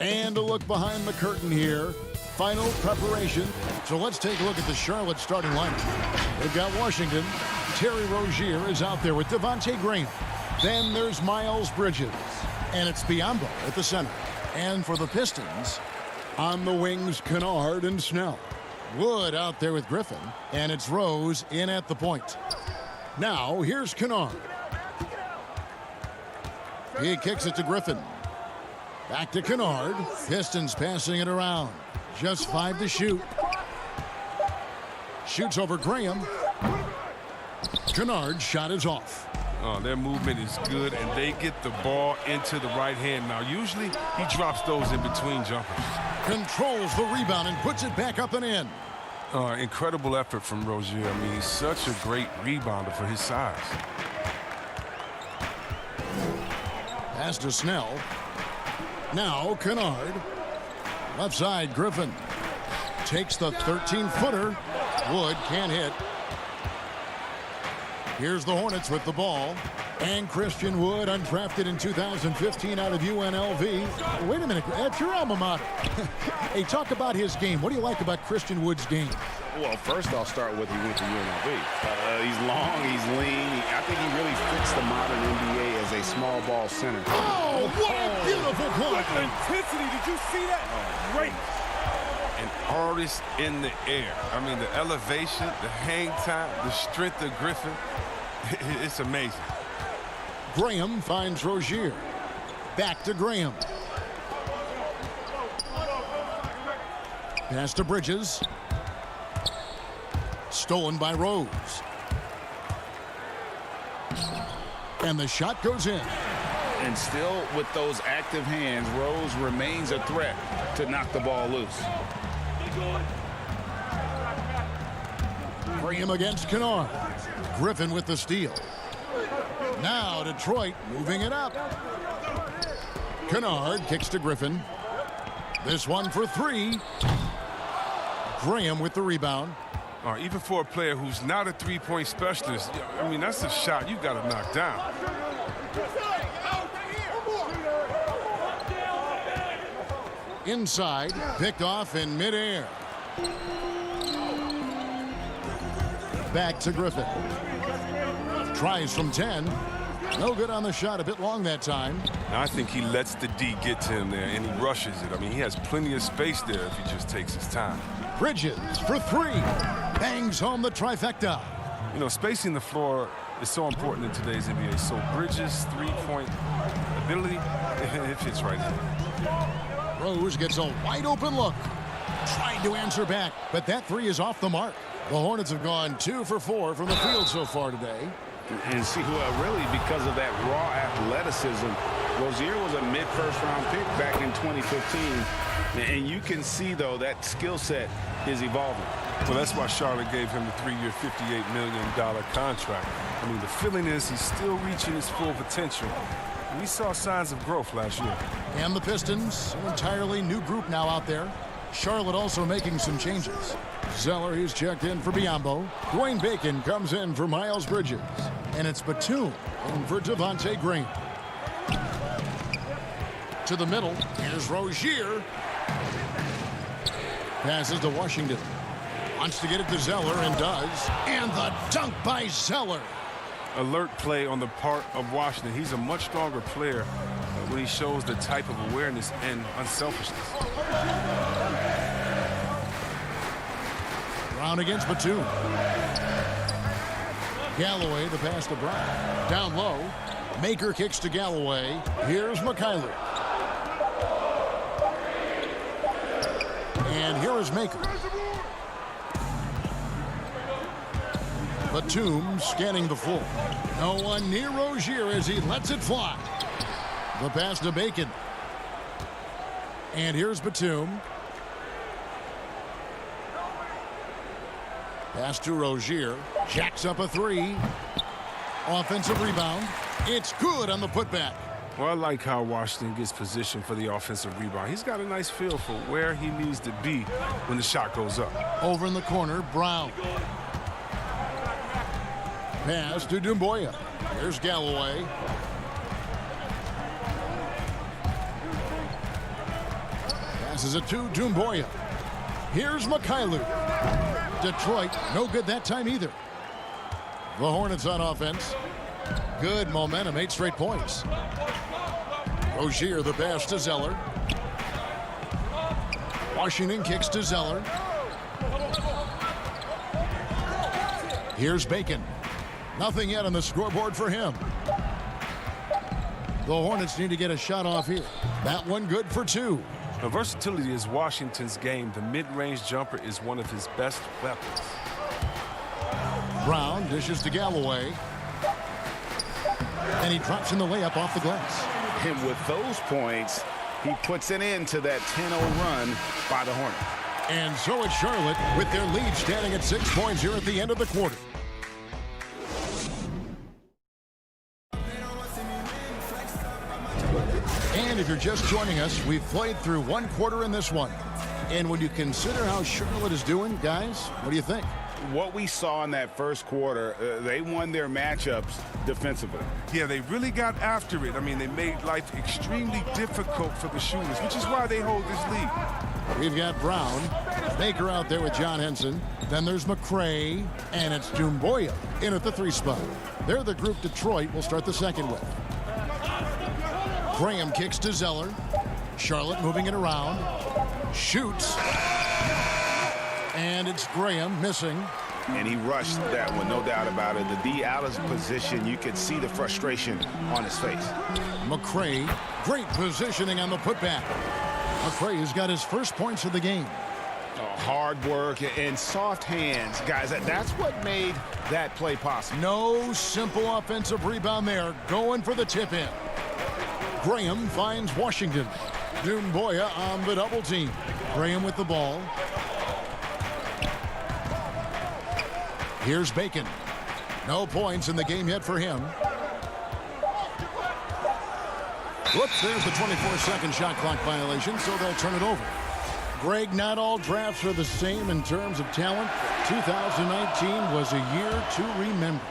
And a look behind the curtain here. Final preparation. So let's take a look at the Charlotte starting lineup. They've got Washington. Terry Rozier is out there with Devontae Graham. Then there's Miles Bridges. And it's Biyombo at the center. And for the Pistons, on the wings, Kennard and Snell. Wood out there with Griffin. And it's Rose in at the point. Now, here's Kennard. He kicks it to Griffin. Back to Kennard. Pistons passing it around. Just 5 to shoot. Shoots over Graham. Kennard's shot is off. Their movement is good, and they get the ball into the right hand. Now, usually he drops those in between jumpers. Controls the rebound and puts it back up and in. Incredible effort from Rozier. I mean, he's such a great rebounder for his size. Pass to Snell. Now Kennard. Left side, Griffin. Takes the 13-footer. Wood can't hit. Here's the Hornets with the ball. And Christian Wood, undrafted in 2015 out of UNLV. Wait a minute, that's your alma mater. Hey, talk about his game. What do you like about Christian Wood's game? Well, first I'll start with he went to UNLV. He's long, he's lean. I think he really fits the modern NBA as a small ball center. Oh, what a beautiful play. What intensity, did you see that? Great. An artist in the air. I mean, the elevation, the hang time, the strength of Griffin, it's amazing. Graham finds Rozier. Back to Graham. Pass to Bridges. Stolen by Rose. And the shot goes in. And still with those active hands, Rose remains a threat to knock the ball loose. Graham against Kennard. Griffin with the steal. Now Detroit moving it up. Kennard kicks to Griffin. This one for 3. Graham with the rebound. Even for a player who's not a three-point specialist, I mean, that's a shot you got to knock down. Inside, picked off in midair. Back to Griffin. Tries from 10. No good on the shot, a bit long that time. I think he lets the D get to him there, and he rushes it. I mean, he has plenty of space there if he just takes his time. Bridges for 3. Bangs home the trifecta. You know, spacing the floor is so important in today's NBA. So Bridges' three-point ability, it fits right in. Rose gets a wide open look. Tried to answer back, but that 3 is off the mark. The Hornets have gone 2 for 4 from the field so far today. And see, well, really, because of that raw athleticism, Rozier was a mid-first-round pick back in 2015. And you can see, though, that skill set is evolving. Well, that's why Charlotte gave him the 3-year, $58 million contract. I mean, the feeling is he's still reaching his full potential. We saw signs of growth last year. And the Pistons, an entirely new group now out there. Charlotte also making some changes. Zeller, he's checked in for Biyombo. Dwayne Bacon comes in for Miles Bridges. And it's Batum in for Devontae Graham. To the middle, here's Rozier. Passes to Washington. Wants to get it to Zeller and does. And the dunk by Zeller. Alert play on the part of Washington. He's a much stronger player when he shows the type of awareness and unselfishness. Brown against Batum. Galloway, the pass to Brown. Down low. Maker kicks to Galloway. Here's McKayler. And here is Maker. Batum scanning the floor. No one near Rozier as he lets it fly. The pass to Bacon. And here's Batum. Pass to Rozier. Jacks up a three. Offensive rebound. It's good on the putback. Well, I like how Washington gets positioned for the offensive rebound. He's got a nice feel for where he needs to be when the shot goes up. Over in the corner, Brown. Pass to Doumbouya. Here's Galloway. Passes it to Doumbouya. Here's Mikhailuk. Detroit, no good that time either. The Hornets on offense. Good momentum, 8 straight points. Rozier, the pass to Zeller. Washington kicks to Zeller. Here's Bacon. Nothing yet on the scoreboard for him. The Hornets need to get a shot off here. That one good for 2. The versatility is Washington's game. The mid-range jumper is one of his best weapons. Brown dishes to Galloway. And he drops in the layup off the glass. And with those points, he puts an end to that 10-0 run by the Hornets. And so it's Charlotte with their lead standing at 6 points here at the end of the quarter. And if you're just joining us, we've played through 1 quarter in this one. And when you consider how Charlotte is doing, guys, what do you think? What we saw in that first quarter, they won their matchups defensively. Yeah, they really got after it. I mean, they made life extremely difficult for the shooters, which is why they hold this lead. We've got Brown, Baker out there with John Henson. Then there's McCray, and it's Doumbouya in at the 3 spot. They're the group Detroit will start the second with. Graham kicks to Zeller. Charlotte moving it around. Shoots. And it's Graham missing. And he rushed that one, no doubt about it. The D out of position, you could see the frustration on his face. McCray, great positioning on the putback. McCray has got his first points of the game. Hard work and soft hands, guys. That's what made that play possible. No simple offensive rebound there. Going for the tip in. Graham finds Washington. Doumbouya on the double team. Graham with the ball. Here's Bacon. No points in the game yet for him. Whoops, there's the 24-second shot clock violation, so they'll turn it over. Greg, not all drafts are the same in terms of talent. 2019 was a year to remember.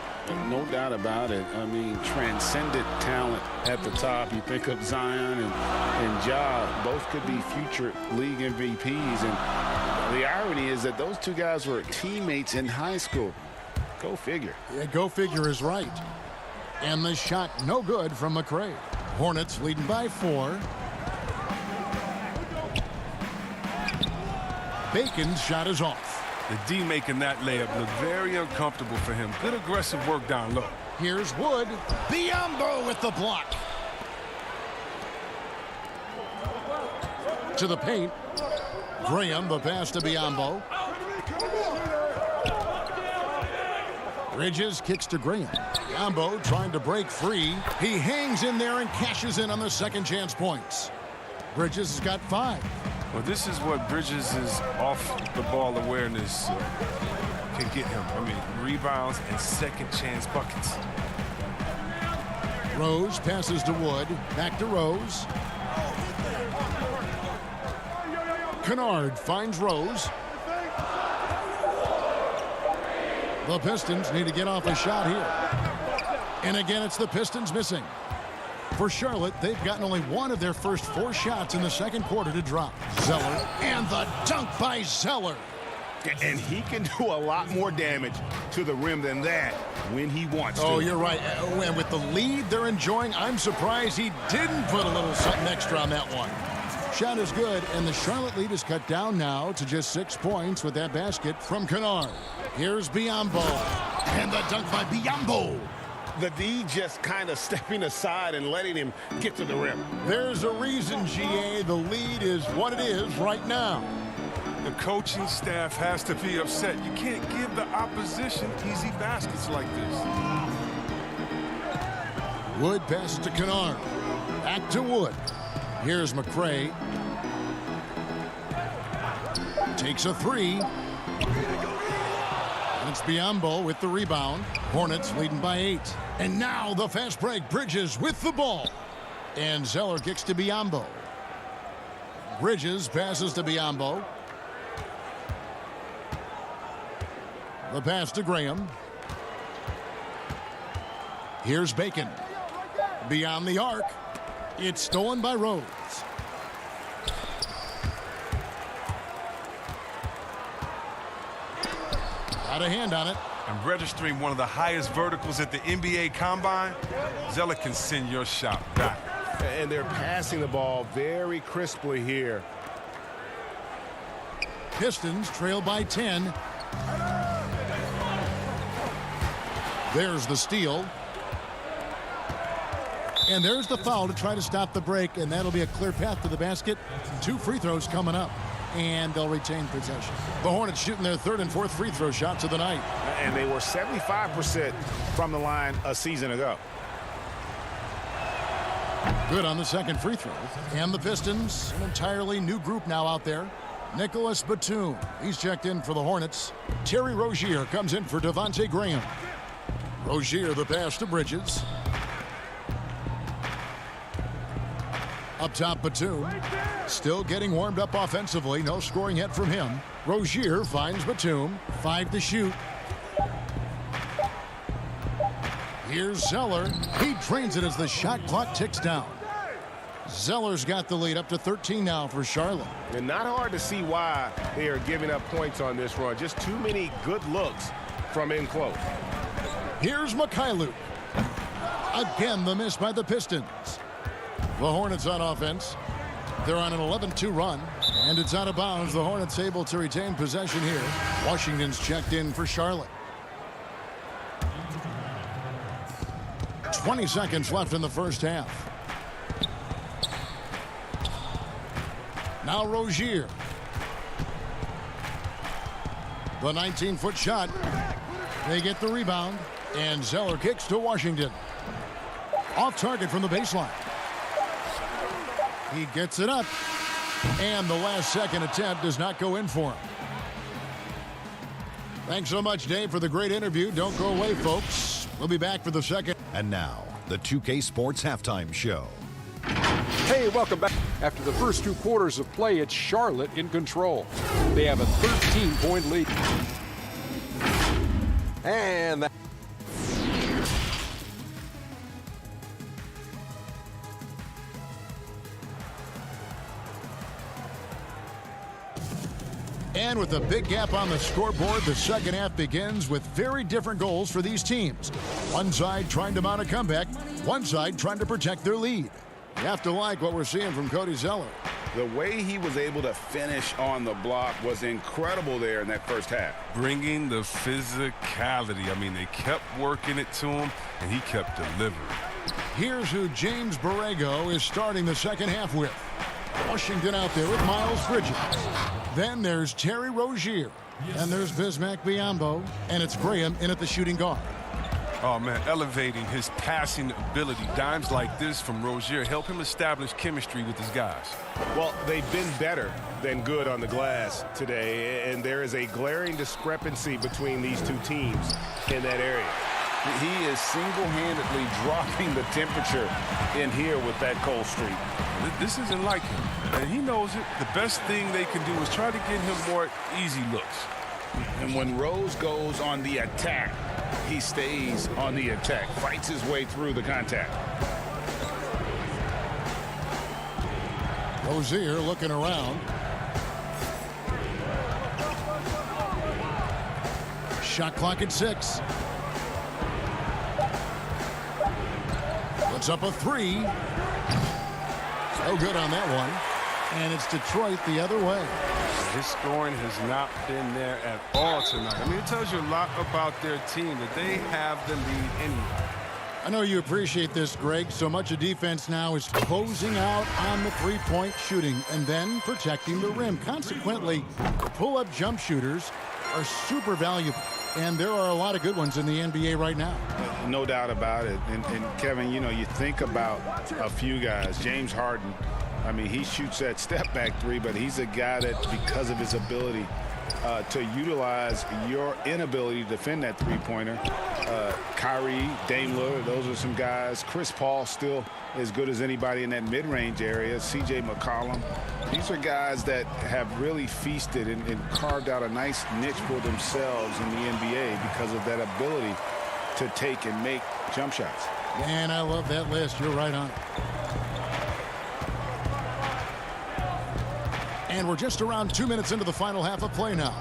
No doubt about it. I mean, transcendent talent at the top. You think of Zion and Ja, both could be future league MVPs. And the irony is that those 2 guys were teammates in high school. Go figure. Yeah, go figure is right. And the shot no good from McCray. Hornets leading by 4. Bacon's shot is off. The D making that layup look very uncomfortable for him. Good aggressive work down low. Here's Wood. Biyombo with the block. To the paint. Graham, the pass to Biyombo. Bridges kicks to Graham. Biyombo trying to break free. He hangs in there and cashes in on the second chance points. Bridges has got 5. Well, this is what Bridges' off-the-ball awareness can get him. I mean, rebounds and second-chance buckets. Rose passes to Wood. Back to Rose. Kennard finds Rose. The Pistons need to get off a shot here. And again, it's the Pistons missing. For Charlotte, they've gotten only 1 of their first 4 shots in the second quarter to drop. Zeller, and the dunk by Zeller. And he can do a lot more damage to the rim than that when he wants to. Oh, you're right. And with the lead they're enjoying, I'm surprised he didn't put a little something extra on that one. Shot is good, and the Charlotte lead is cut down now to just 6 points with that basket from Kennard. Here's Biyombo, and the dunk by Biyombo. The D just kind of stepping aside and letting him get to the rim. There's a reason, GA, the lead is what it is right now. The coaching staff has to be upset. You can't give the opposition easy baskets like this. Wood passes to Kennard. Back to Wood. Here's McCray. Takes a three. And it's Biyombo with the rebound. Hornets leading by 8. And now the fast break. Bridges with the ball. And Zeller kicks to Biyombo. Bridges passes to Biyombo. The pass to Graham. Here's Bacon. Beyond the arc. It's stolen by Rose. Got a hand on it. And registering one of the highest verticals at the NBA Combine, Zeller can send your shot back. And they're passing the ball very crisply here. Pistons trail by 10. There's the steal. And there's the foul to try to stop the break, and that'll be a clear path to the basket. 2 free throws coming up, and they'll retain possession. The Hornets shooting their 3rd and 4th free throw shots of the night. And they were 75% from the line a season ago. Good on the 2nd free throw. And the Pistons, an entirely new group now out there. Nicholas Batum, he's checked in for the Hornets. Terry Rozier comes in for Devontae Graham. Rozier, the pass to Bridges. Up top, Batum. Still getting warmed up offensively. No scoring yet from him. Rozier finds Batum. 5 to shoot. Here's Zeller. He drains it as the shot clock ticks down. Zeller's got the lead up to 13 now for Charlotte. And not hard to see why they are giving up points on this run. Just too many good looks from in close. Here's Mikhailuk. Again, the miss by the Pistons. The Hornets on offense. They're on an 11-2 run, and it's out of bounds. The Hornets able to retain possession here. Washington's checked in for Charlotte. 20 seconds left in the first half. Now Rozier. The 19-foot shot. They get the rebound, and Zeller kicks to Washington. Off target from the baseline. He gets it up, and the last second attempt does not go in for him. Thanks so much, Dave, for the great interview. Don't go away, folks. We'll be back for the second. And now, the 2K Sports Halftime Show. Hey, welcome back. After the first 2 quarters of play, it's Charlotte in control. They have a 13-point lead. And that. And with a big gap on the scoreboard, the second half begins with very different goals for these teams. One side trying to mount a comeback, one side trying to protect their lead. You have to like what we're seeing from Cody Zeller. The way he was able to finish on the block was incredible there in that first half. Bringing the physicality. I mean, they kept working it to him, and he kept delivering. Here's who James Borrego is starting the second half with. Washington out there with Miles Bridges. Then there's Terry Rozier. And there's Bismack Biyombo. And it's Graham in at the shooting guard. Oh, man, elevating his passing ability. Dimes like this from Rozier help him establish chemistry with his guys. Well, they've been better than good on the glass today, and there is a glaring discrepancy between these two teams in that area. He is single-handedly dropping the temperature in here with that cold streak. This isn't like him, and he knows it. The best thing they can do is try to get him more easy looks. And when Rose goes on the attack, he stays on the attack, fights his way through the contact. Rozier looking around. Shot clock at 6. Puts up a 3. So good on that one. And it's Detroit the other way. His scoring has not been there at all tonight. I mean, it tells you a lot about their team that they have the lead anyway. I know you appreciate this, Greg. So much of defense now is closing out on the three-point shooting and then protecting the rim. Consequently, pull-up jump shooters are super valuable. And there are a lot of good ones in the NBA right now. No doubt about it. And Kevin, you know, you think about a few guys. James Harden I mean, he shoots that step-back three, but he's a guy that, because of his ability to utilize your inability to defend that three-pointer, Kyrie, Dame Lillard, those are some guys. Chris Paul still as good as anybody in that mid-range area. C.J. McCollum. These are guys that have really feasted and carved out a nice niche for themselves in the NBA because of that ability to take and make jump shots. Man, I love that list. You're right on it. And we're just around 2 minutes into the final half of play now.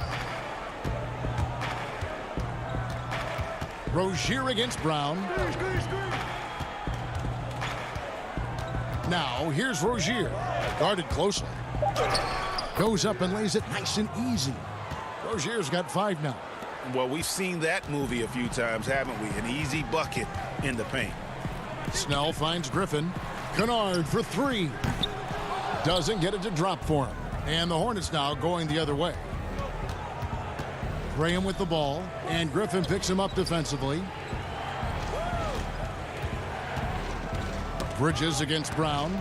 Rozier against Brown. Now, here's Rozier. Guarded closely. Goes up and lays it nice and easy. Rozier's got 5 now. Well, we've seen that movie a few times, haven't we? An easy bucket in the paint. Snell finds Griffin. Kennard for 3. Doesn't get it to drop for him. And the Hornets now going the other way. Graham with the ball, and Griffin picks him up defensively. Bridges against Brown.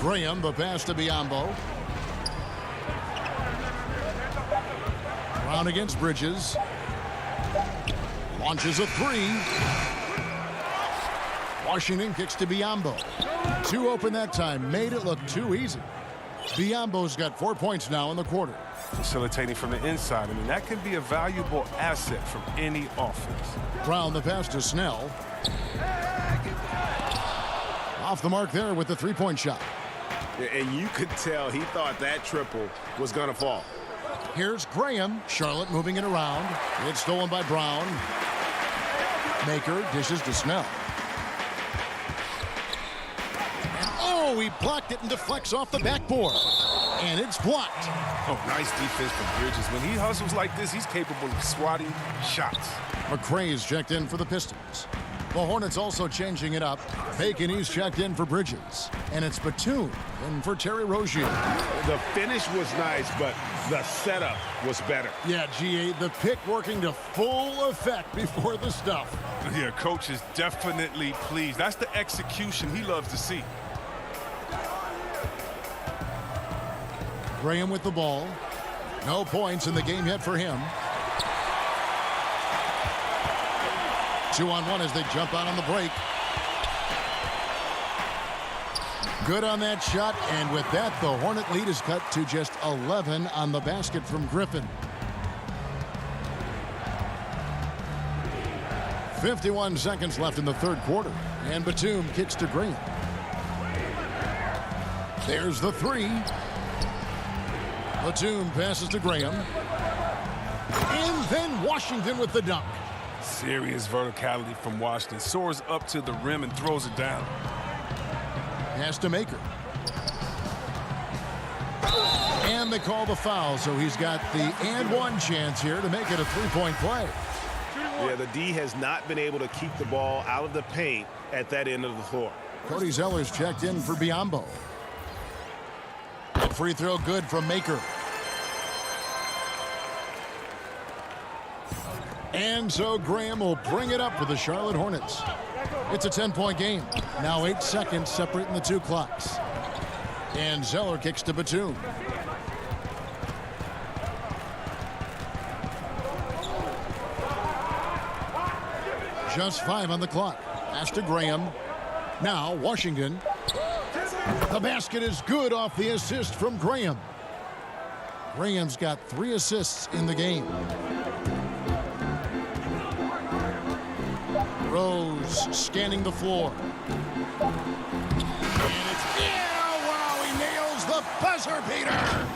Graham, the pass to Biyombo. Brown against Bridges. Launches a 3. Washington kicks to Biyombo. 2 open that time. Made it look too easy. Biyombo's got 4 points now in the quarter. Facilitating from the inside. I mean, that can be a valuable asset from any offense. Brown, the pass to Snell. Off the mark there with the 3-point shot. And you could tell he thought that triple was going to fall. Here's Graham. Charlotte moving it around. It's stolen by Brown. Maker dishes to Snell. And oh, he blocked it and deflects off the backboard. And it's blocked. Oh, nice defense from Bridges. When he hustles like this, he's capable of swatting shots. McRae's checked in for the Pistons. The Hornets also changing it up. Bacon, he's checked in for Bridges. And it's Batum in for Terry Rozier. The finish was nice, but the setup was better. Yeah, GA, the pick working to full effect before the stuff. Yeah, coach is definitely pleased. That's the execution he loves to see. Graham with the ball. No points in the game yet for him. 2-on-1 as they jump out on the break. Good on that shot, and with that, the Hornet lead is cut to just 11 on the basket from Griffin. 51 seconds left in the third quarter, and Batum kicks to Graham. There's the 3. Batum passes to Graham. And then Washington with the dunk. Serious verticality from Washington. Soars up to the rim and throws it down. Pass to Maker. And they call the foul, so he's got the and one chance here to make it a 3-point play. Yeah, the D has not been able to keep the ball out of the paint at that end of the floor. Cody Zeller's checked in for Biyombo. A free throw good from Maker. And so Graham will bring it up for the Charlotte Hornets. It's a 10-point game. Now 8 seconds separating the 2 clocks. And Zeller kicks to Batum. Just 5 on the clock. Pass to Graham. Now Washington. The basket is good off the assist from Graham. Graham's got 3 assists in the game. Rose scanning the floor. And it's, yeah, wow, he nails the buzzer beater.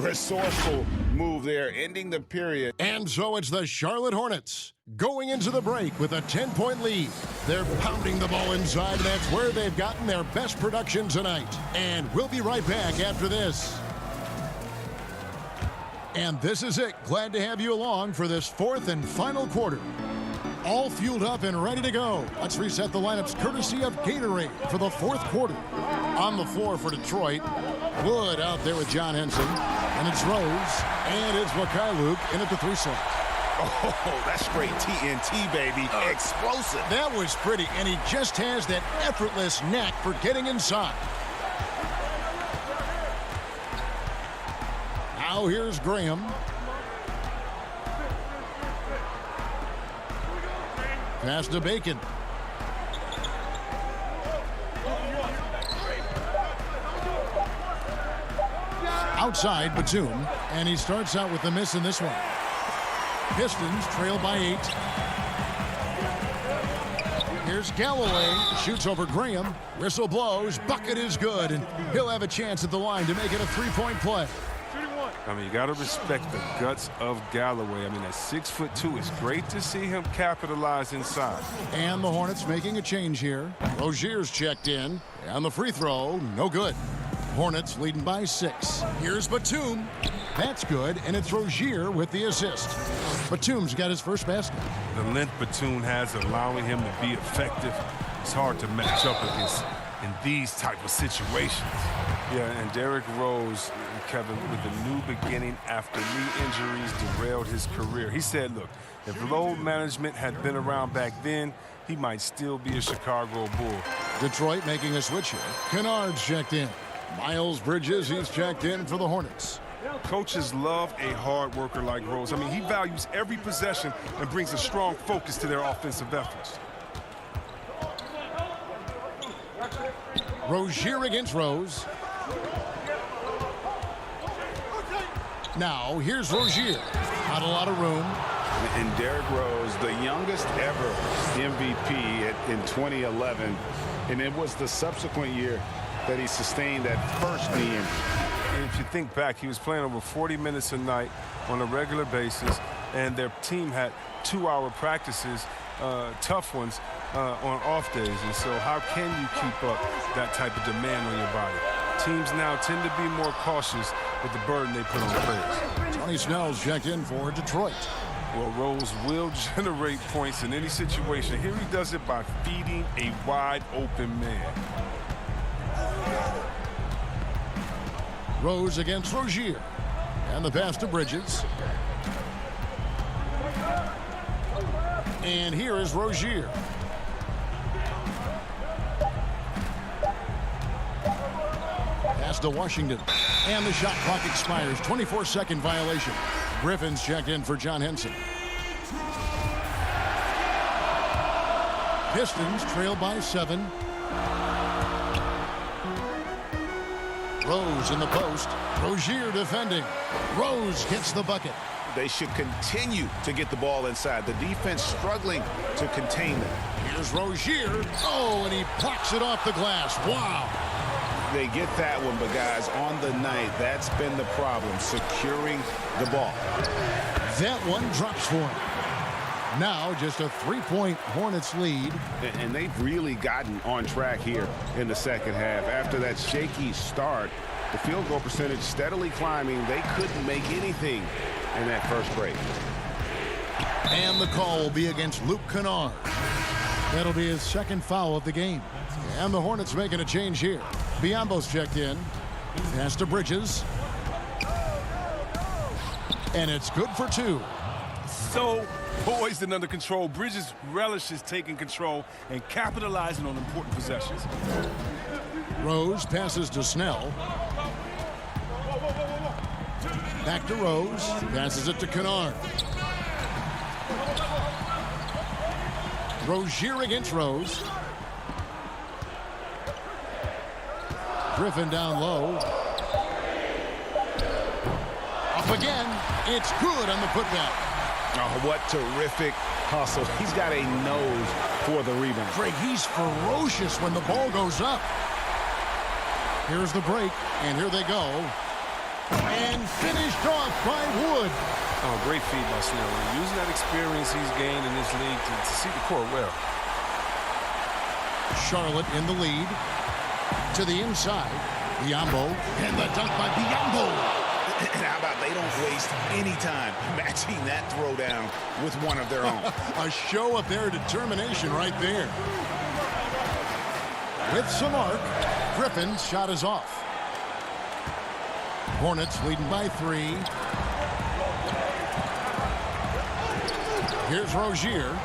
Resourceful move there, ending the period. And so it's the Charlotte Hornets going into the break with a 10-point lead. They're pounding the ball inside, and that's where they've gotten their best production tonight. And we'll be right back after this. And this is it. Glad to have you along for this 4th and final quarter. All fueled up and ready to go. Let's reset the lineups courtesy of Gatorade for the 4th quarter. On the floor for Detroit, Wood out there with John Henson. And it's Rose. And it's Mikhailuk in at the 3 slot. Oh, that's straight TNT, baby. Explosive. That was pretty, and he just has that effortless knack for getting inside. Now here's Graham. Pass to Bacon. Outside Batum, and he starts out with a miss in this one. Pistons trail by 8. Here's Galloway, shoots over Graham. Whistle blows, bucket is good, and he'll have a chance at the line to make it a three-point play. I mean, you got to respect the guts of Galloway. I mean, at 6'2", it's great to see him capitalize inside. And the Hornets making a change here. Rozier's checked in, and the free throw, no good. Hornets leading by 6. Here's Batum. That's good, and it's Rozier with the assist. Batum's got his first basket. The length Batum has allowing him to be effective, it's hard to match up against in these type of situations. Yeah, and Derrick Rose, Kevin, with a new beginning after knee injuries derailed his career. He said, look, if load management had been around back then, he might still be a Chicago Bull. Detroit making a switch here. Kennard's checked in. Miles Bridges, he's checked in for the Hornets. Coaches love a hard worker like Rose. I mean, he values every possession and brings a strong focus to their offensive efforts. Rozier against Rose. Now, here's Rozier. Not a lot of room. And Derrick Rose, the youngest ever MVP in 2011. And it was the subsequent year that he sustained that first knee injury. And if you think back, he was playing over 40 minutes a night on a regular basis, and their team had 2-hour practices, tough ones, on off days. And so how can you keep up that type of demand on your body? Teams now tend to be more cautious with the burden they put on players. Tony Snell's checked in for Detroit. Well, Rose will generate points in any situation. Here he does it by feeding a wide open man. Rose against Rozier. And the pass to Bridges. And here is Rozier. Pass to Washington. And the shot clock expires. 24-second violation. Griffin's checked in for John Henson. Pistons trail by 7. Rose in the post. Rozier defending. Rose gets the bucket. They should continue to get the ball inside. The defense struggling to contain them. Here's Rozier. Oh, and he blocks it off the glass. Wow. They get that one, but guys, on the night, that's been the problem, securing the ball. That one drops for him. Now just a 3-point Hornets lead. And they've really gotten on track here in the second half. After that shaky start, the field goal percentage steadily climbing. They couldn't make anything in that first break. And the call will be against Luke Kennard. That'll be his second foul of the game. And the Hornets making a change here. Biyombo's checked in. Pass to Bridges. And it's good for 2. So poised and under control. Bridges relishes taking control and capitalizing on important possessions. Rose passes to Snell. Back to Rose. Passes it to Kennard. Rozier against Rose. Griffin down low. Up again. It's good on the putback. Oh, what terrific hustle. He's got a nose for the rebound. Greg, he's ferocious when the ball goes up. Here's the break, and here they go. And finished off by Wood. Oh, great feed by Snell. Using that experience he's gained in this league to see the court well. Charlotte in the lead. To the inside. Biyombo. And the dunk by Biyombo. And how about they don't waste any time matching that throwdown with one of their own. A show of their determination right there. With some arc, Griffin's shot is off. Hornets leading by 3. Here's Rozier.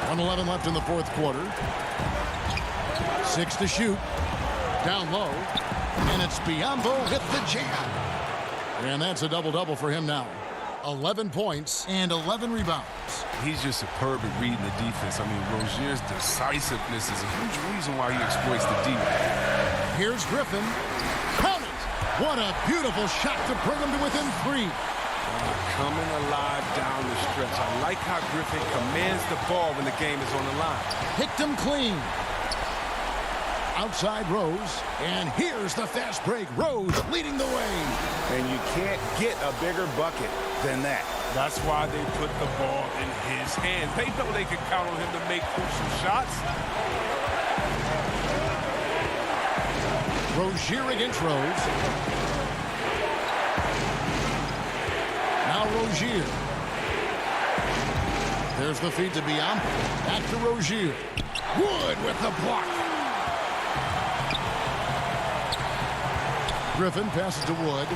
1:11 left in the fourth quarter. 6 to shoot. Down low. And it's Biyombo with the jam. And that's a double-double for him now. 11 points and 11 rebounds. He's just superb at reading the defense. I mean, Rozier's decisiveness is a huge reason why he exploits the D. Here's Griffin. Count it! What a beautiful shot to bring him to within 3. Coming alive down the stretch. I like how Griffin commands the ball when the game is on the line. Picked him clean. Outside Rose, and here's the fast break. Rose leading the way. And you can't get a bigger bucket than that. That's why they put the ball in his hands. They know they can count on him to make crucial shots. Rozier against Rose. Now Rozier. There's the feed to Biyombo. Back to Rozier. Wood with the block. Griffin passes to Wood.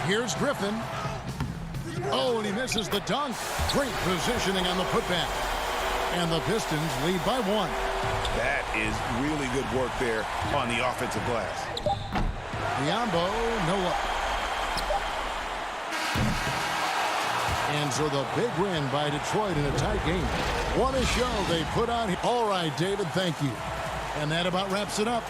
Here's Griffin. Oh, and he misses the dunk. Great positioning on the putback. And the Pistons lead by 1. That is really good work there on the offensive glass. Biyombo, no up. And so the big win by Detroit in a tight game. What a show they put on here. All right, David, thank you. And that about wraps it up.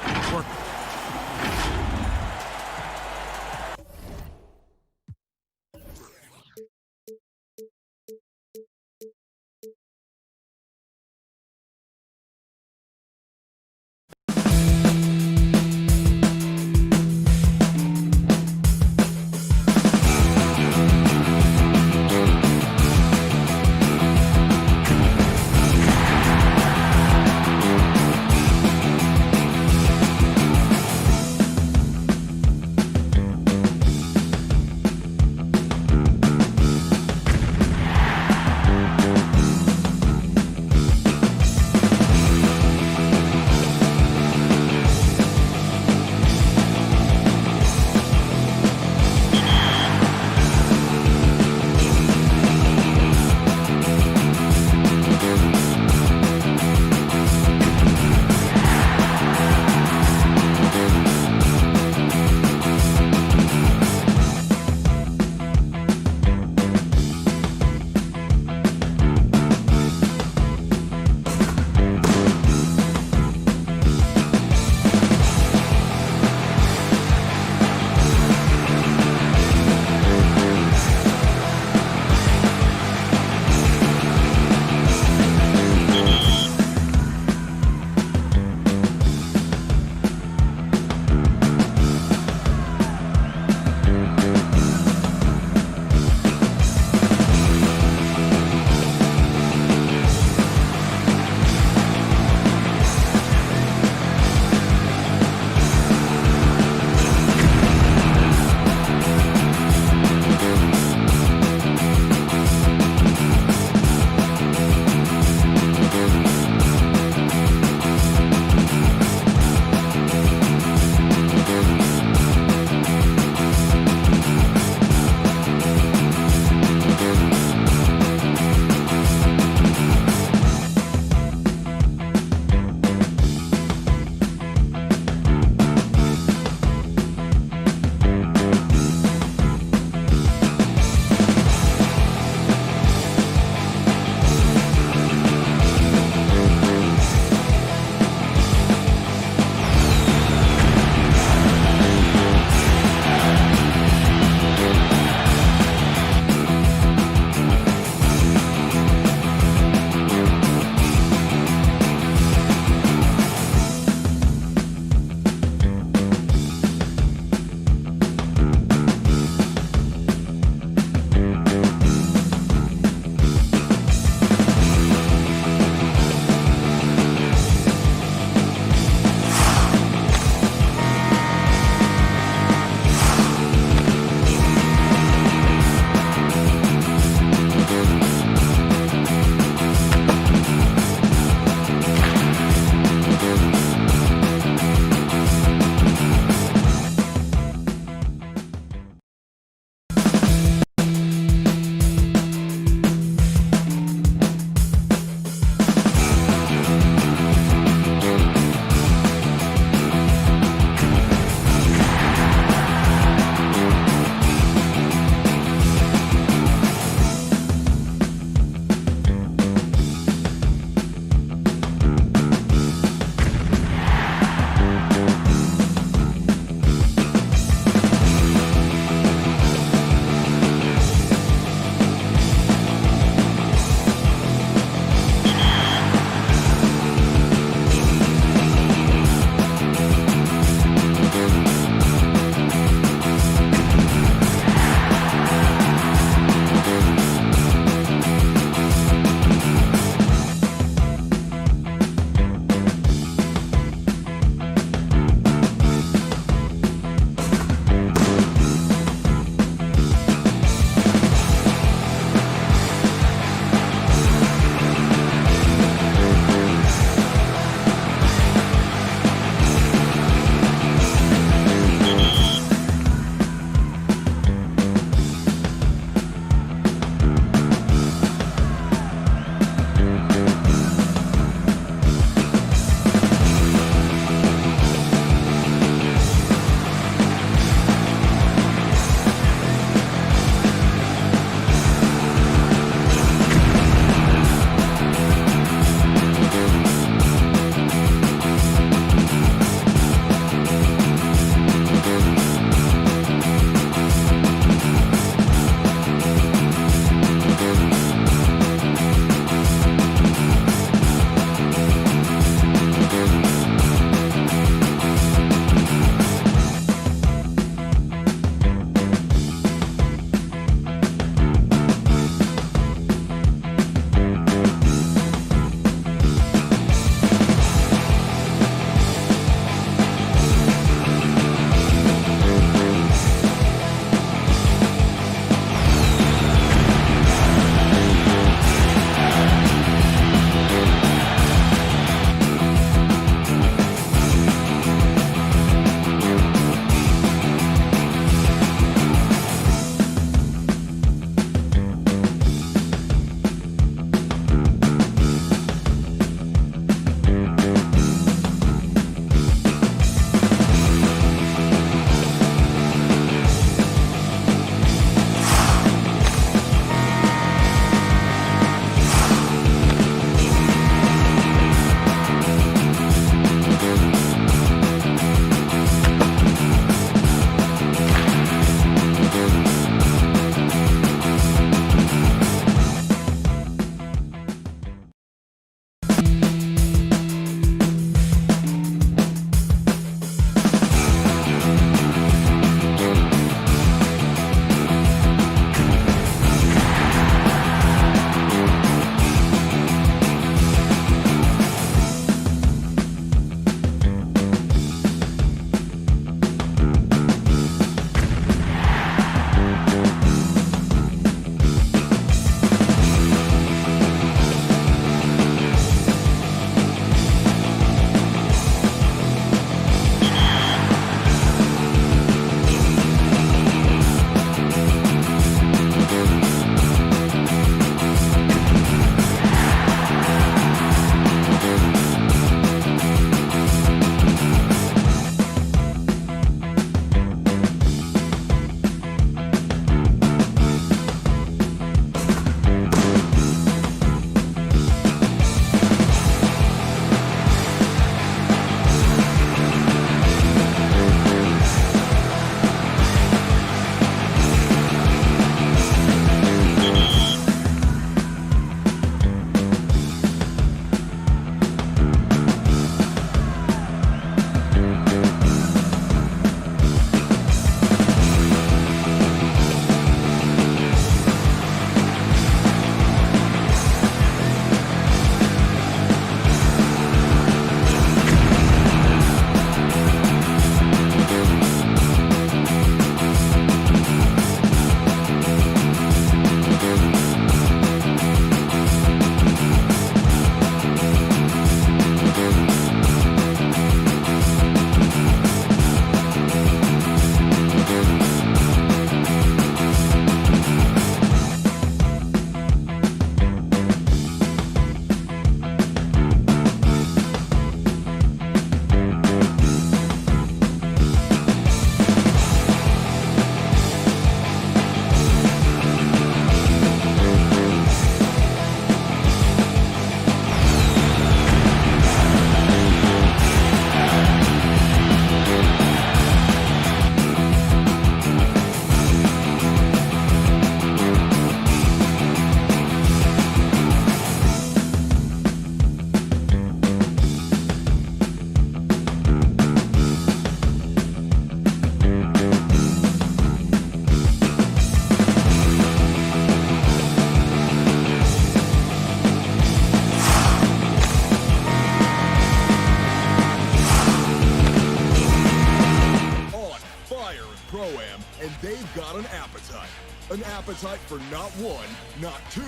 got an appetite. An appetite for not one, not two,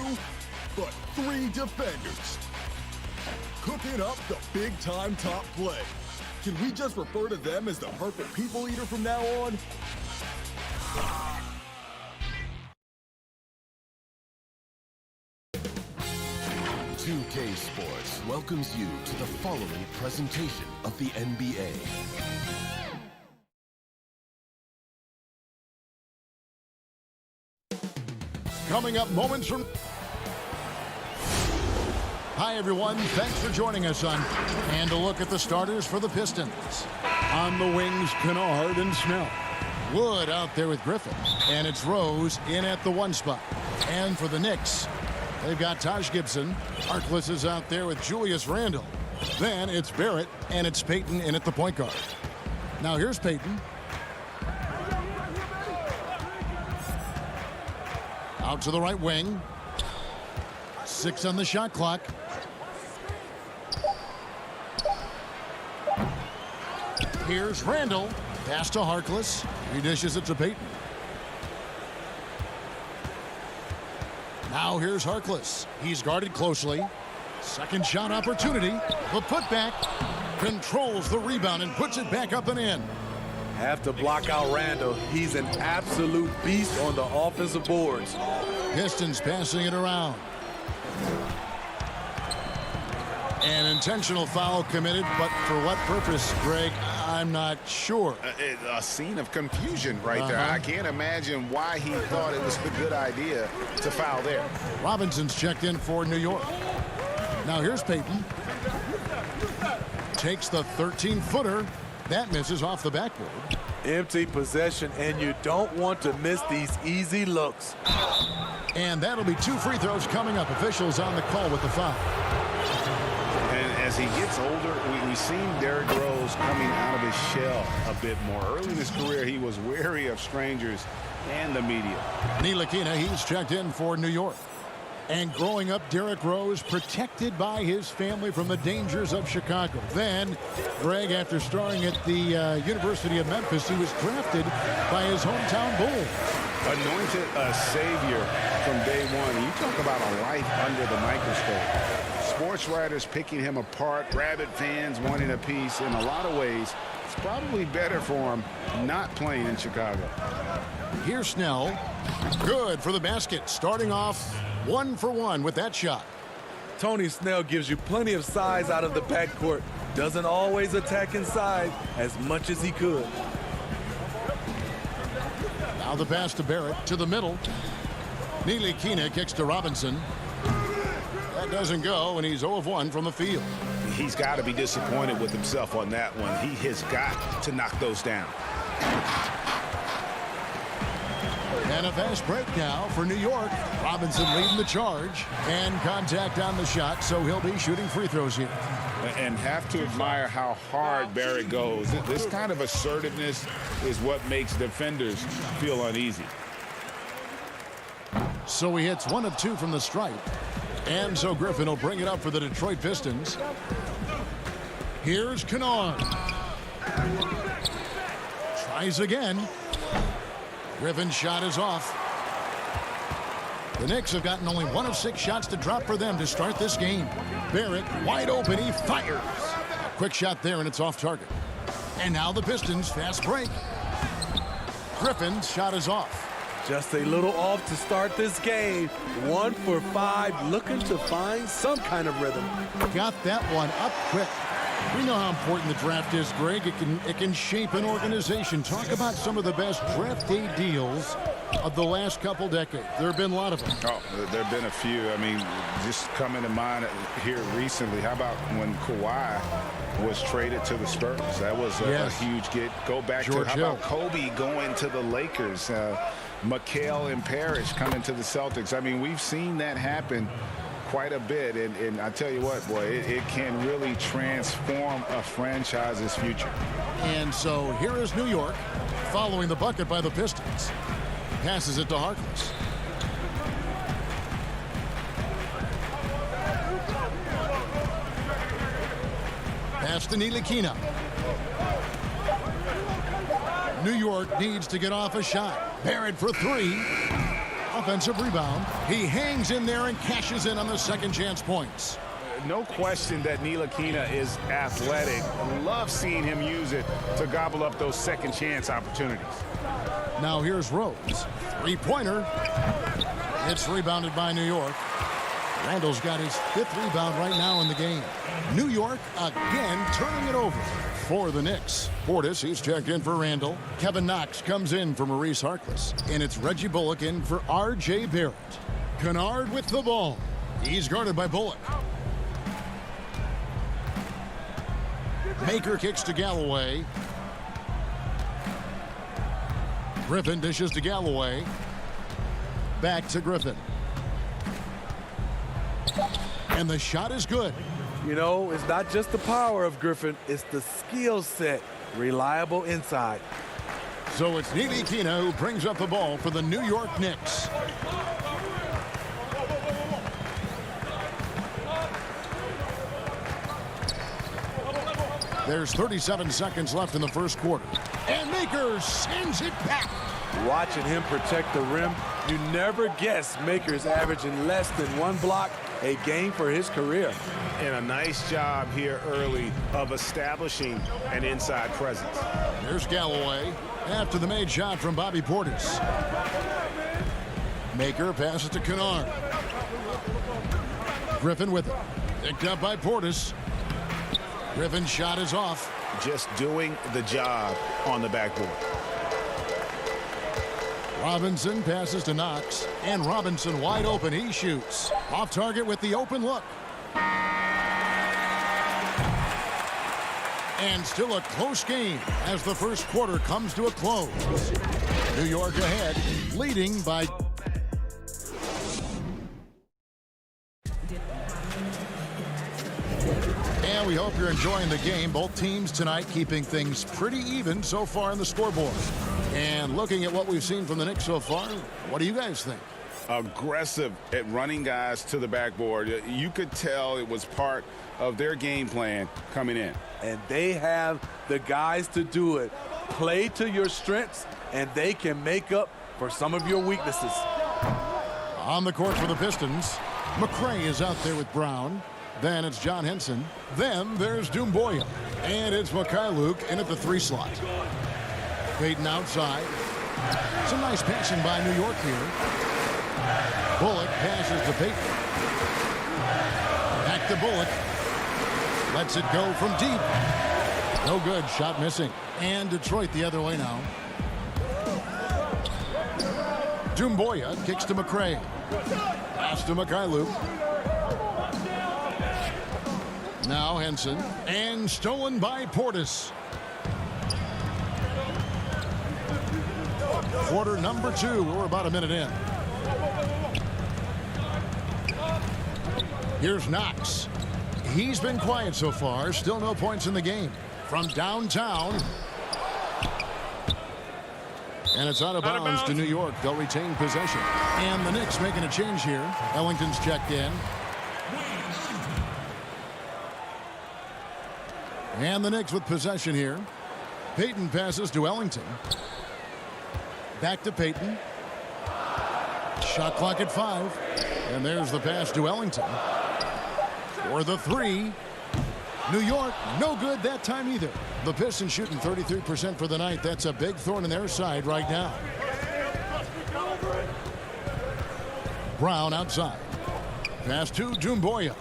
but 3 defenders. Cooking up the big-time top play. Can we just refer to them as the perfect people eater from now on? $2K Sports welcomes you to the following presentation of the NBA. Coming up moments from... Hi, everyone. Thanks for joining us on And a look at the starters for the Pistons. On the wings, Kennard and Snell. Wood out there with Griffin. And it's Rose in at the 1 spot. And for the Knicks, they've got Taj Gibson. Harkless is out there with Julius Randle. Then it's Barrett, and it's Payton in at the point guard. Now here's Payton. Out to the right wing. 6 on the shot clock. Here's Randle. Pass to Harkless. He dishes it to Payton. Now here's Harkless. He's guarded closely. Second shot opportunity. The putback. Controls the rebound and puts it back up and in. Have to block out Randle. He's an absolute beast on the offensive boards. Pistons passing it around. An intentional foul committed, but for what purpose, Greg? I'm not sure. A scene of confusion right there. I can't imagine why he thought it was a good idea to foul there. Robinson's checked in for New York. Now here's Payton. Takes the 13-footer. That misses off the backboard. Empty possession, and you don't want to miss these easy looks. And that'll be 2 free throws coming up. Officials on the call with the foul. And as he gets older, we've seen Derrick Rose coming out of his shell a bit more. Early in his career, he was wary of strangers and the media. Ntilikina, he's checked in for New York. And growing up, Derrick Rose protected by his family from the dangers of Chicago. Then, Greg, after starring at the University of Memphis, he was drafted by his hometown Bulls. Anointed a savior from day one. You talk about a life under the microscope. Sports writers picking him apart, rabid fans wanting a piece. In a lot of ways, it's probably better for him not playing in Chicago. Here's Snell. Good for the basket. Starting off 1 for 1 with that shot. Tony Snell gives you plenty of size out of the backcourt. Doesn't always attack inside as much as he could. Now the pass to Barrett to the middle. Ntilikina kicks to Robinson. That doesn't go, and he's 0 of 1 from the field. He's got to be disappointed with himself on that one. He has got to knock those down. And a fast break now for New York. Robinson leading the charge. And contact on the shot, so he'll be shooting free throws here. And have to admire how hard Barrett goes. This kind of assertiveness is what makes defenders feel uneasy. So he hits 1 of 2 from the stripe. And so Griffin will bring it up for the Detroit Pistons. Here's Kennard. Tries again. Griffin's shot is off. The Knicks have gotten only 1 of 6 shots to drop for them to start this game. Barrett wide open. He fires. A quick shot there, and it's off target. And now the Pistons fast break. Griffin's shot is off. Just a little off to start this game. 1 for 5, looking to find some kind of rhythm. Got that one up quick. We know how important the draft is, Greg. It can shape an organization. Talk about some of the best draft day deals of the last couple decades. There have been a lot of them. Oh, there have been a few. I mean, just coming to mind here recently. How about when Kawhi was traded to the Spurs? That was a huge get. Go back George to how Hill. about Kobe going to the Lakers? McHale and Parrish coming to the Celtics. I mean, we've seen that happen quite a bit, and I tell you what, boy, it can really transform a franchise's future. And so here is New York following the bucket by the Pistons. Passes it to Harkless. Pass to Ntilikina. New York needs to get off a shot. Barrett for three. Offensive rebound. He hangs in there and cashes in on the second chance points. No question that Ntilikina is athletic. I love seeing him use it to gobble up those second chance opportunities. Now here's Rose. Three-pointer. It's rebounded by New York. Randall's got his 5th rebound right now in the game. New York again turning it over for the Knicks. Portis, he's checked in for Randall. Kevin Knox comes in for Maurice Harkless. And it's Reggie Bullock in for R.J. Barrett. Kennard with the ball. He's guarded by Bullock. Maker kicks to Galloway. Griffin dishes to Galloway. Back to Griffin. And the shot is good. You know, it's not just the power of Griffin, it's the skill set. Reliable inside. So it's Ntilikina who brings up the ball for the New York Knicks. There's 37 seconds left in the first quarter. And Maker sends it back. Watching him protect the rim, you never guess Maker's averaging less than 1 block a game for his career. And a nice job here early of establishing an inside presence. Here's Galloway after the made shot from Bobby Portis. Maker passes to Kennard. Griffin with it. Picked up by Portis. Griffin's shot is off. Just doing the job on the backboard. Robinson passes to Knox, and Robinson wide open. He shoots. Off target with the open look. And still a close game as the first quarter comes to a close. New York ahead, leading by... And we hope you're enjoying the game. Both teams tonight keeping things pretty even so far in the scoreboard. And looking at what we've seen from the Knicks so far, what do you guys think? Aggressive at running guys to the backboard. You could tell it was part of their game plan coming in. And they have the guys to do it. Play to your strengths, and they can make up for some of your weaknesses. On the court for the Pistons, McRae is out there with Brown. Then it's John Henson. Then there's Doumbouya. And it's Mikhailuk in at the 3 slot. Payton outside. Some nice passing by New York here. Bullock passes to Payton. Back to Bullock. Lets it go from deep. No good. Shot missing. And Detroit the other way now. Doumbouya kicks to McRae. Pass to Mikhailuk. Now Henson. And stolen by Portis. Quarter number 2. We're about a minute in. Here's Knox. He's been quiet so far. Still no points in the game. From downtown. And it's out of bounds to New York. They'll retain possession. And the Knicks making a change here. Ellington's checked in. And the Knicks with possession here. Payton passes to Ellington. Back to Payton. Shot clock at 5. And there's the pass to Ellington. For the 3. New York, no good that time either. The Pistons shooting 33% for the night. That's a big thorn in their side right now. Brown outside. Pass to Doumbouya.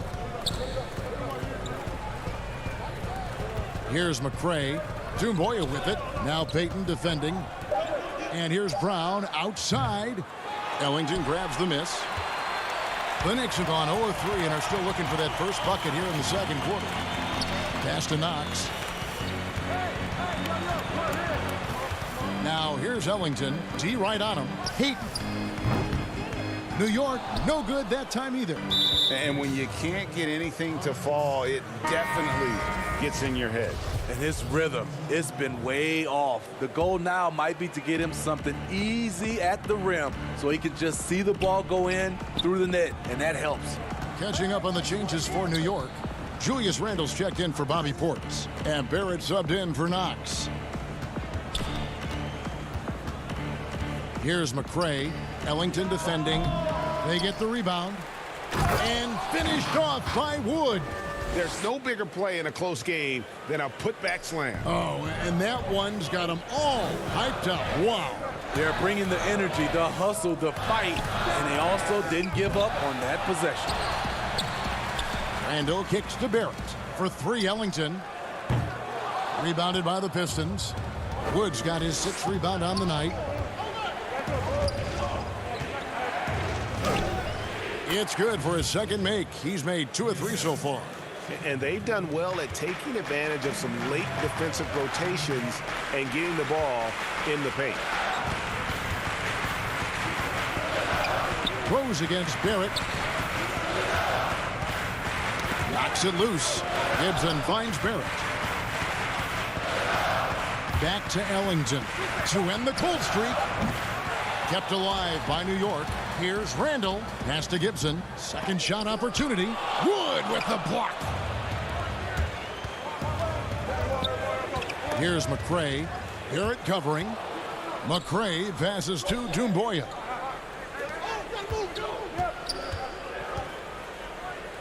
Here's McRae. Doumbouya with it. Now Payton defending. And here's Brown outside. Ellington grabs the miss. The Knicks have gone 0-3 and are still looking for that first bucket here in the second quarter. Pass to Knox. Now here's Ellington. D right on him. Payton. New York, no good that time either. And when you can't get anything to fall, it definitely gets in your head. And his rhythm, it's been way off. The goal now might be to get him something easy at the rim so he can just see the ball go in through the net, and that helps. Catching up on the changes for New York. Julius Randle's checked in for Bobby Portis. And Barrett subbed in for Knox. Here's McCray. Ellington defending. They get the rebound. And finished off by Wood. There's no bigger play in a close game than a putback slam. Oh, and that one's got them all hyped up. Wow. They're bringing the energy, the hustle, the fight, and they also didn't give up on that possession. Randall kicks to Barrett for 3. Ellington. Rebounded by the Pistons. Woods got his 6th rebound on the night. It's good for his second make. He's made 2 of 3 so far. And they've done well at taking advantage of some late defensive rotations and getting the ball in the paint. Throws against Barrett. Knocks it loose. Gibson finds Barrett. Back to Ellington to end the cold streak. Kept alive by New York. Here's Randall. Pass to Gibson. Second shot opportunity. Wood with the block. Here's McCray. Barrett covering. McCray passes to Doumbouya.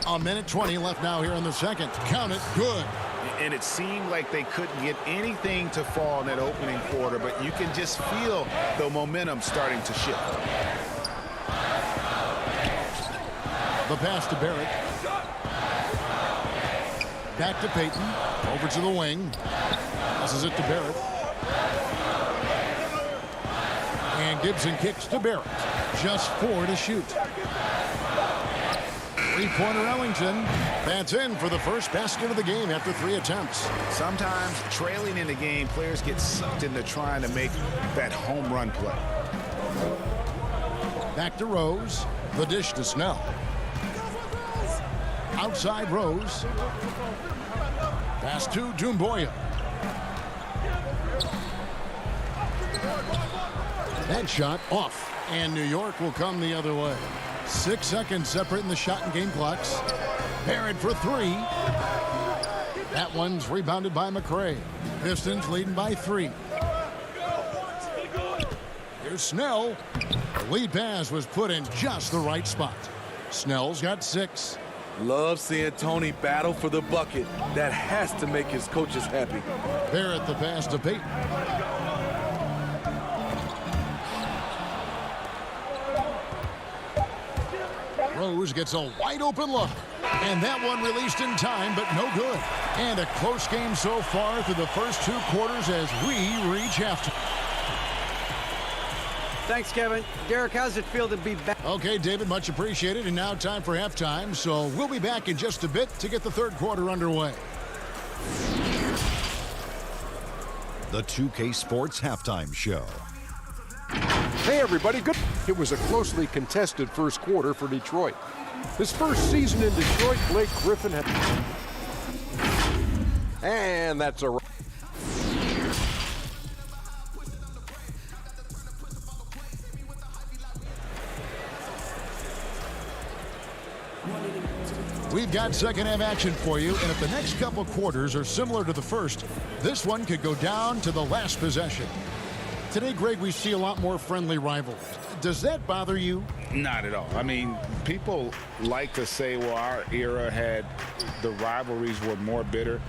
A minute 20 left now here in the second. Count it. Good. And it seemed like they couldn't get anything to fall in that opening quarter, but you can just feel the momentum starting to shift. The pass to Barrett. Back to Payton. Over to the wing. Passes it to Barrett. And Gibson kicks to Barrett. Just 4 to shoot. 3-pointer Ellington. That's in for the first basket of the game after 3 attempts. Sometimes trailing in the game, players get sucked into trying to make that home run play. Back to Rose. The dish to Snell. Outside Rose. Pass to Doumbouya. That shot off. And New York will come the other way. 6 seconds separating the shot and game clocks. Barrett for 3. That one's rebounded by McCray. Pistons leading by 3. Here's Snell. The lead pass was put in just the right spot. Snell's got 6. Love seeing Tony battle for the bucket. That has to make his coaches happy. Barrett the pass to Payton. Rose gets a wide open look. And that one released in time, but no good. And a close game so far through the first 2 quarters as we reach halftime. Thanks, Kevin. Derek, how's it feel to be back? Okay, David, much appreciated. And now time for halftime. So we'll be back in just a bit to get the third quarter underway. The 2K Sports Halftime Show. Hey, everybody. Good. It was a closely contested first quarter for Detroit. His first season in Detroit, Blake Griffin had... And that's a... We've got second half action for you, and if the next couple quarters are similar to the first, this one could go down to the last possession. Today, Greg, we see a lot more friendly rivalries. Does that bother you? Not at all. I mean, people like to say, well, our era had the rivalries were more bitter.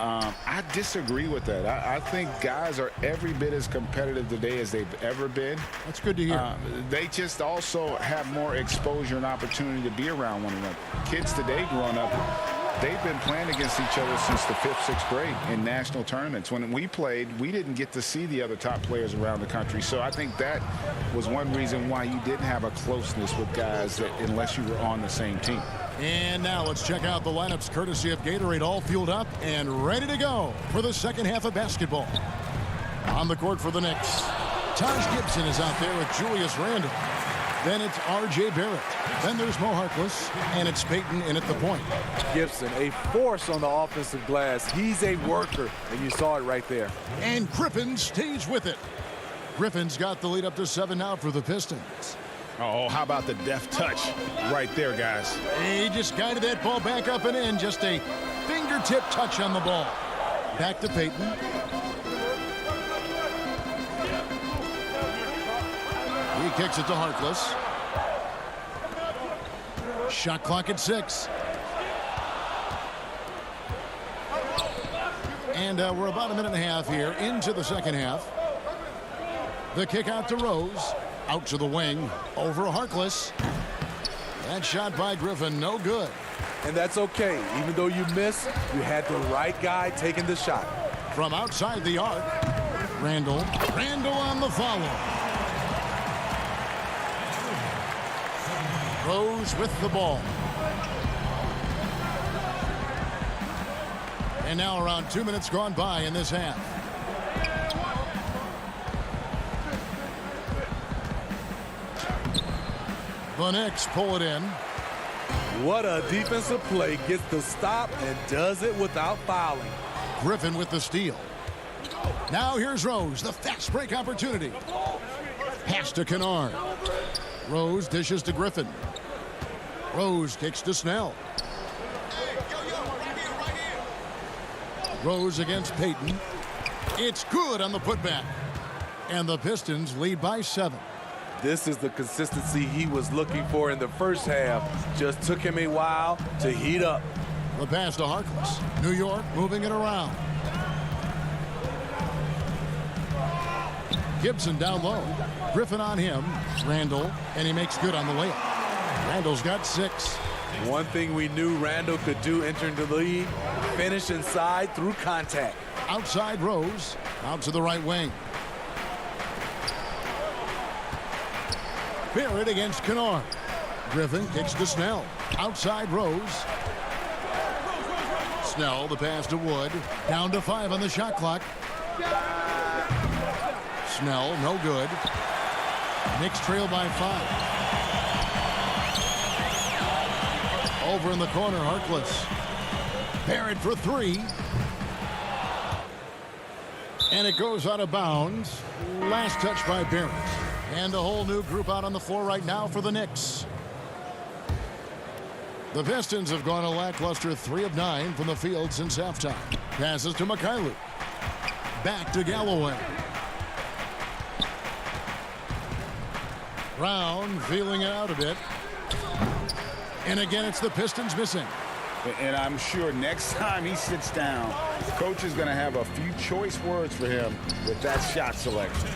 I disagree with that. I think guys are every bit as competitive today as they've ever been. That's good to hear. They just also have more exposure and opportunity to be around one another. Kids today growing up, they've been playing against each other since the 5th, 6th grade in national tournaments. When we played, we didn't get to see the other top players around the country. So I think that was one reason why you didn't have a closeness with guys that, unless you were on the same team. And now let's check out the lineups courtesy of Gatorade, all fueled up and ready to go for the second half of basketball. On the court for the Knicks, Taj Gibson is out there with Julius Randle. Then it's R.J. Barrett. Then there's Mo Harkless, and it's Payton in at the point. Gibson, a force on the offensive glass. He's a worker, and you saw it right there. And Griffin stays with it. Griffin's got the lead up to 7 now for the Pistons. Oh, how about the deft touch right there, guys? He just guided that ball back up and in. Just a fingertip touch on the ball. Back to Payton. He kicks it to Harkless. Shot clock at 6. And we're about a minute and a half here into the second half. The kick out to Rose. Out to the wing. Over Harkless. That shot by Griffin, no good. And that's okay. Even though you miss, you had the right guy taking the shot. From outside the arc, Randall. Randall on the follow. Rose with the ball. And now around 2 minutes gone by in this half. The Knicks pull it in. What a defensive play. Gets the stop and does it without fouling. Griffin with the steal. Now here's Rose, the fast break opportunity. Pass to Kennard. Rose dishes to Griffin. Rose kicks to Snell. Rose against Payton. It's good on the putback. And the Pistons lead by 7. This is the consistency he was looking for in the first half. Just took him a while to heat up. The pass to Harkless. New York moving it around. Gibson down low. Griffin on him. Randall, and he makes good on the layup. Randall's got 6. One thing we knew Randall could do entering the league, finish inside through contact. Outside Rose. Out to the right wing. Barrett against Kennard. Griffin kicks to Snell. Outside Rose. Snell, the pass to Wood. Down to 5 on the shot clock. Snell, no good. Knicks trail by 5. Over in the corner, Harkless. Barrett for 3. And it goes out of bounds. Last touch by Barrett. And a whole new group out on the floor right now for the Knicks. The Pistons have gone a lackluster 3 of 9 from the field since halftime. Passes to Mikhailuk. Back to Galloway. Brown feeling it out a bit. And again, it's the Pistons missing. And I'm sure next time he sits down, the coach is going to have a few choice words for him with that shot selection.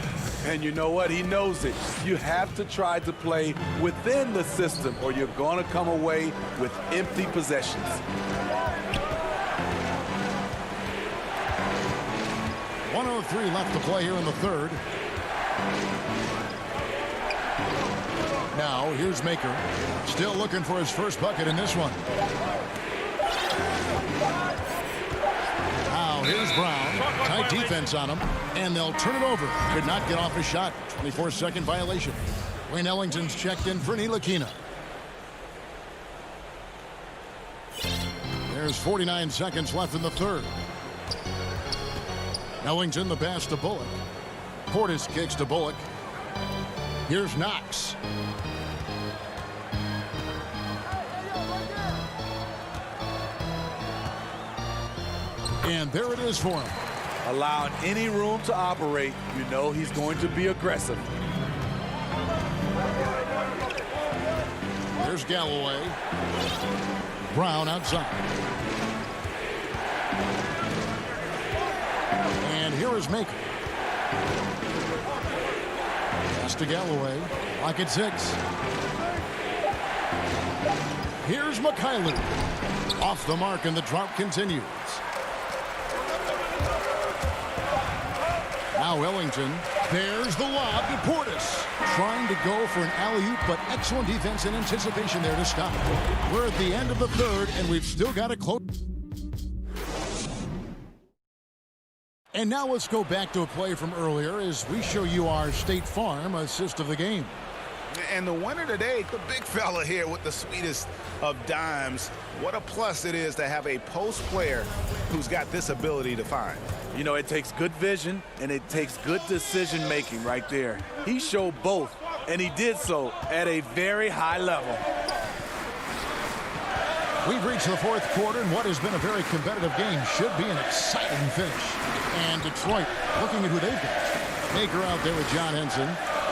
And you know what? He knows it. You have to try to play within the system or you're going to come away with empty possessions. .103 left to play here in the third. Now, here's Maker. Still looking for his first bucket in this one. Now, here's Brown. Tight defense on him. And they'll turn it over. Could not get off his shot. 24-second violation. Wayne Ellington's checked in for Ntilikina. There's 49 seconds left in the third. Ellington the pass to Bullock. Portis kicks to Bullock. Here's Knox. And there it is for him. Allowing any room to operate, you know he's going to be aggressive. There's Galloway. Brown outside. And here is Maker. Pass to Galloway. Lock at 6. Here's Mikhailuk. Off the mark, and the drought continues. Now Ellington. There's the lob to Portis. Trying to go for an alley-oop, but excellent defense and anticipation there to stop. We're at the end of the third, and we've still got a close. And now let's go back to a play from earlier as we show you our State Farm assist of the game. And the winner today, the big fella here with the sweetest of dimes. What a plus it is to have a post player who's got this ability to find. You know, it takes good vision and it takes good decision making right there. He showed both, and he did so at a very high level. We've reached the fourth quarter, and what has been a very competitive game should be an exciting finish. And Detroit looking at who they've got. Baker out there with John Henson.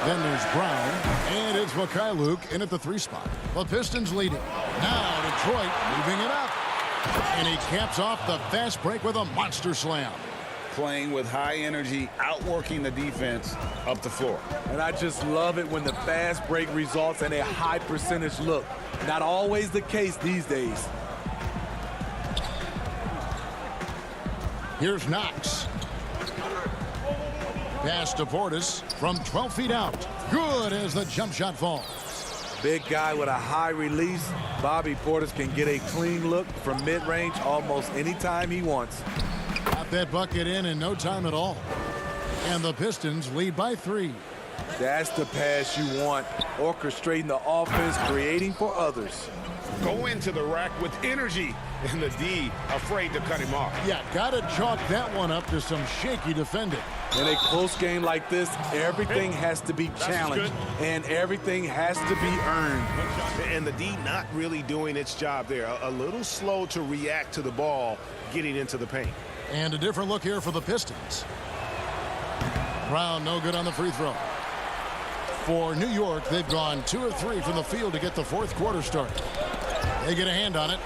Then there's Brown. And it's Mikhailuk in at the 3 spot. The Pistons lead it. Now Detroit moving it up. And he caps off the fast break with a monster slam. Playing with high energy, outworking the defense up the floor. And I just love it when the fast break results in a high percentage look. Not always the case these days. Here's Knox. Pass to Portis from 12 feet out. Good as the jump shot falls. Big guy with a high release. Bobby Portis can get a clean look from mid-range almost anytime he wants. Got that bucket in no time at all. And the Pistons lead by 3. That's the pass you want. Orchestrating the offense, creating for others. Go into the rack with energy. And the D afraid to cut him off. Yeah, got to chalk that one up to some shaky defending. In a close game like this, everything has to be challenged. And everything has to be earned. And the D not really doing its job there. A little slow to react to the ball getting into the paint. And a different look here for the Pistons. Brown no good on the free throw. For New York, they've gone 2 of 3 from the field to get the 4th quarter started. They get a hand on it.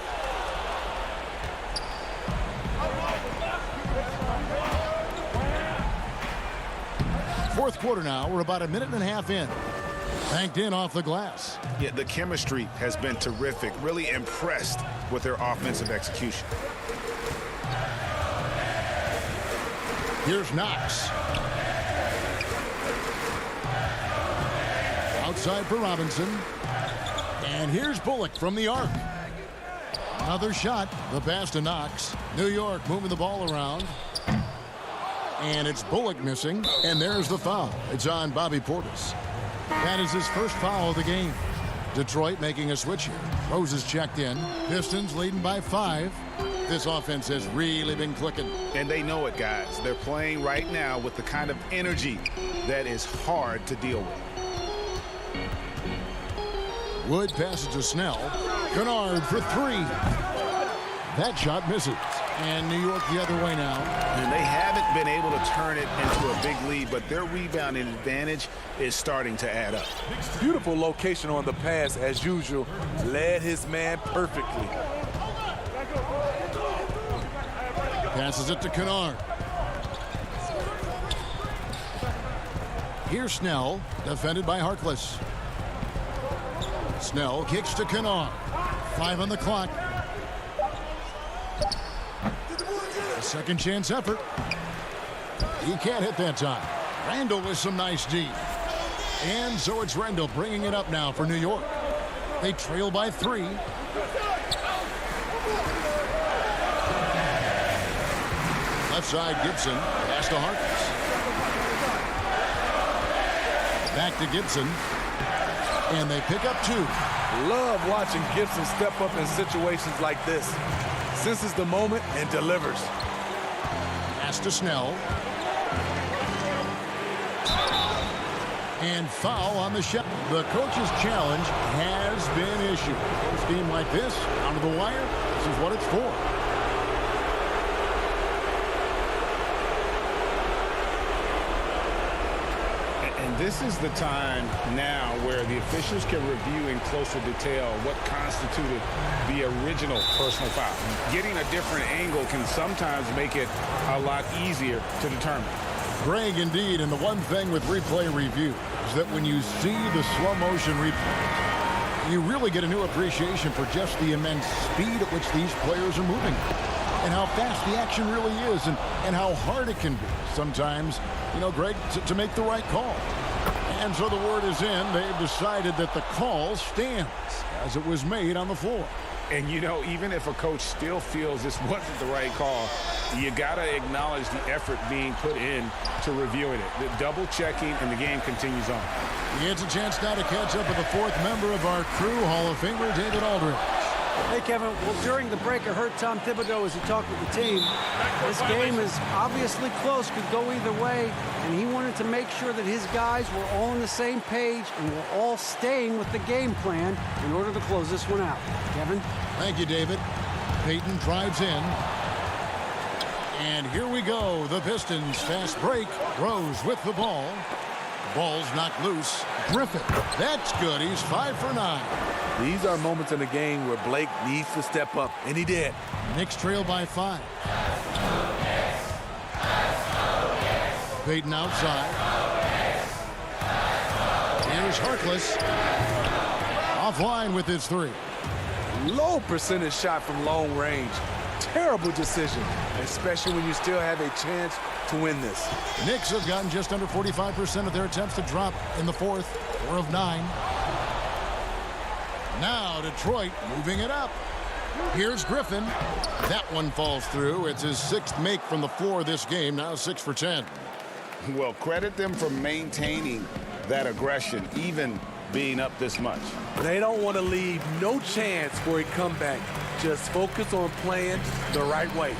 Fourth quarter now. We're about a minute and a half in. Banked in off the glass. Yeah, the chemistry has been terrific. Really impressed with their offensive execution. Here's Knox. Outside for Robinson. And here's Bullock from the arc. Another shot. The pass to Knox. New York moving the ball around. And it's Bullock missing. And there's the foul. It's on Bobby Portis. That is his first foul of the game. Detroit making a switch here. Rose is checked in. Pistons leading by 5. This offense has really been clicking. And they know it, guys. They're playing right now with the kind of energy that is hard to deal with. Wood passes to Snell. Kennard for 3. That shot misses. And New York the other way now. And they haven't been able to turn it into a big lead, but their rebounding advantage is starting to add up. Beautiful location on the pass, as usual. Led his man perfectly. Passes it to Kennard. Here's Snell, defended by Harkless. Snell kicks to Kennard. 5 on the clock. A second chance effort. He can't hit that time. Randall with some nice D. And so it's Randall bringing it up now for New York. They trail by 3. Left side Gibson. Pass to Harkless. Back to Gibson. And they pick up 2. Love watching Gibson step up in situations like this. Senses the moment and delivers. Pass to Snell. And foul on the shot. The coach's challenge has been issued. A game like this, down to the wire, this is what it's for. And this is the time now where the officials can review in closer detail what constituted the original personal foul. Getting a different angle can sometimes make it a lot easier to determine. Greg, indeed, and the one thing with replay review is that when you see the slow motion replay, you really get a new appreciation for just the immense speed at which these players are moving and how fast the action really is and how hard it can be sometimes, you know, Greg, to make the right call. And so the word is in. They've decided that the call stands as it was made on the floor. And, you know, even if a coach still feels this wasn't the right call, you got to acknowledge the effort being put in to reviewing it. The double checking, and the game continues on. He gets a chance now to catch up with the 4th member of our crew, Hall of Famer David Aldridge. Hey, Kevin. Well, during the break, I heard Tom Thibodeau as he talked with the team. This game is obviously close, could go either way, and he wanted to make sure that his guys were all on the same page and were all staying with the game plan in order to close this one out. Kevin? Thank you, David. Payton drives in. And here we go. The Pistons fast break. Rose with the ball. Ball's knocked loose. Griffin, that's good. He's 5 for 9. These are moments in the game where Blake needs to step up, and he did. Knicks trail by 5. Payton outside. Here's Harkless. Offline with his 3. Low percentage shot from long range. Terrible decision, especially when you still have a chance to win this. Knicks have gotten just under 45% of their attempts to drop in the 4th. 4 of 9. Now Detroit moving it up. Here's Griffin. That one falls through. It's his 6th make from the floor this game. Now 6 for 10. Well, credit them for maintaining that aggression, even being up this much. They don't want to leave no chance for a comeback. Just focus on playing the right way.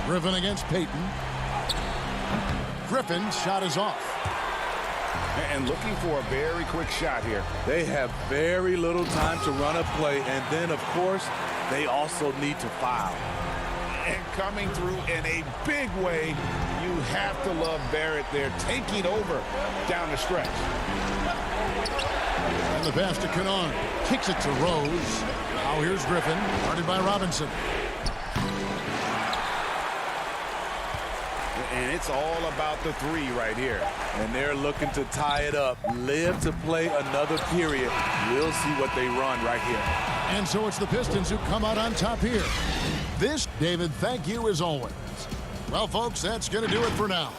Griffin against Payton. Griffin's shot is off. And looking for a very quick shot here. They have very little time to run a play, and then, of course, they also need to foul. And coming through in a big way, you have to love Barrett there, taking over down the stretch. And the pass to Canard. Kicks it to Rose. Now here's Griffin, guarded by Robinson. And it's all about the 3 right here. And they're looking to tie it up. Live to play another period. We'll see what they run right here. And so it's the Pistons who come out on top here. This, David, thank you as always. Well, folks, that's going to do it for now.